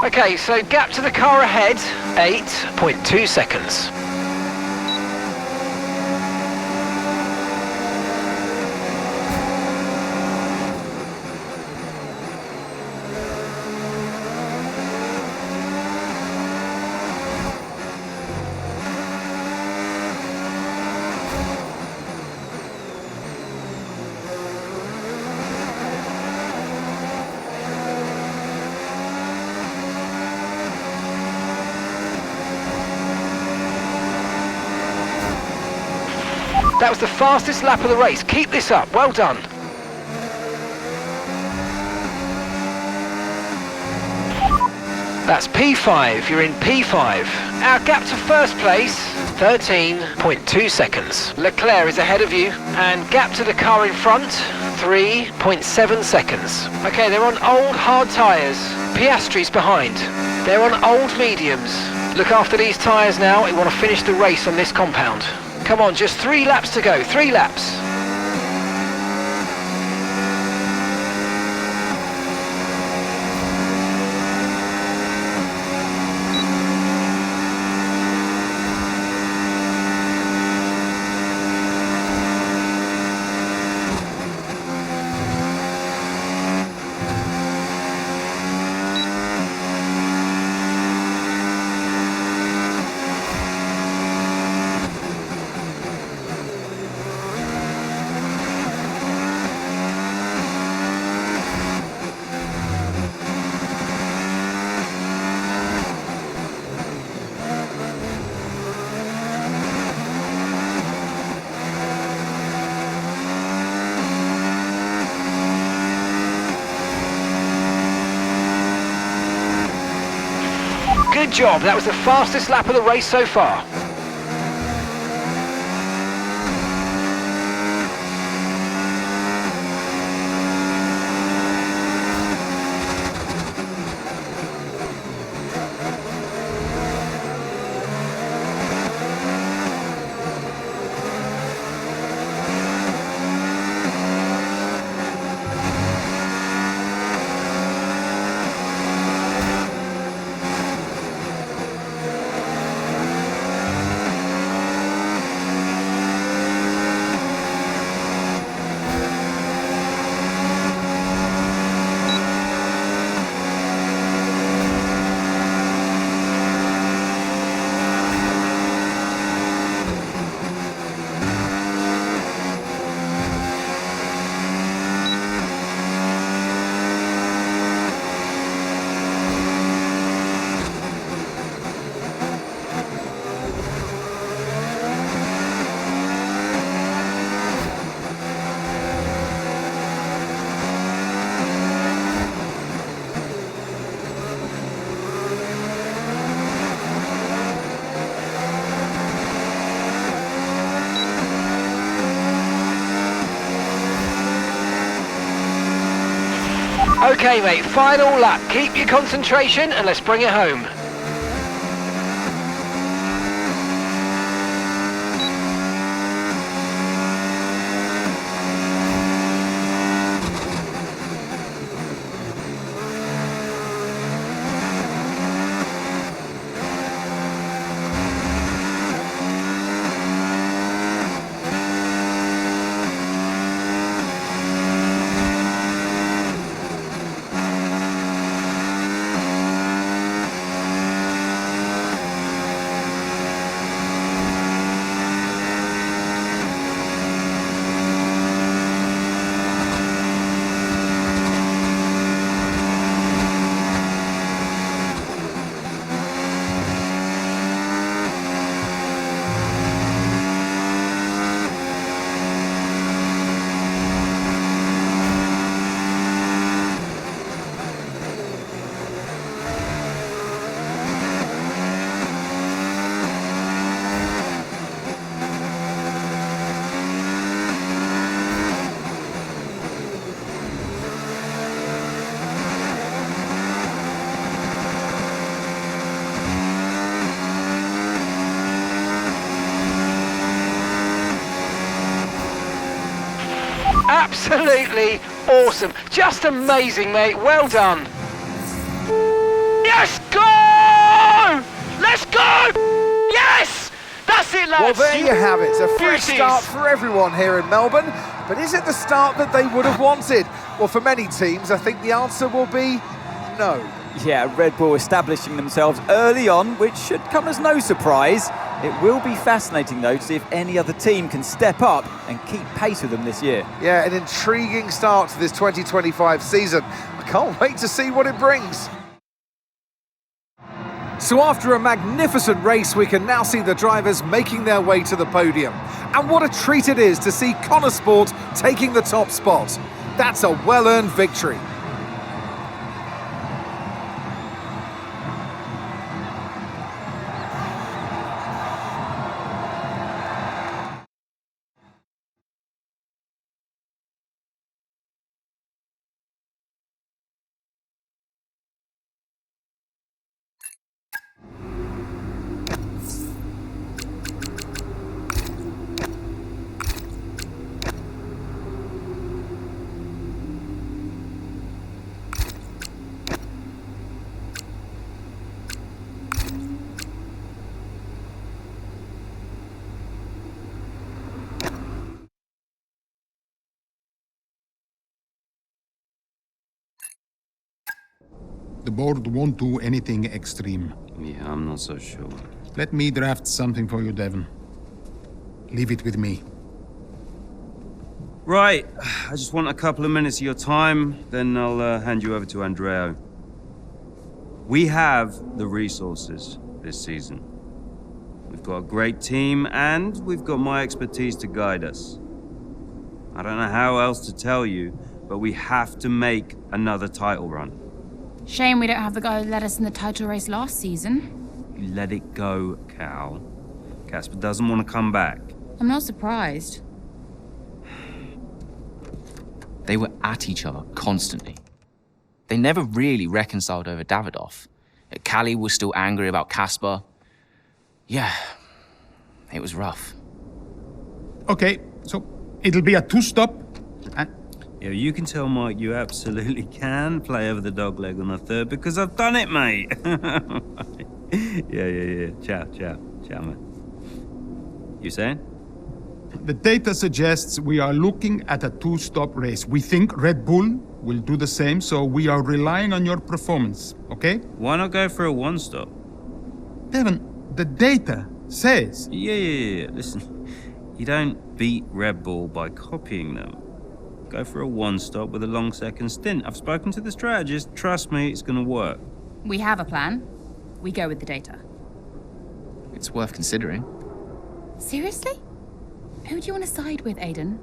Okay, so gap to the car ahead, 8.2 seconds. That was the fastest lap of the race. Keep this up. Well done. That's P5. You're in P5. Our gap to first place, 13.2 seconds. Leclerc is ahead of you. And gap to the car in front, 3.7 seconds. Okay, they're on old hard tyres. Piastri's behind. They're on old mediums. Look after these tyres now. We want to finish the race on this compound. Come on, just 3 laps to go, 3 laps. Good job, that was the fastest lap of the race so far. Okay, mate, final lap. Keep your concentration and let's bring it home. Absolutely awesome. Just amazing, mate. Well done. Let's go! Let's go! Yes! That's it, lads! Well, there you have it. A fresh Beauties. start for everyone here in Melbourne. But is it the start that they would have wanted? Well, for many teams, I think the answer will be no. Yeah, Red Bull establishing themselves early on, which should come as no surprise. It will be fascinating, though, to see if any other team can step up and keep pace with them this year. Yeah, an intriguing start to this 2025 season. I can't wait to see what it brings. So after a magnificent race, we can now see the drivers making their way to the podium. And what a treat it is to see Connor Sport taking the top spot. That's a well-earned victory. The board won't do anything extreme. Yeah, I'm not so sure. Let me draft something for you, Devon. Leave it with me. Right, I just want a couple of minutes of your time, then I'll hand you over to Andrea. We have the resources this season. We've got a great team, and we've got my expertise to guide us. I don't know how else to tell you, but we have to make another title run. Shame we don't have the guy who led us in the title race last season. You let it go, Cal. Casper doesn't want to come back. I'm not surprised. They were at each other constantly. They never really reconciled over Davidoff. Callie was still angry about Casper. Yeah, it was rough. Okay, so it'll be a two-stop. Yeah, you can tell Mike you absolutely can play over the dog leg on the third because I've done it, mate. Yeah. Ciao, man. You saying? The data suggests we are looking at a two-stop race. We think Red Bull will do the same, so we are relying on your performance, okay? Why not go for a one-stop? Devon, the data says... Yeah. Listen, you don't beat Red Bull by copying them. Go for a one-stop with a long second stint. I've spoken to the strategist. Trust me, it's going to work. We have a plan. We go with the data. It's worth considering. Seriously? Who do you want to side with, Aiden?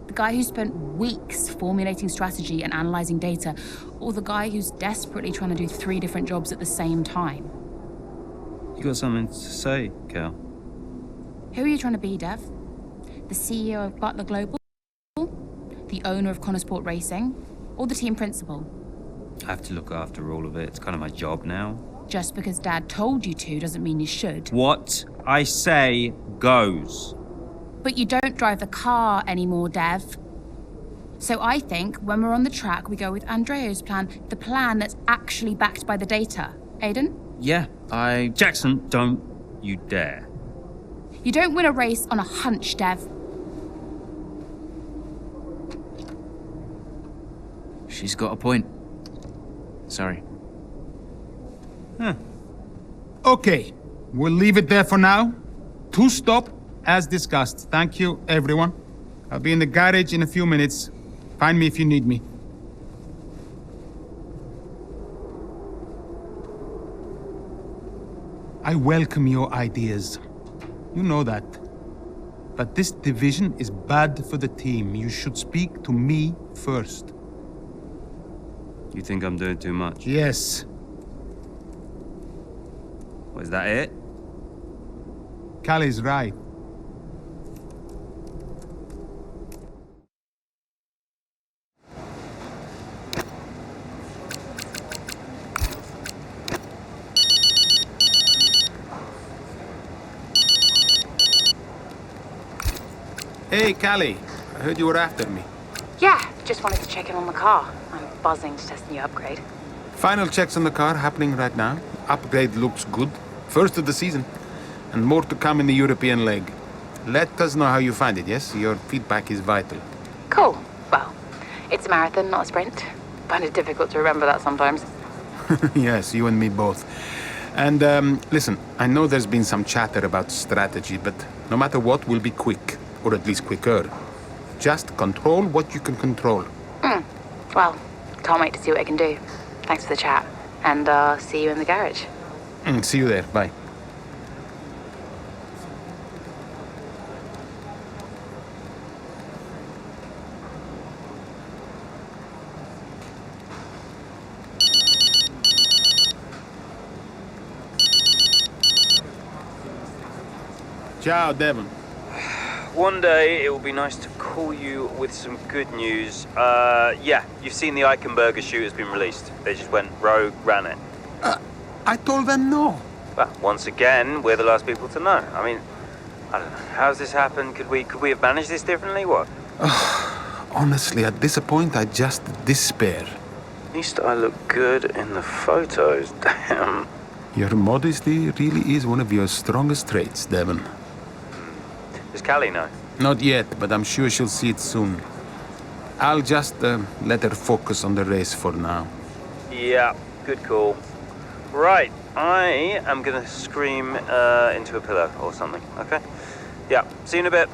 The guy who spent weeks formulating strategy and analysing data, or the guy who's desperately trying to do 3 different jobs at the same time? You got something to say, Cal? Who are you trying to be, Dev? The CEO of Butler Global? The owner of Connor Sport Racing? Or the team principal? I have to look after all of it. It's kind of my job now. Just because Dad told you to doesn't mean you should. What I say goes. But you don't drive the car anymore, Dev. So I think when we're on the track, we go with Andrea's plan, the plan that's actually backed by the data. Aiden? Yeah, Jackson, don't you dare. You don't win a race on a hunch, Dev. She's got a point. Sorry. Okay, we'll leave it there for now. Two-stop, as discussed. Thank you, everyone. I'll be in the garage in a few minutes. Find me if you need me. I welcome your ideas. You know that. But this division is bad for the team. You should speak to me first. You think I'm doing too much? Yes. Was that it? Callie's right. Hey, Callie. I heard you were after me. Yeah, just wanted to check in on the car. I'm buzzing to test the new upgrade. Final checks on the car happening right now. Upgrade looks good. First of the season. And more to come in the European leg. Let us know how you find it, yes? Your feedback is vital. Cool. Well, it's a marathon, not a sprint. Find it difficult to remember that sometimes. Yes, you and me both. And listen, I know there's been some chatter about strategy, but no matter what, we'll be quick. Or at least quicker. Just control what you can control. Well, can't wait to see what I can do. Thanks for the chat. And see you in the garage. See you there. Bye. Ciao, Devon. One day it will be nice to call you with some good news. Yeah, you've seen the Eichenberger shoot has been released. They just went rogue, ran it. I told them no. Well, once again, we're the last people to know. I mean, I don't know. How's this happened? Could we have managed this differently? What? Honestly, at this point, I just despair. At least I look good in the photos. Damn. Your modesty really is one of your strongest traits, Devon. Does Callie know? Not yet, but I'm sure she'll see it soon. I'll just let her focus on the race for now. Yeah, good call. Right, I am gonna scream into a pillow or something, okay? Yeah, see you in a bit.